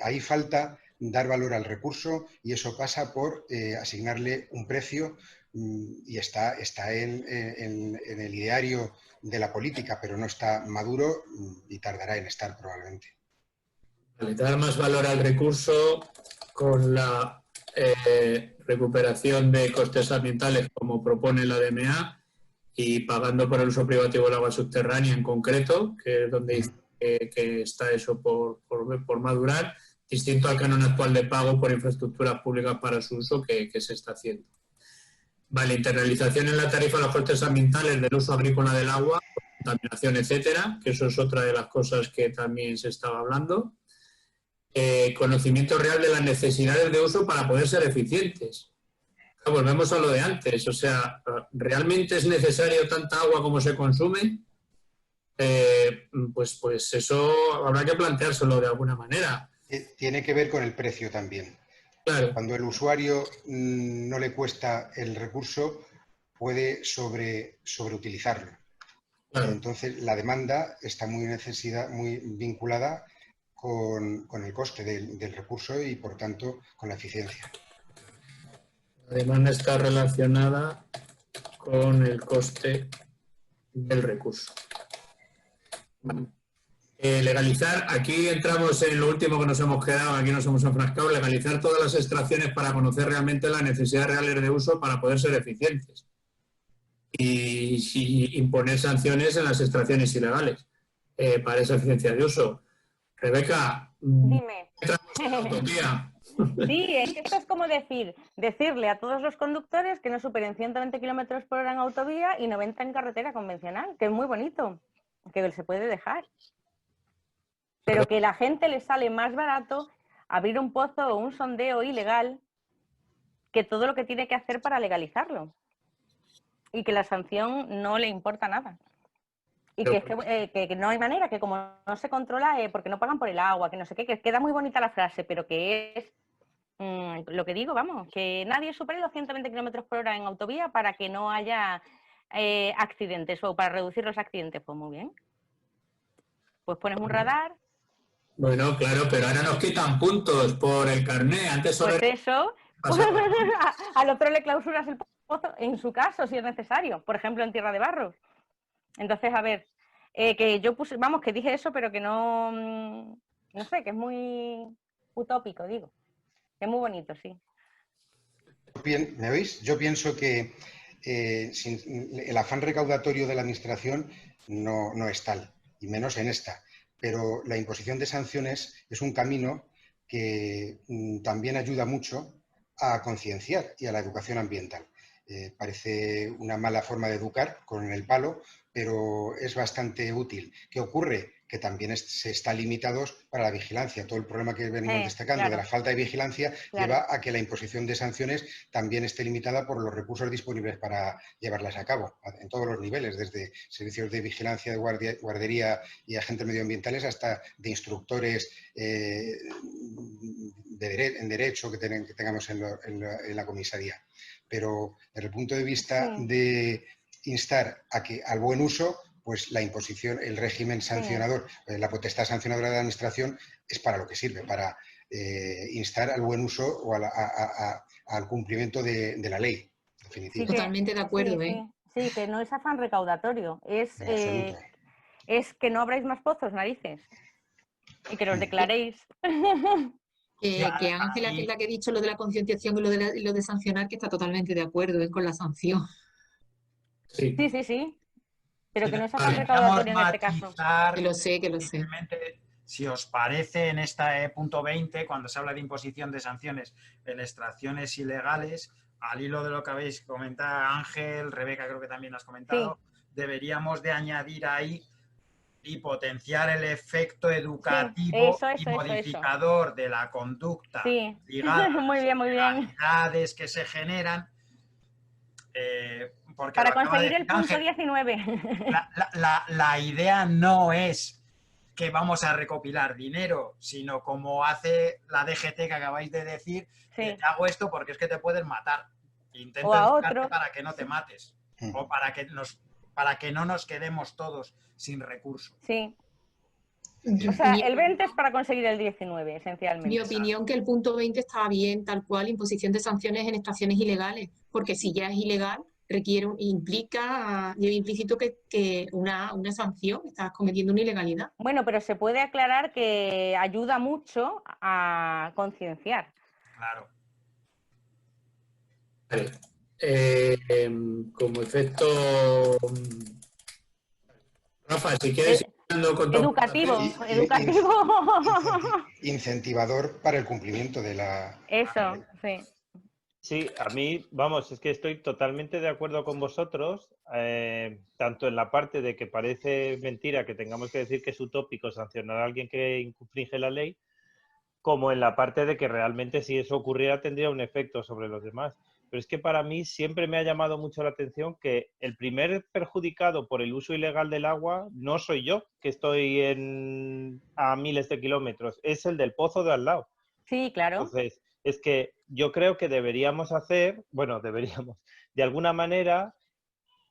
[SPEAKER 7] Ahí falta dar valor al recurso y eso pasa por asignarle un precio y está en el ideario de la política, pero no está maduro y tardará en estar probablemente.
[SPEAKER 4] Vale, dar más valor al recurso con la recuperación de costes ambientales como propone la DMA y pagando por el uso privativo del agua subterránea en concreto, que es donde dice que está eso por madurar, distinto al canon actual de pago por infraestructuras públicas para su uso que se está haciendo. Vale, internalización en la tarifa de los costes ambientales del uso agrícola del agua, contaminación, etcétera, que eso es otra de las cosas que también se estaba hablando. Conocimiento real de las necesidades de uso para poder ser eficientes. Volvemos a lo de antes, o sea, ¿realmente es necesario tanta agua como se consume? Pues eso habrá que planteárselo de alguna manera.
[SPEAKER 7] Tiene que ver con el precio también.
[SPEAKER 4] Claro.
[SPEAKER 7] Cuando el usuario no le cuesta el recurso, puede sobreutilizarlo. Claro. Entonces, la demanda está muy vinculada con el coste del recurso y, por tanto, con la eficiencia.
[SPEAKER 4] La demanda está relacionada con el coste del recurso. Legalizar, aquí entramos en lo último que nos hemos quedado, aquí nos hemos enfrascado, legalizar todas las extracciones para conocer realmente las necesidades reales de uso para poder ser eficientes. Y imponer sanciones en las extracciones ilegales para esa eficiencia de uso. Rebeca,
[SPEAKER 8] dime.
[SPEAKER 4] Tía.
[SPEAKER 8] Sí, es que esto es como decirle a todos los conductores que no superen 120 km por hora en autovía y 90 en carretera convencional, que es muy bonito, que se puede dejar. Pero que a la gente le sale más barato abrir un pozo o un sondeo ilegal que todo lo que tiene que hacer para legalizarlo. Y que la sanción no le importa nada. Y que no hay manera, que como no se controla, porque no pagan por el agua, que no sé qué, que queda muy bonita la frase, pero que es lo que digo, vamos, que nadie supere los 120 km por hora en autovía para que no haya accidentes o para reducir los accidentes. Pues muy bien. Pues pones un radar.
[SPEAKER 4] Bueno, claro, pero ahora nos quitan puntos por el carné. Antes solo
[SPEAKER 8] pues eso, al otro le clausuras el pozo, en su caso, si es necesario, por ejemplo, en tierra de barro. Entonces, a ver, que yo puse, vamos, que dije eso, pero que no sé, que es muy utópico, digo. Que es muy bonito, sí.
[SPEAKER 7] Bien, ¿me oís? Yo pienso que el afán recaudatorio de la Administración no es tal, y menos en esta. Pero la imposición de sanciones es un camino que también ayuda mucho a concienciar y a la educación ambiental. Parece una mala forma de educar con el palo, pero es bastante útil. ¿Qué ocurre? Que también se está limitados para la vigilancia. Todo el problema que venimos destacando de la falta de vigilancia lleva a que la imposición de sanciones también esté limitada por los recursos disponibles para llevarlas a cabo, en todos los niveles, desde servicios de vigilancia, de guardería y agentes medioambientales hasta de instructores en derecho que tengamos en la comisaría. Pero desde el punto de vista de instar al buen uso, pues la imposición, el régimen sancionador, la potestad sancionadora de la Administración es para lo que sirve, para instar al buen uso o al cumplimiento de la ley.
[SPEAKER 9] Sí, totalmente de acuerdo.
[SPEAKER 8] Sí, que no es afán recaudatorio, es que no abráis más pozos, narices, y que los declaréis.
[SPEAKER 9] Que Ángela, que es la que ha dicho lo de la concienciación y lo de sancionar, que está totalmente de acuerdo con la sanción.
[SPEAKER 4] Sí.
[SPEAKER 8] Pero que no es afán recaudatorio en este caso.
[SPEAKER 9] Que lo sé.
[SPEAKER 5] Si os parece, en este punto 20, cuando se habla de imposición de sanciones en extracciones ilegales, al hilo de lo que habéis comentado, Ángel, Rebeca creo que también has comentado, deberíamos de añadir ahí y potenciar el efecto educativo y modificador de la conducta ligada
[SPEAKER 8] muy bien,
[SPEAKER 5] a las actividades que se generan Porque
[SPEAKER 8] Para
[SPEAKER 5] lo acaba de
[SPEAKER 8] conseguir el
[SPEAKER 5] decir
[SPEAKER 8] punto
[SPEAKER 5] Ángel,
[SPEAKER 8] 19.
[SPEAKER 5] la idea no es que vamos a recopilar dinero, sino como hace la DGT que acabáis de decir,
[SPEAKER 8] Sí.
[SPEAKER 5] te hago esto porque es que te pueden matar. Intento
[SPEAKER 8] O a
[SPEAKER 5] educarte
[SPEAKER 8] otro.
[SPEAKER 5] para que no te mates. O para que no nos quedemos todos sin recursos.
[SPEAKER 8] Sí. O sea, el 20 es para conseguir el 19, esencialmente.
[SPEAKER 9] Mi opinión que el punto 20 está bien, tal cual, imposición de sanciones en estaciones ilegales, porque si ya es ilegal, lleva implícito que una sanción, estás cometiendo una ilegalidad.
[SPEAKER 8] Bueno, pero se puede aclarar que ayuda mucho a concienciar.
[SPEAKER 5] Claro.
[SPEAKER 4] Vale. Como efecto... Rafa, si quieres...
[SPEAKER 8] Educativo.
[SPEAKER 7] Incentivador para el cumplimiento de la...
[SPEAKER 8] Eso, sí.
[SPEAKER 10] Sí, a mí, vamos, es que estoy totalmente de acuerdo con vosotros, tanto en la parte de que parece mentira que tengamos que decir que es utópico sancionar a alguien que infringe la ley, como en la parte de que realmente si eso ocurriera tendría un efecto sobre los demás. Pero es que para mí siempre me ha llamado mucho la atención que el primer perjudicado por el uso ilegal del agua no soy yo, que estoy a miles de kilómetros, es el del pozo de al lado.
[SPEAKER 8] Sí, claro.
[SPEAKER 10] Entonces, es que yo creo que deberíamos de alguna manera,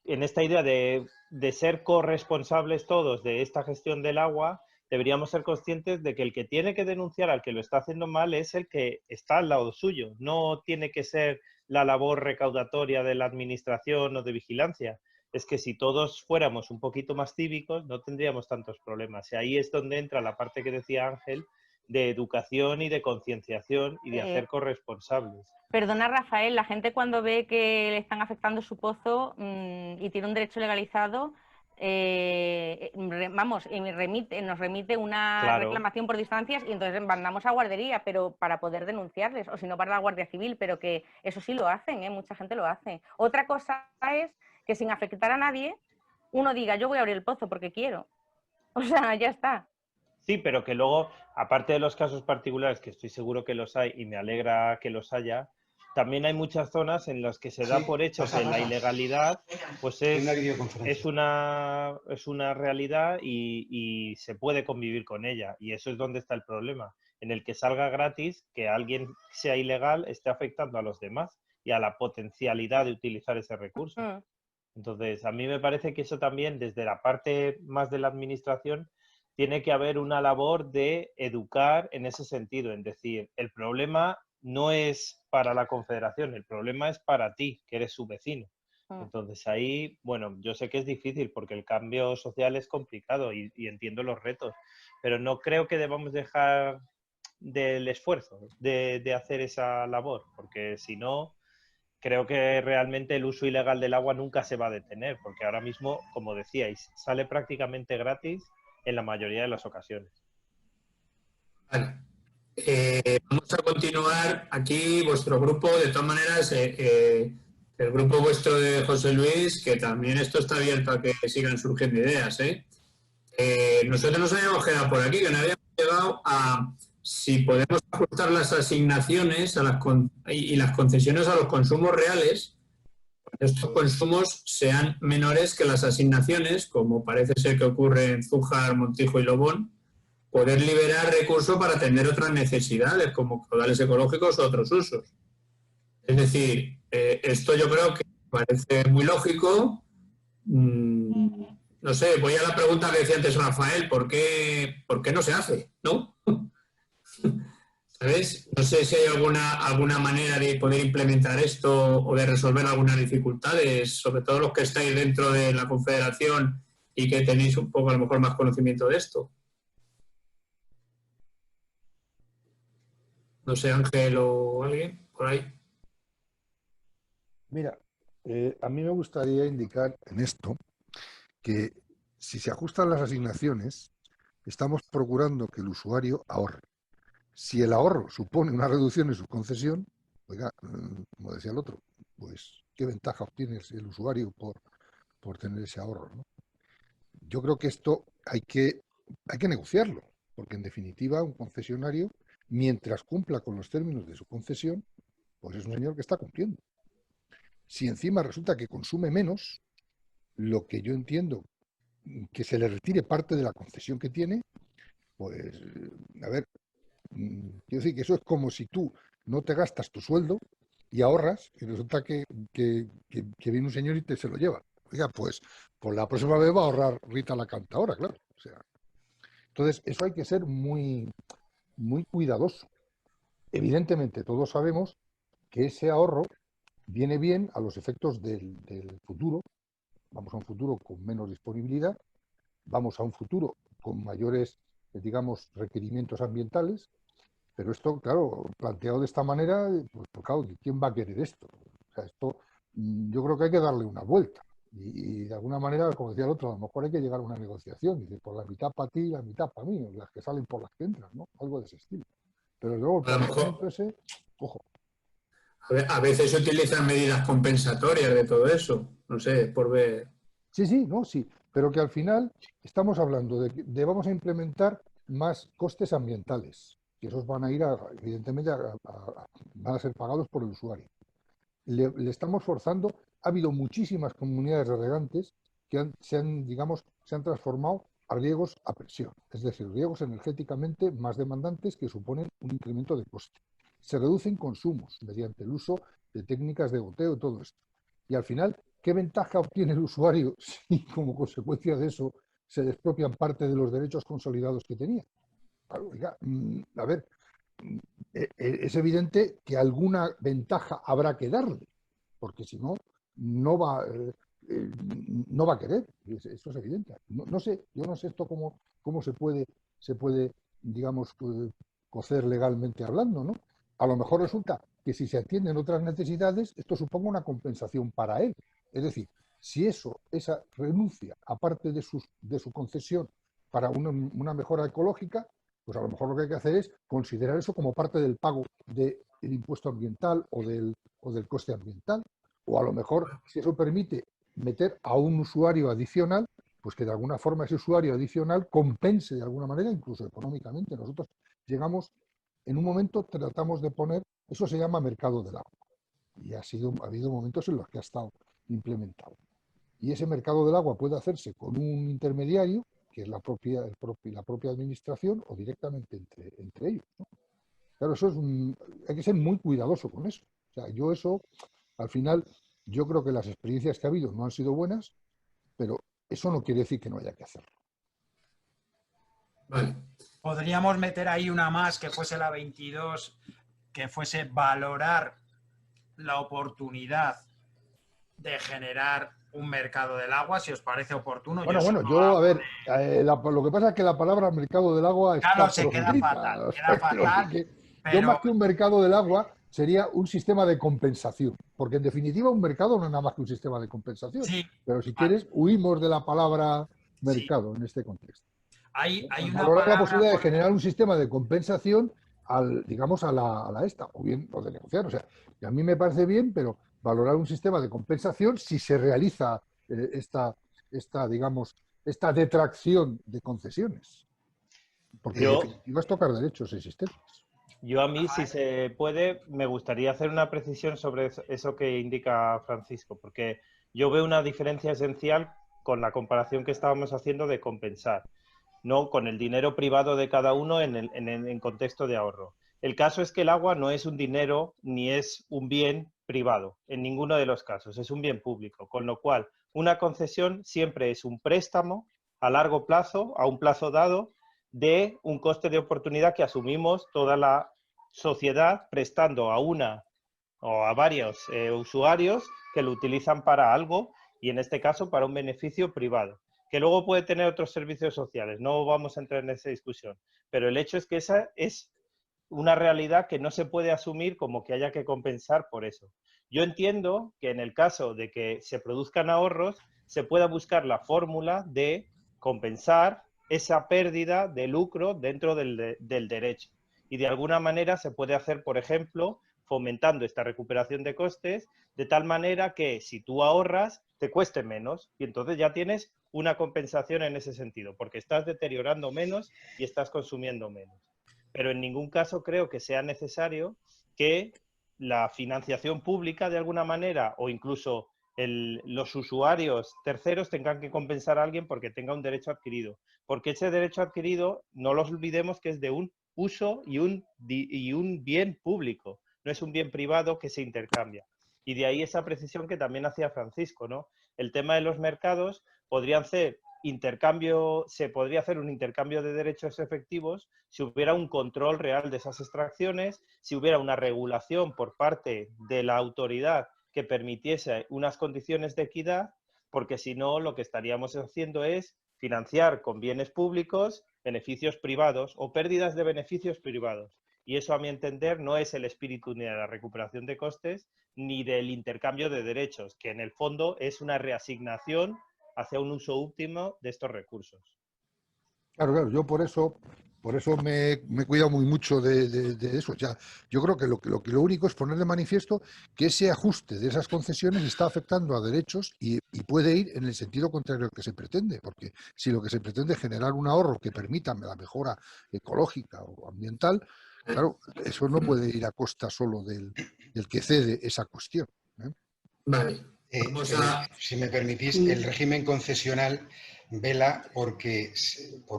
[SPEAKER 10] en esta idea de ser corresponsables todos de esta gestión del agua, deberíamos ser conscientes de que el que tiene que denunciar al que lo está haciendo mal es el que está al lado suyo. No tiene que ser la labor recaudatoria de la administración o de vigilancia. Es que si todos fuéramos un poquito más cívicos, no tendríamos tantos problemas. Y ahí es donde entra la parte que decía Ángel, de educación y de concienciación y de hacer corresponsables.
[SPEAKER 8] Perdona, Rafael, la gente cuando ve que le están afectando su pozo y tiene un derecho legalizado, nos remite una reclamación por distancias y entonces mandamos a guardería, pero para poder denunciarles, o si no para la Guardia Civil, pero que eso sí lo hacen, mucha gente lo hace. Otra cosa es que sin afectar a nadie, uno diga, yo voy a abrir el pozo porque quiero. O sea, ya está.
[SPEAKER 10] Sí, pero que luego, aparte de los casos particulares, que estoy seguro que los hay y me alegra que los haya, también hay muchas zonas en las que se da por hecho que la ilegalidad pues es una realidad y se puede convivir con ella. Y eso es donde está el problema. En el que salga gratis, que alguien sea ilegal esté afectando a los demás y a la potencialidad de utilizar ese recurso. Entonces, a mí me parece que eso también, desde la parte más de la administración, tiene que haber una labor de educar en ese sentido, en decir, el problema no es para la Confederación, el problema es para ti, que eres su vecino. Entonces ahí, bueno, yo sé que es difícil porque el cambio social es complicado y entiendo los retos, pero no creo que debamos dejar del esfuerzo de hacer esa labor, porque si no, creo que realmente el uso ilegal del agua nunca se va a detener, porque ahora mismo, como decíais, sale prácticamente gratis en la mayoría de las ocasiones.
[SPEAKER 4] Vale. Vamos a continuar aquí vuestro grupo, de todas maneras, el grupo vuestro de José Luis, que también esto está abierto a que sigan surgiendo ideas. Nosotros nos habíamos quedado por aquí, que no habíamos llegado a si podemos ajustar las asignaciones y las concesiones a los consumos reales, cuando estos consumos sean menores que las asignaciones, como parece ser que ocurre en Zújar, Montijo y Lobón, poder liberar recursos para atender otras necesidades, como caudales ecológicos o otros usos. Es decir, esto yo creo que parece muy lógico. No sé, voy a la pregunta que decía antes Rafael, ¿por qué no se hace? ¿No? ¿Sabes? No sé si hay alguna manera de poder implementar esto o de resolver algunas dificultades, sobre todo los que estáis dentro de la Confederación y que tenéis un poco a lo mejor más conocimiento de esto. No sé, Ángel o alguien por ahí.
[SPEAKER 6] Mira, a mí me gustaría indicar en esto que si se ajustan las asignaciones, estamos procurando que el usuario ahorre. Si el ahorro supone una reducción en su concesión, oiga, como decía el otro, pues qué ventaja obtiene el usuario por tener ese ahorro, ¿no? Yo creo que esto hay que negociarlo, porque en definitiva un concesionario, mientras cumpla con los términos de su concesión, pues es un señor que está cumpliendo. Si encima resulta que consume menos, lo que yo entiendo que se le retire parte de la concesión que tiene, pues, a ver, quiero decir que eso es como si tú no te gastas tu sueldo y ahorras y resulta que viene un señor y te se lo lleva. Oiga, pues la próxima vez va a ahorrar Rita la cantadora, claro. O sea, entonces, eso hay que ser muy, muy cuidadoso. Evidentemente, todos sabemos que ese ahorro viene bien a los efectos del futuro. Vamos a un futuro con menos disponibilidad, vamos a un futuro con mayores, digamos, requerimientos ambientales, pero esto, claro, planteado de esta manera, pues claro, ¿quién va a querer esto? O sea, esto yo creo que hay que darle una vuelta. Y de alguna manera, como decía el otro, a lo mejor hay que llegar a una negociación. Dice, por la mitad para ti y la mitad para mí, las que salen por las que entran, ¿no? Algo de ese estilo. Pero luego el planteamiento ese, ojo.
[SPEAKER 4] A veces se utilizan medidas compensatorias de todo eso, no sé, por ver.
[SPEAKER 6] Sí, no, sí, pero que al final estamos hablando de vamos a implementar más costes ambientales, que esos van a ir, evidentemente, van a ser pagados por el usuario. Le estamos forzando, ha habido muchísimas comunidades de regantes que se han transformado a riegos a presión, es decir, riegos energéticamente más demandantes que suponen un incremento de coste. Se reducen consumos mediante el uso de técnicas de goteo y todo esto. Y al final, ¿qué ventaja obtiene el usuario si como consecuencia de eso se le expropian parte de los derechos consolidados que tenía? Claro, oiga, a ver, es evidente que alguna ventaja habrá que darle, porque si no, no va a querer. Eso es evidente. No sé, yo no sé esto cómo se puede, digamos, cocer legalmente hablando, ¿no? A lo mejor resulta que si se atienden otras necesidades, esto suponga una compensación para él. Es decir, si esa renuncia, aparte de su concesión para una mejora ecológica, pues a lo mejor lo que hay que hacer es considerar eso como parte del pago del impuesto ambiental o del coste ambiental. O a lo mejor, si eso permite meter a un usuario adicional, pues que de alguna forma ese usuario adicional compense de alguna manera, incluso económicamente. Nosotros llegamos, en un momento tratamos de poner, eso se llama mercado del agua. Y ha habido momentos en los que ha estado implementado. Y ese mercado del agua puede hacerse con un intermediario, que es la propia administración, o directamente entre ellos, ¿no? Claro, hay que ser muy cuidadoso con eso. O sea, al final, yo creo que las experiencias que ha habido no han sido buenas, pero eso no quiere decir que no haya que hacerlo.
[SPEAKER 4] Vale.
[SPEAKER 5] Podríamos meter ahí una más que fuese la 22, que fuese valorar la oportunidad de generar un mercado del agua, si os parece oportuno.
[SPEAKER 6] Yo, a ver, lo que pasa es que la palabra mercado del agua
[SPEAKER 5] claro, se queda fatal.
[SPEAKER 6] Yo más que un mercado del agua sería un sistema de compensación, porque en definitiva un mercado no es nada más que un sistema de compensación.
[SPEAKER 5] Sí,
[SPEAKER 6] pero si quieres, huimos de la palabra mercado en este contexto.
[SPEAKER 5] Hay una
[SPEAKER 6] valorar la posibilidad de generar un sistema de compensación digamos, a la esta, o bien lo de negociar. O sea, y a mí me parece bien, pero valorar un sistema de compensación si se realiza esta detracción de concesiones. Porque en definitiva es tocar derechos existentes.
[SPEAKER 10] Yo a mí, si se puede, me gustaría hacer una precisión sobre eso que indica Francisco, porque yo veo una diferencia esencial con la comparación que estábamos haciendo de compensar, no con el dinero privado de cada uno en contexto de ahorro. El caso es que el agua no es un dinero ni es un bien privado, en ninguno de los casos, es un bien público, con lo cual una concesión siempre es un préstamo a largo plazo, a un plazo dado, de un coste de oportunidad que asumimos toda la sociedad prestando a una o a varios usuarios que lo utilizan para algo y en este caso para un beneficio privado, que luego puede tener otros servicios sociales. No vamos a entrar en esa discusión, pero el hecho es que esa es una realidad que no se puede asumir como que haya que compensar por eso. Yo entiendo que en el caso de que se produzcan ahorros, se pueda buscar la fórmula de compensar esa pérdida de lucro dentro del derecho. Y de alguna manera se puede hacer, por ejemplo, fomentando esta recuperación de costes, de tal manera que si tú ahorras, te cueste menos. Y entonces ya tienes una compensación en ese sentido, porque estás deteriorando menos y estás consumiendo menos. Pero en ningún caso creo que sea necesario que la financiación pública de alguna manera o incluso los usuarios terceros tengan que compensar a alguien porque tenga un derecho adquirido. Porque ese derecho adquirido, no los olvidemos que es de un uso y un bien público, no es un bien privado que se intercambia. Y de ahí esa precisión que también hacía Francisco, ¿no? El tema de los mercados podría ser se podría hacer un intercambio de derechos efectivos si hubiera un control real de esas extracciones, si hubiera una regulación por parte de la autoridad que permitiese unas condiciones de equidad, porque si no lo que estaríamos haciendo es financiar con bienes públicos beneficios privados o pérdidas de beneficios privados. Y eso, a mi entender, no es el espíritu ni de la recuperación de costes ni del intercambio de derechos, que en el fondo es una reasignación hacia un uso óptimo de estos recursos.
[SPEAKER 6] Claro, yo por eso me he cuidado muy mucho de eso. Ya, yo creo que lo único es poner de manifiesto que ese ajuste de esas concesiones está afectando a derechos y puede ir en el sentido contrario al que se pretende, porque si lo que se pretende es generar un ahorro que permita la mejora ecológica o ambiental, claro, eso no puede ir a costa solo del que cede esa cuestión, ¿eh?
[SPEAKER 4] Vale.
[SPEAKER 7] Si me permitís, el régimen concesional vela por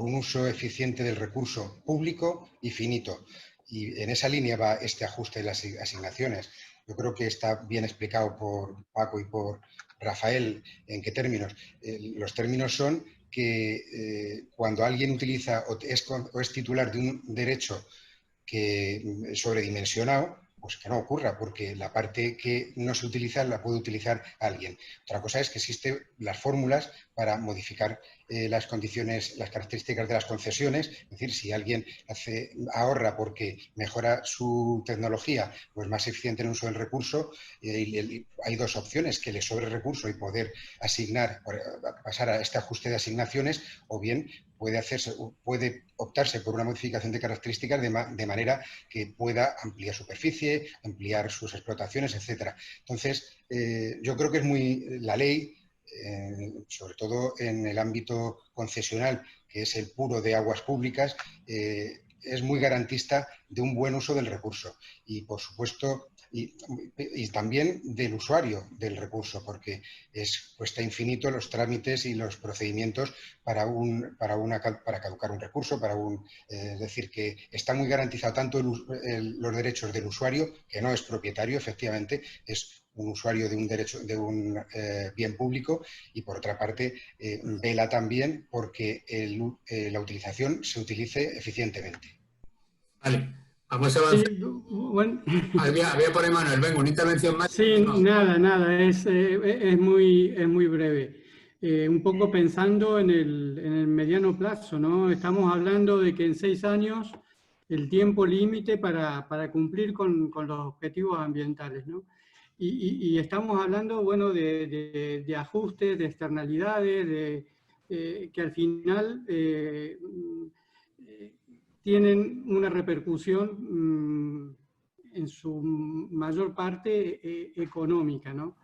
[SPEAKER 7] un uso eficiente del recurso público y finito. Y en esa línea va este ajuste de las asignaciones. Yo creo que está bien explicado por Paco y por Rafael en qué términos. Los términos son que cuando alguien utiliza o es titular de un derecho que sobredimensionado, pues que no ocurra, porque la parte que no se utiliza la puede utilizar alguien. Otra cosa es que existen las fórmulas para modificar las condiciones, las características de las concesiones. Es decir, si alguien ahorra porque mejora su tecnología, pues más eficiente en el uso del recurso, hay dos opciones: que le sobre recurso y poder pasar a este ajuste de asignaciones, o bien puede optarse por una modificación de características de manera que pueda ampliar superficie, ampliar sus explotaciones, etcétera. Entonces, yo creo que la ley, sobre todo en el ámbito concesional, que es el puro de aguas públicas, es muy garantista de un buen uso del recurso y, por supuesto, y también del usuario del recurso, porque cuesta infinito los trámites y los procedimientos para caducar un recurso, es decir, que está muy garantizado tanto los derechos del usuario, que no es propietario, efectivamente, es un usuario de un derecho, de un bien público, y por otra parte vela también porque la utilización se utilice eficientemente.
[SPEAKER 4] Vale, vamos a avanzar.
[SPEAKER 11] Sí, bueno.
[SPEAKER 4] Había por ahí, Manuel, venga, una intervención más.
[SPEAKER 11] Sí, nada, es muy breve. Un poco pensando en el mediano plazo, ¿no? Estamos hablando de que en 6 años el tiempo límite para cumplir con los objetivos ambientales, ¿no? Y estamos hablando, bueno, de ajustes, de externalidades, que al final tienen una repercusión en su mayor parte económica, ¿no?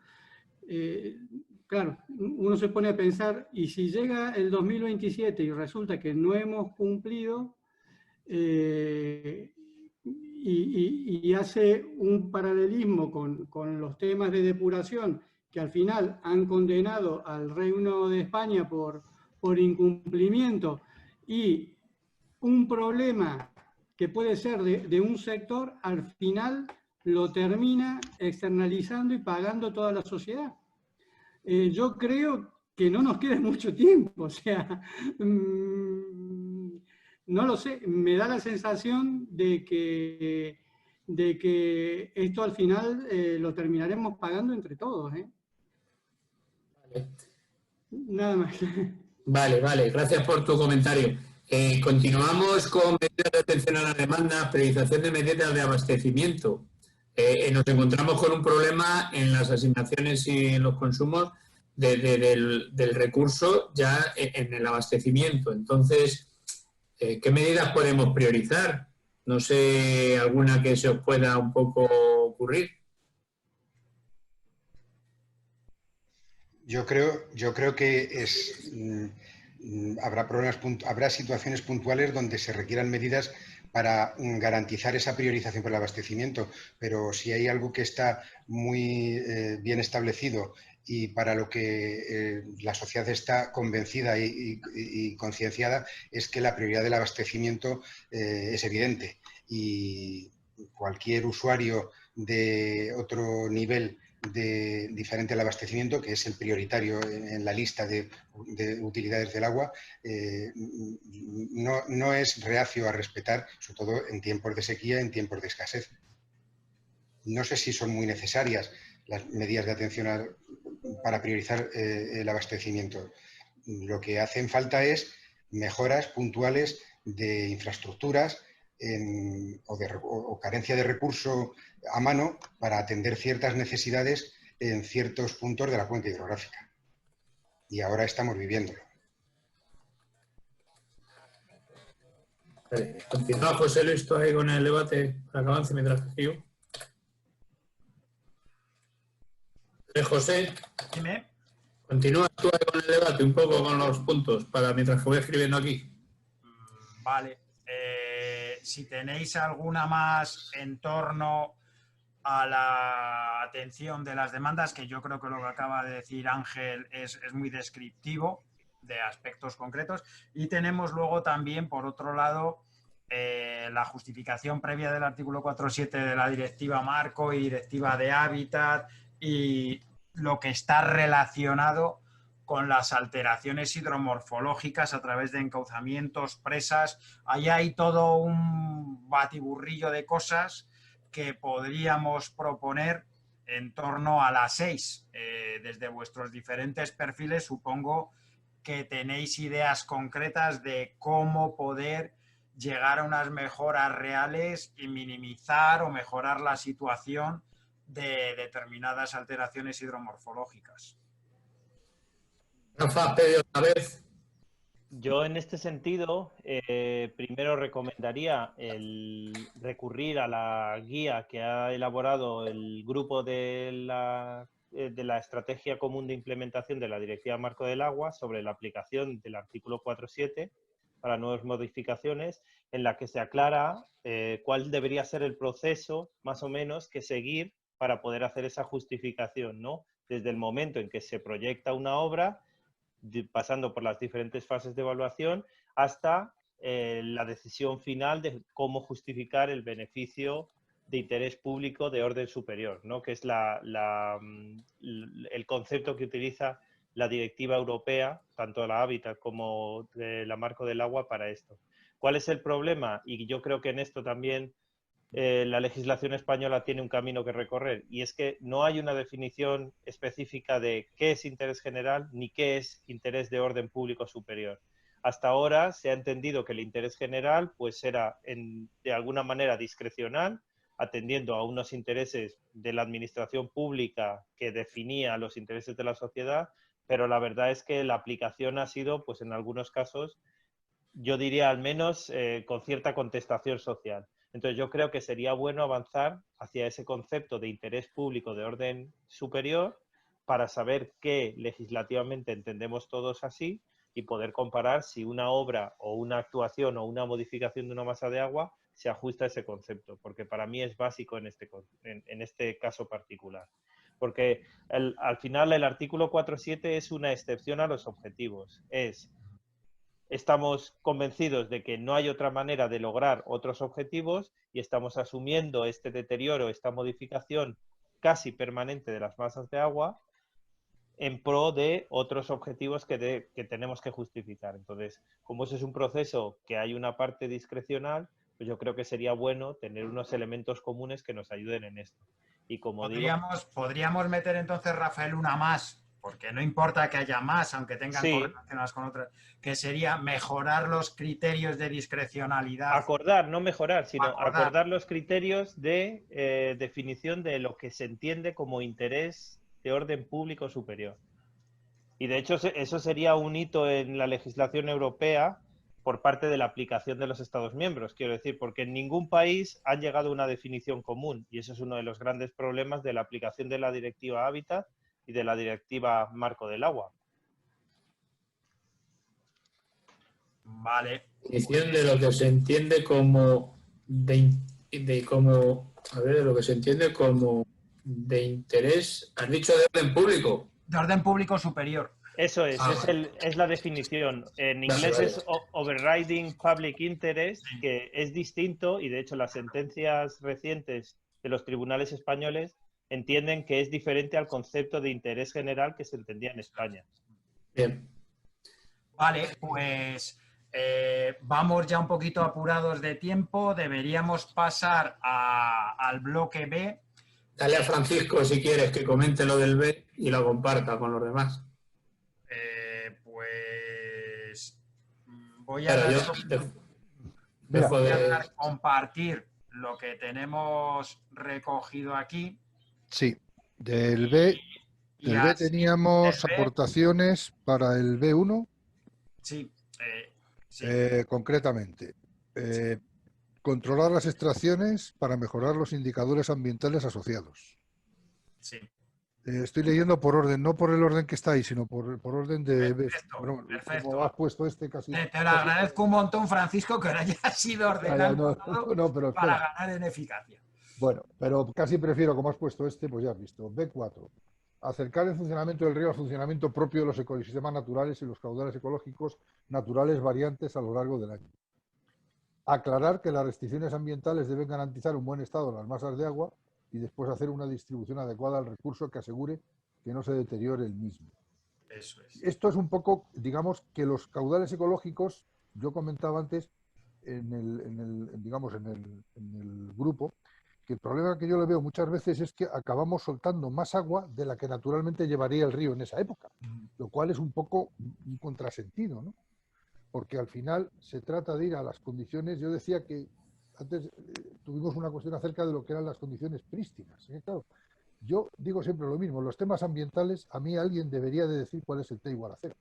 [SPEAKER 11] Claro, uno se pone a pensar, y si llega el 2027 y resulta que no hemos cumplido, y hace un paralelismo con los temas de depuración que al final han condenado al Reino de España por incumplimiento, y un problema que puede ser de un sector, al final lo termina externalizando y pagando toda la sociedad. Yo creo que no nos queda mucho tiempo, o sea, no lo sé, me da la sensación de que esto al final lo terminaremos pagando entre todos, ¿eh?
[SPEAKER 4] Vale.
[SPEAKER 11] Nada más.
[SPEAKER 4] Vale, gracias por tu comentario. Continuamos con medidas de atención a la demanda, priorización de medidas de abastecimiento. Nos encontramos con un problema en las asignaciones y en los consumos del recurso ya en el abastecimiento. Entonces, ¿qué medidas podemos priorizar? No sé, alguna que se os pueda un poco ocurrir.
[SPEAKER 7] Yo creo que habrá situaciones puntuales donde se requieran medidas para garantizar esa priorización por el abastecimiento, pero si hay algo que está muy bien establecido y para lo que la sociedad está convencida y concienciada, es que la prioridad del abastecimiento es evidente, y cualquier usuario de otro nivel diferente al abastecimiento, que es el prioritario en la lista de utilidades del agua, no es reacio a respetar, sobre todo en tiempos de sequía, en tiempos de escasez. No sé si son muy necesarias las medidas de atención para priorizar el abastecimiento. Lo que hacen falta es mejoras puntuales de infraestructuras o carencia de recurso a mano para atender ciertas necesidades en ciertos puntos de la cuenca hidrográfica. Y ahora estamos viviéndolo.
[SPEAKER 4] Continúa José Luis, tú ahí con el debate para que avance mientras que sigo. José,
[SPEAKER 5] dime.
[SPEAKER 4] Continúa tú ahí con el debate, un poco con los puntos, para mientras que voy escribiendo aquí.
[SPEAKER 5] Vale. Si tenéis alguna más en torno a la atención de las demandas, que yo creo que lo que acaba de decir Ángel es muy descriptivo de aspectos concretos. Y tenemos luego también, por otro lado, la justificación previa del artículo 4.7 de la Directiva Marco y Directiva de Hábitat y lo que está relacionado con las alteraciones hidromorfológicas a través de encauzamientos, presas. Ahí hay todo un batiburrillo de cosas que podríamos proponer en torno a las 6. Desde vuestros diferentes perfiles supongo que tenéis ideas concretas de cómo poder llegar a unas mejoras reales y minimizar o mejorar la situación de determinadas alteraciones hidromorfológicas.
[SPEAKER 4] Rafa, Pedro, otra vez.
[SPEAKER 10] Yo en este sentido, primero recomendaría el recurrir a la guía que ha elaborado el grupo de la Estrategia Común de Implementación de la Directiva Marco del Agua sobre la aplicación del artículo 4.7 para nuevas modificaciones, en la que se aclara cuál debería ser el proceso, más o menos, que seguir para poder hacer esa justificación, ¿no? Desde el momento en que se proyecta una obra, pasando por las diferentes fases de evaluación, hasta la decisión final de cómo justificar el beneficio de interés público de orden superior, ¿no? Que es el concepto que utiliza la Directiva Europea, tanto la Hábitat como la Marco del Agua, para esto. ¿Cuál es el problema? Y yo creo que en esto también la legislación española tiene un camino que recorrer, y es que no hay una definición específica de qué es interés general ni qué es interés de orden público superior. Hasta ahora se ha entendido que el interés general pues era de alguna manera discrecional, atendiendo a unos intereses de la administración pública que definía los intereses de la sociedad, pero la verdad es que la aplicación ha sido, pues en algunos casos, yo diría al menos con cierta contestación social. Entonces yo creo que sería bueno avanzar hacia ese concepto de interés público de orden superior para saber qué legislativamente entendemos todos así y poder comparar si una obra o una actuación o una modificación de una masa de agua se ajusta a ese concepto, porque para mí es básico en este caso particular. Porque al final el artículo 4.7 es una excepción a los objetivos. Estamos convencidos de que no hay otra manera de lograr otros objetivos y estamos asumiendo este deterioro, esta modificación casi permanente de las masas de agua en pro de otros objetivos que tenemos que justificar. Entonces, como eso es un proceso que hay una parte discrecional, pues yo creo que sería bueno tener unos elementos comunes que nos ayuden en esto. Y como
[SPEAKER 5] podríamos meter entonces, Rafael, una más, porque no importa que haya más, aunque tengan correlacionadas con otras, que sería mejorar los criterios de discrecionalidad.
[SPEAKER 10] Acordar, no mejorar, sino acordar los criterios de definición de lo que se entiende como interés de orden público superior. Y de hecho eso sería un hito en la legislación europea por parte de la aplicación de los Estados miembros, quiero decir, porque en ningún país han llegado a una definición común, y eso es uno de los grandes problemas de la aplicación de la Directiva Hábitat y de la Directiva Marco del Agua.
[SPEAKER 5] Vale.
[SPEAKER 4] Definición de lo que se entiende como como, a ver, lo que se entiende como de interés, has dicho de orden público.
[SPEAKER 5] De orden público superior.
[SPEAKER 10] Eso es,
[SPEAKER 4] vale.
[SPEAKER 10] es la definición. En inglés
[SPEAKER 4] vale.
[SPEAKER 10] es overriding public interest, que es distinto y de hecho las sentencias recientes de los tribunales españoles entienden que es diferente al concepto de interés general que se entendía en España.
[SPEAKER 4] Bien.
[SPEAKER 5] Vale, pues vamos ya un poquito apurados de tiempo. Deberíamos pasar al bloque B.
[SPEAKER 4] Dale a Francisco si quieres que comente lo del B y lo comparta con los demás.
[SPEAKER 5] Pues voy a dar compartir lo que tenemos recogido aquí.
[SPEAKER 6] Sí, del B teníamos aportaciones para el B1.
[SPEAKER 5] Sí.
[SPEAKER 6] Concretamente, controlar las extracciones para mejorar los indicadores ambientales asociados.
[SPEAKER 5] Sí.
[SPEAKER 6] Estoy leyendo por orden, no por el orden que está ahí, sino por orden de...
[SPEAKER 5] Perfecto, perfecto.
[SPEAKER 6] Como has puesto este casi...
[SPEAKER 5] Te lo agradezco un montón, Francisco, que ahora ya has sido ordenado
[SPEAKER 6] pero
[SPEAKER 5] para ganar en eficacia.
[SPEAKER 6] Bueno, pero casi prefiero, como has puesto este, pues ya has visto. B4. Acercar el funcionamiento del río al funcionamiento propio de los ecosistemas naturales y los caudales ecológicos naturales variantes a lo largo del año. Aclarar que las restricciones ambientales deben garantizar un buen estado de las masas de agua y después hacer una distribución adecuada al recurso que asegure que no se deteriore el mismo.
[SPEAKER 5] Eso es.
[SPEAKER 6] Esto es un poco, digamos, que los caudales ecológicos, yo comentaba antes en el grupo, que el problema que yo le veo muchas veces es que acabamos soltando más agua de la que naturalmente llevaría el río en esa época, lo cual es un poco un contrasentido, ¿no? Porque al final se trata de ir a las condiciones, yo decía que antes tuvimos una cuestión acerca de lo que eran las condiciones prístinas. Claro, yo digo siempre lo mismo, los temas ambientales, a mí alguien debería de decir cuál es el T igual a 0,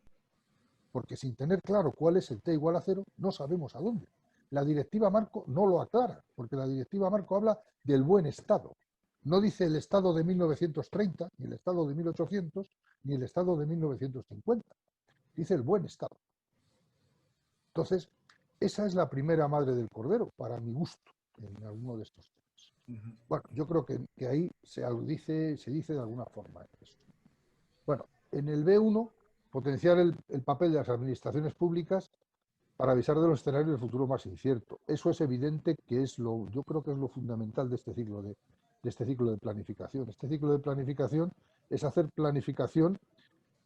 [SPEAKER 6] porque sin tener claro cuál es el T igual a 0, no sabemos a dónde. La directiva marco no lo aclara, porque la directiva marco habla del buen estado. No dice el estado de 1930, ni el estado de 1800, ni el estado de 1950. Dice el buen estado. Entonces, esa es la primera madre del cordero, para mi gusto, en alguno de estos temas. Bueno, yo creo que ahí se dice de alguna forma esto. Bueno, en el B1, potenciar el papel de las administraciones públicas para avisar de los escenarios del futuro más incierto. Eso es evidente que yo creo que es lo fundamental de este ciclo de planificación. Este ciclo de planificación es hacer planificación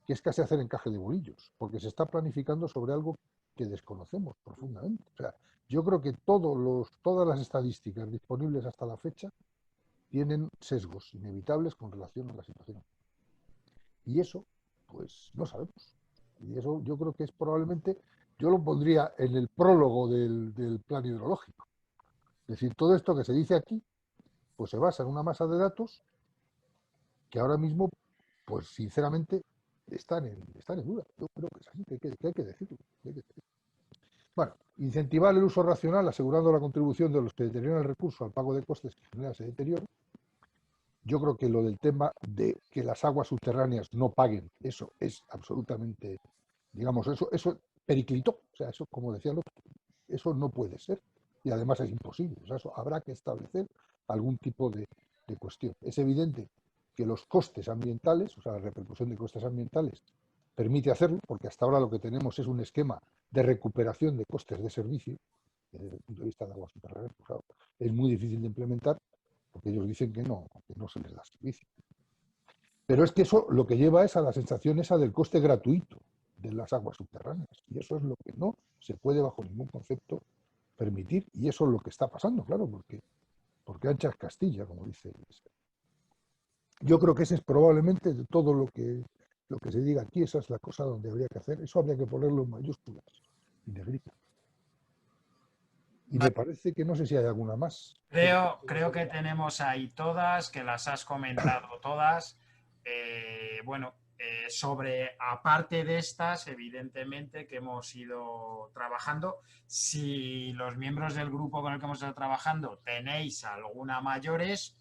[SPEAKER 6] que es casi hacer encaje de bolillos, porque se está planificando sobre algo que desconocemos profundamente. O sea, yo creo que todas las estadísticas disponibles hasta la fecha tienen sesgos inevitables con relación a la situación. Y eso, pues, no sabemos. Y eso yo creo que es probablemente, yo lo pondría en el prólogo del plan hidrológico. Es decir, todo esto que se dice aquí, pues se basa en una masa de datos que ahora mismo, pues sinceramente, están en duda. Yo creo que es así, que hay que decirlo. Bueno, incentivar el uso racional asegurando la contribución de los que deterioran el recurso al pago de costes que genera ese deterioro. Yo creo que lo del tema de que las aguas subterráneas no paguen, eso es absolutamente, digamos, eso periclitó. O sea, eso, como decía el otro, eso no puede ser. Y además es imposible. O sea, eso habrá que establecer algún tipo de cuestión. Es evidente que los costes ambientales, o sea, la repercusión de costes ambientales, permite hacerlo, porque hasta ahora lo que tenemos es un esquema de recuperación de costes de servicio, desde el punto de vista de aguas subterráneas, pues claro, es muy difícil de implementar, porque ellos dicen que no se les da servicio. Pero es que eso lo que lleva es a la sensación esa del coste gratuito de las aguas subterráneas, y eso es lo que no se puede bajo ningún concepto permitir, y eso es lo que está pasando, claro, porque ancha es Castilla, como dice el... Yo creo que ese es probablemente de todo lo que se diga aquí, esa es la cosa donde habría que hacer. Eso habría que ponerlo en mayúsculas y negrita. Y me parece que no sé si hay alguna más.
[SPEAKER 5] Creo que tenemos ahí todas, que las has comentado todas. Aparte de estas, evidentemente, que hemos ido trabajando, si los miembros del grupo con el que hemos estado trabajando tenéis alguna mayores,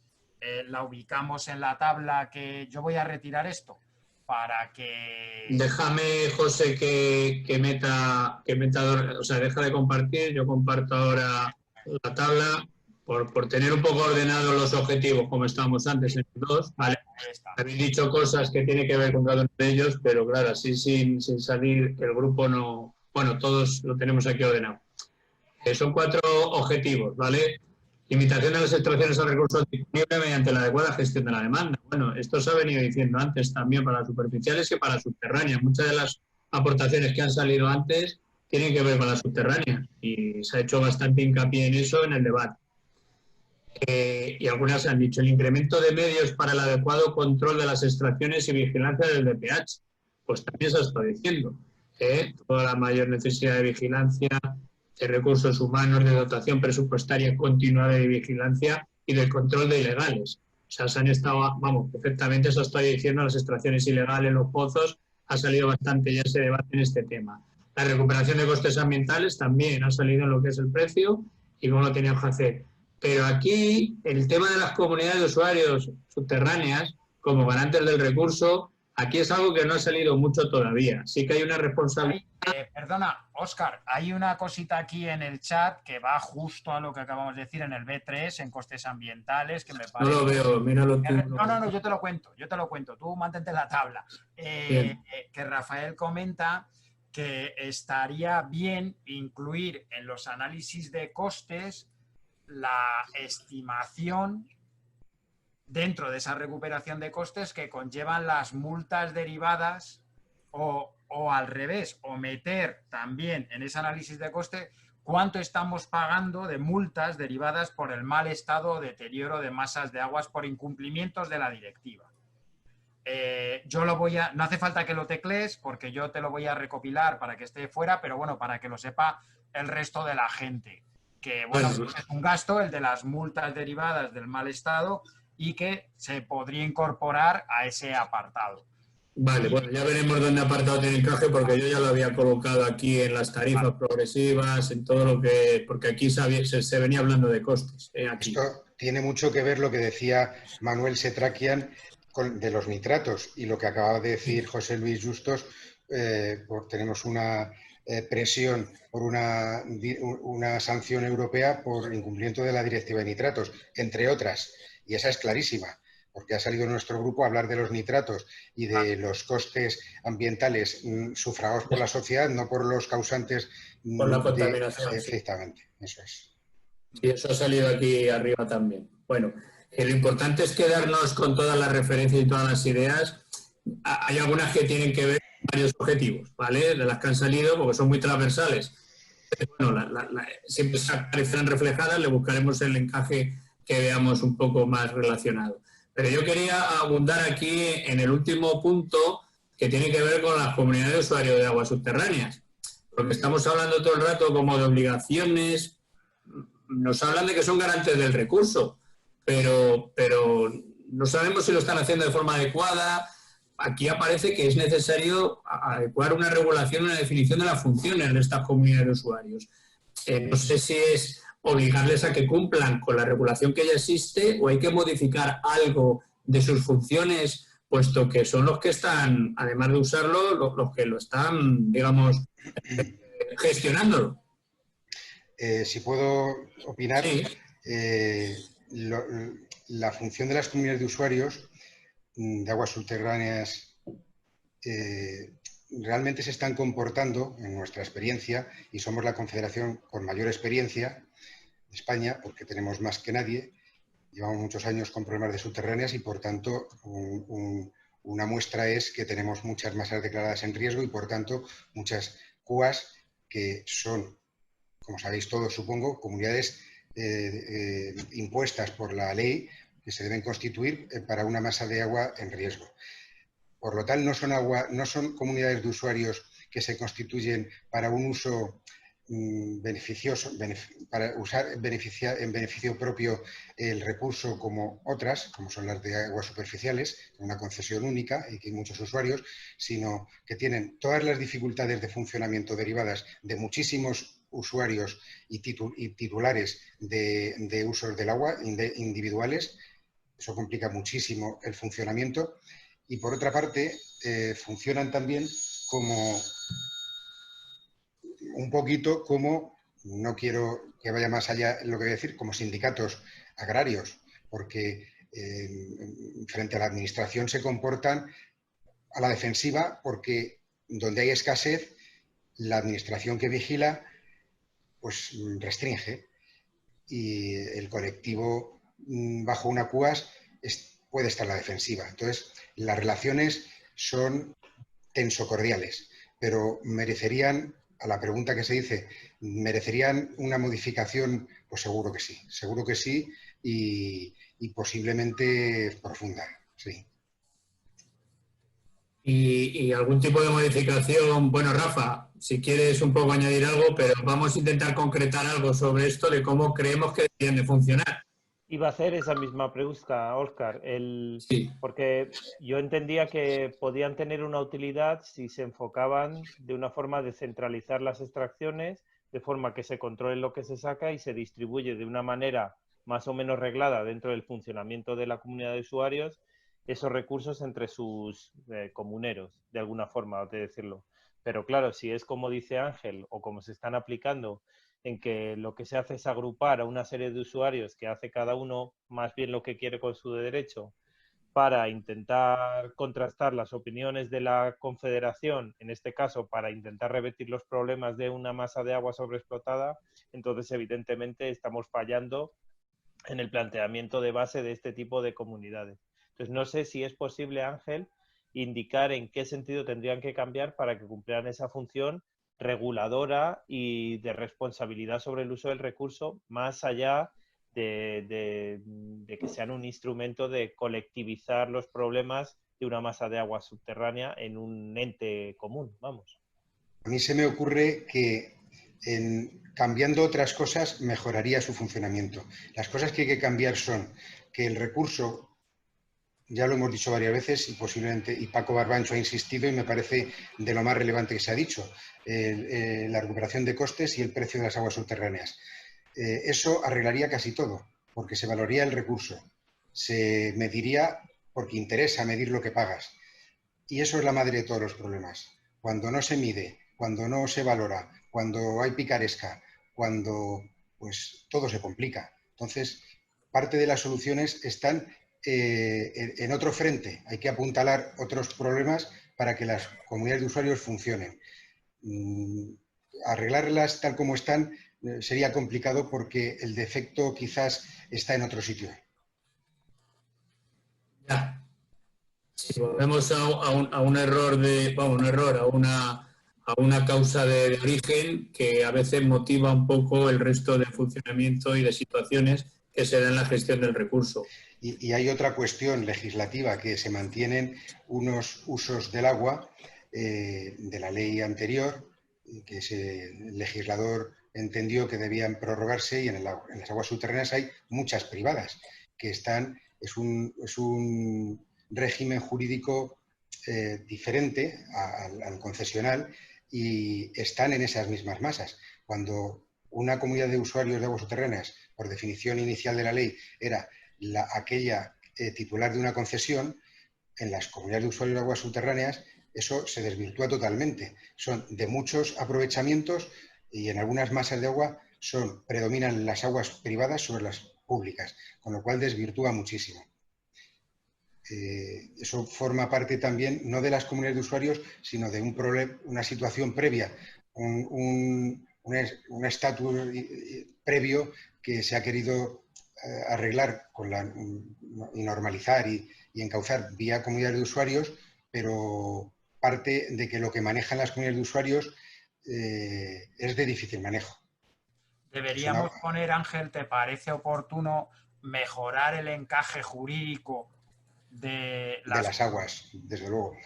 [SPEAKER 5] la ubicamos en la tabla, que yo voy a retirar esto para que...
[SPEAKER 4] Déjame, José, que meta, o sea, deja de compartir, yo comparto ahora la tabla, por tener un poco ordenados los objetivos, como estábamos antes en los dos, ¿vale? Habéis dicho cosas que tienen que ver con cada uno de ellos, pero claro, así sin salir, el grupo no... Bueno, todos lo tenemos aquí ordenado. Son 4 objetivos, ¿vale? Limitación de las extracciones a recursos disponibles mediante la adecuada gestión de la demanda. Bueno, esto se ha venido diciendo antes también para las superficiales que para las subterráneas. Muchas de las aportaciones que han salido antes tienen que ver con las subterráneas y se ha hecho bastante hincapié en eso en el debate. Y algunas han dicho el incremento de medios para el adecuado control de las extracciones y vigilancia del DPH. Pues también se ha estado diciendo. Toda la mayor necesidad de vigilancia, de recursos humanos, de dotación presupuestaria continuada de vigilancia y del control de ilegales. O sea, se han estado, vamos, perfectamente se ha estado diciendo las extracciones ilegales, los pozos, ha salido bastante ya ese debate en este tema. La recuperación de costes ambientales también ha salido en lo que es el precio y cómo lo teníamos que hacer. Pero aquí el tema de las comunidades de usuarios subterráneas como garantes del recurso, aquí es algo que no ha salido mucho todavía. Sí que hay una responsabilidad.
[SPEAKER 5] Perdona, Óscar, hay una cosita aquí en el chat que va justo a lo que acabamos de decir en el B3, en costes ambientales, que me parece...
[SPEAKER 4] No lo veo, míralo tú.
[SPEAKER 5] No, yo te lo cuento, tú mantente la tabla. Que Rafael comenta que estaría bien incluir en los análisis de costes la estimación dentro de esa recuperación de costes que conllevan las multas derivadas o al revés, o meter también en ese análisis de coste cuánto estamos pagando de multas derivadas por el mal estado o deterioro de masas de aguas por incumplimientos de la directiva. Yo lo voy a... No hace falta que lo teclees porque yo te lo voy a recopilar para que esté fuera, pero bueno, para que lo sepa el resto de la gente. Que bueno, es un gasto, el de las multas derivadas del mal estado y que se podría incorporar a ese apartado.
[SPEAKER 4] Vale, bueno, ya veremos dónde apartado tiene encaje porque yo ya lo había colocado aquí en las tarifas progresivas, en todo lo que... Porque aquí se venía hablando de costes. Aquí.
[SPEAKER 7] Esto tiene mucho que ver lo que decía Manuel Setrakian de los nitratos y lo que acaba de decir José Luis Justos, tenemos una presión por una sanción europea por incumplimiento de la directiva de nitratos, entre otras, y esa es clarísima, porque ha salido nuestro grupo a hablar de los nitratos y de los costes ambientales sufragados por la sociedad, no por los causantes
[SPEAKER 4] por la contaminación.
[SPEAKER 7] Exactamente, eso es.
[SPEAKER 4] Y eso ha salido aquí arriba también. Bueno, lo importante es quedarnos con todas las referencias y todas las ideas. Hay algunas que tienen que ver con varios objetivos, ¿vale? De las que han salido, porque son muy transversales. Bueno, siempre se aparecerán reflejadas, le buscaremos el encaje que veamos un poco más relacionado. Pero yo quería abundar aquí en el último punto que tiene que ver con las comunidades de usuarios de aguas subterráneas. Porque estamos hablando todo el rato como de obligaciones, nos hablan de que son garantes del recurso, pero no sabemos si lo están haciendo de forma adecuada. Aquí aparece que es necesario adecuar una regulación, una definición de las funciones de estas comunidades de usuarios. No sé si es obligarles a que cumplan con la regulación que ya existe o hay que modificar algo de sus funciones, puesto que son los que están, además de usarlo, los que lo están, digamos, gestionándolo.
[SPEAKER 7] Si puedo opinar,
[SPEAKER 4] sí.
[SPEAKER 7] La función de las comunidades de usuarios de aguas subterráneas realmente se están comportando, en nuestra experiencia, y somos la confederación con mayor experiencia de España, porque tenemos más que nadie, llevamos muchos años con problemas de subterráneas y, por tanto, una muestra es que tenemos muchas masas declaradas en riesgo y, por tanto, muchas CUAs que son, como sabéis todos, supongo, comunidades impuestas por la ley que se deben constituir para una masa de agua en riesgo. Por lo tal, no son comunidades de usuarios que se constituyen para un uso beneficioso, para usar en beneficio propio el recurso como otras, como son las de aguas superficiales, una concesión única y que hay muchos usuarios, sino que tienen todas las dificultades de funcionamiento derivadas de muchísimos usuarios y titulares de usos del agua individuales. Eso complica muchísimo el funcionamiento. Y por otra parte, funcionan también como un poquito como, no quiero que vaya más allá, lo que voy a decir, como sindicatos agrarios, porque frente a la administración se comportan a la defensiva, porque donde hay escasez, la administración que vigila pues restringe, y el colectivo bajo una CUAS puede estar a la defensiva. Entonces, las relaciones son tensocordiales, pero merecerían, a la pregunta que se dice, ¿merecerían una modificación? Pues seguro que sí, y posiblemente profunda, sí.
[SPEAKER 4] ¿Y algún tipo de modificación? Bueno, Rafa, si quieres un poco añadir algo, pero vamos a intentar concretar algo sobre esto de cómo creemos que deberían de funcionar.
[SPEAKER 10] Iba a hacer esa misma pregunta, Óscar,
[SPEAKER 4] Sí.
[SPEAKER 10] porque yo entendía que podían tener una utilidad si se enfocaban de una forma de centralizar las extracciones, de forma que se controle lo que se saca y se distribuye de una manera más o menos reglada dentro del funcionamiento de la comunidad de usuarios esos recursos entre sus comuneros, de alguna forma, de decirlo. Pero claro, si es como dice Ángel o como se están aplicando, en que lo que se hace es agrupar a una serie de usuarios que hace cada uno más bien lo que quiere con su derecho para intentar contrastar las opiniones de la Confederación, en este caso para intentar revertir los problemas de una masa de agua sobreexplotada, entonces evidentemente estamos fallando en el planteamiento de base de este tipo de comunidades. Entonces no sé si es posible, Ángel, indicar en qué sentido tendrían que cambiar para que cumplieran esa función reguladora y de responsabilidad sobre el uso del recurso, más allá de que sean un instrumento de colectivizar los problemas de una masa de agua subterránea en un ente común, vamos.
[SPEAKER 7] A mí se me ocurre que cambiando otras cosas mejoraría su funcionamiento. Las cosas que hay que cambiar son que el recurso, ya lo hemos dicho varias veces y posiblemente, y Paco Barbancho ha insistido y me parece de lo más relevante que se ha dicho, la recuperación de costes y el precio de las aguas subterráneas. Eso arreglaría casi todo, porque se valoraría el recurso, se mediría porque interesa medir lo que pagas. Y eso es la madre de todos los problemas. Cuando no se mide, cuando no se valora, cuando hay picaresca, cuando pues todo se complica. Entonces, parte de las soluciones están en otro frente. Hay que apuntalar otros problemas para que las comunidades de usuarios funcionen. Arreglarlas tal como están sería complicado porque el defecto quizás está en otro sitio.
[SPEAKER 4] Ya. Si volvemos a un error a una causa de origen que a veces motiva un poco el resto de funcionamiento y de situaciones que se dan en la gestión del recurso.
[SPEAKER 7] Y hay otra cuestión legislativa, que se mantienen unos usos del agua de la ley anterior, que el legislador entendió que debían prorrogarse, y en las aguas subterráneas hay muchas privadas que están, es un régimen jurídico diferente al concesional, y están en esas mismas masas. Cuando una comunidad de usuarios de aguas subterráneas, por definición inicial de la ley, era aquella titular de una concesión, en las comunidades de usuarios de aguas subterráneas eso se desvirtúa totalmente. Son de muchos aprovechamientos y en algunas masas de agua predominan las aguas privadas sobre las públicas, con lo cual desvirtúa muchísimo. Eso forma parte también, no de las comunidades de usuarios, sino de una situación previa, un estatus previo que se ha querido arreglar y normalizar y encauzar vía comunidades de usuarios, pero parte de que lo que manejan las comunidades de usuarios es de difícil manejo.
[SPEAKER 5] Deberíamos poner, Ángel, ¿te parece oportuno mejorar el encaje jurídico de
[SPEAKER 7] las aguas, desde luego?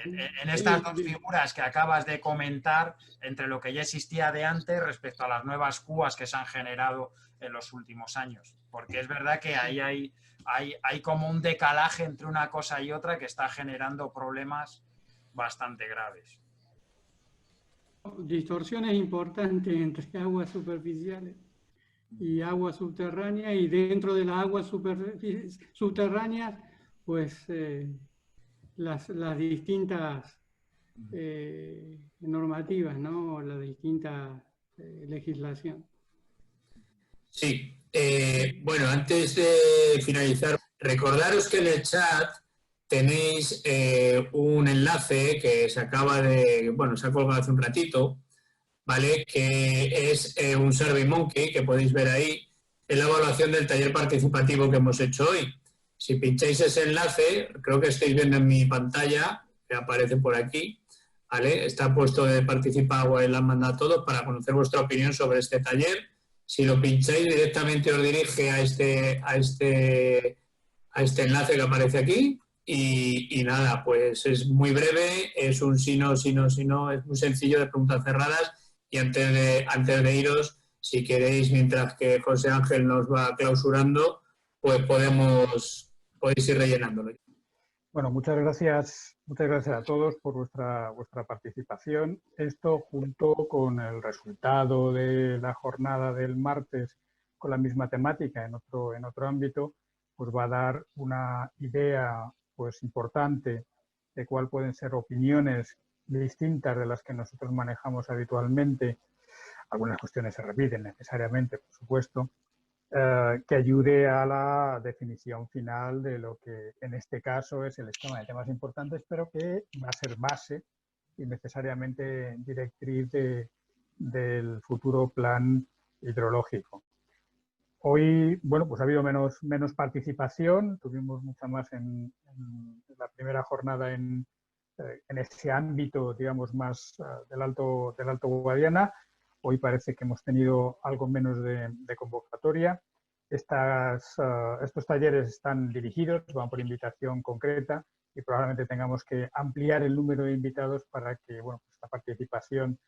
[SPEAKER 5] En estas dos figuras que acabas de comentar, entre lo que ya existía de antes respecto a las nuevas CUAS que se han generado en los últimos años. Porque es verdad que ahí hay como un decalaje entre una cosa y otra que está generando problemas bastante graves.
[SPEAKER 11] Distorsiones importantes entre aguas superficiales y aguas subterráneas, y dentro de las aguas subterráneas, pues las distintas normativas, ¿no? La distinta legislación.
[SPEAKER 4] Sí. Bueno, antes de finalizar, recordaros que en el chat tenéis un enlace que se acaba de, bueno, se ha colgado hace un ratito, ¿vale? Que es un SurveyMonkey, que podéis ver ahí, en la evaluación del taller participativo que hemos hecho hoy. Si pincháis ese enlace, creo que estáis viendo en mi pantalla, que aparece por aquí, ¿vale? Está puesto de Participa Wildland Manda a todos para conocer vuestra opinión sobre este taller. Si lo pincháis directamente os dirige a este enlace que aparece aquí y nada, pues es muy breve, es un sí, no, es muy sencillo de preguntas cerradas y antes de iros, si queréis, mientras que José Ángel nos va clausurando, pues podéis ir rellenándolo.
[SPEAKER 1] Bueno, muchas gracias a todos por vuestra participación. Esto, junto con el resultado de la jornada del martes con la misma temática en otro ámbito, pues va a dar una idea pues importante de cuál pueden ser opiniones distintas de las que nosotros manejamos habitualmente. Algunas cuestiones se repiten necesariamente, por supuesto, que ayude a la definición final de lo que en este caso es el esquema de temas importantes, pero que va a ser base y necesariamente directriz del futuro plan hidrológico. Hoy, bueno, pues ha habido menos participación, tuvimos mucha más en la primera jornada en ese ámbito, digamos, más del Alto Guadiana. Hoy parece que hemos tenido algo menos de convocatoria. Estos talleres están dirigidos, van por invitación concreta y probablemente tengamos que ampliar el número de invitados para que, bueno, pues la participación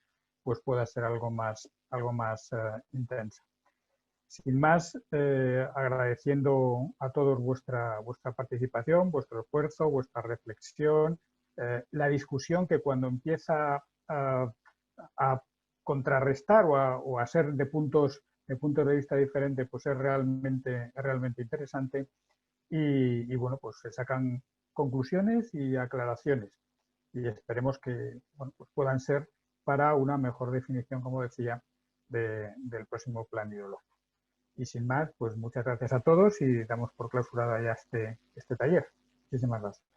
[SPEAKER 1] pues pueda ser algo más intensa. Sin más, agradeciendo a todos vuestra participación, vuestro esfuerzo, vuestra reflexión, la discusión que cuando empieza a contrarrestar o a ser de puntos de vista diferentes, pues es realmente interesante y bueno, pues se sacan conclusiones y aclaraciones y esperemos que, bueno, pues puedan ser para una mejor definición, como decía, del próximo plan hidrológico. Y sin más, pues muchas gracias a todos y damos por clausurada ya este taller. Muchísimas gracias.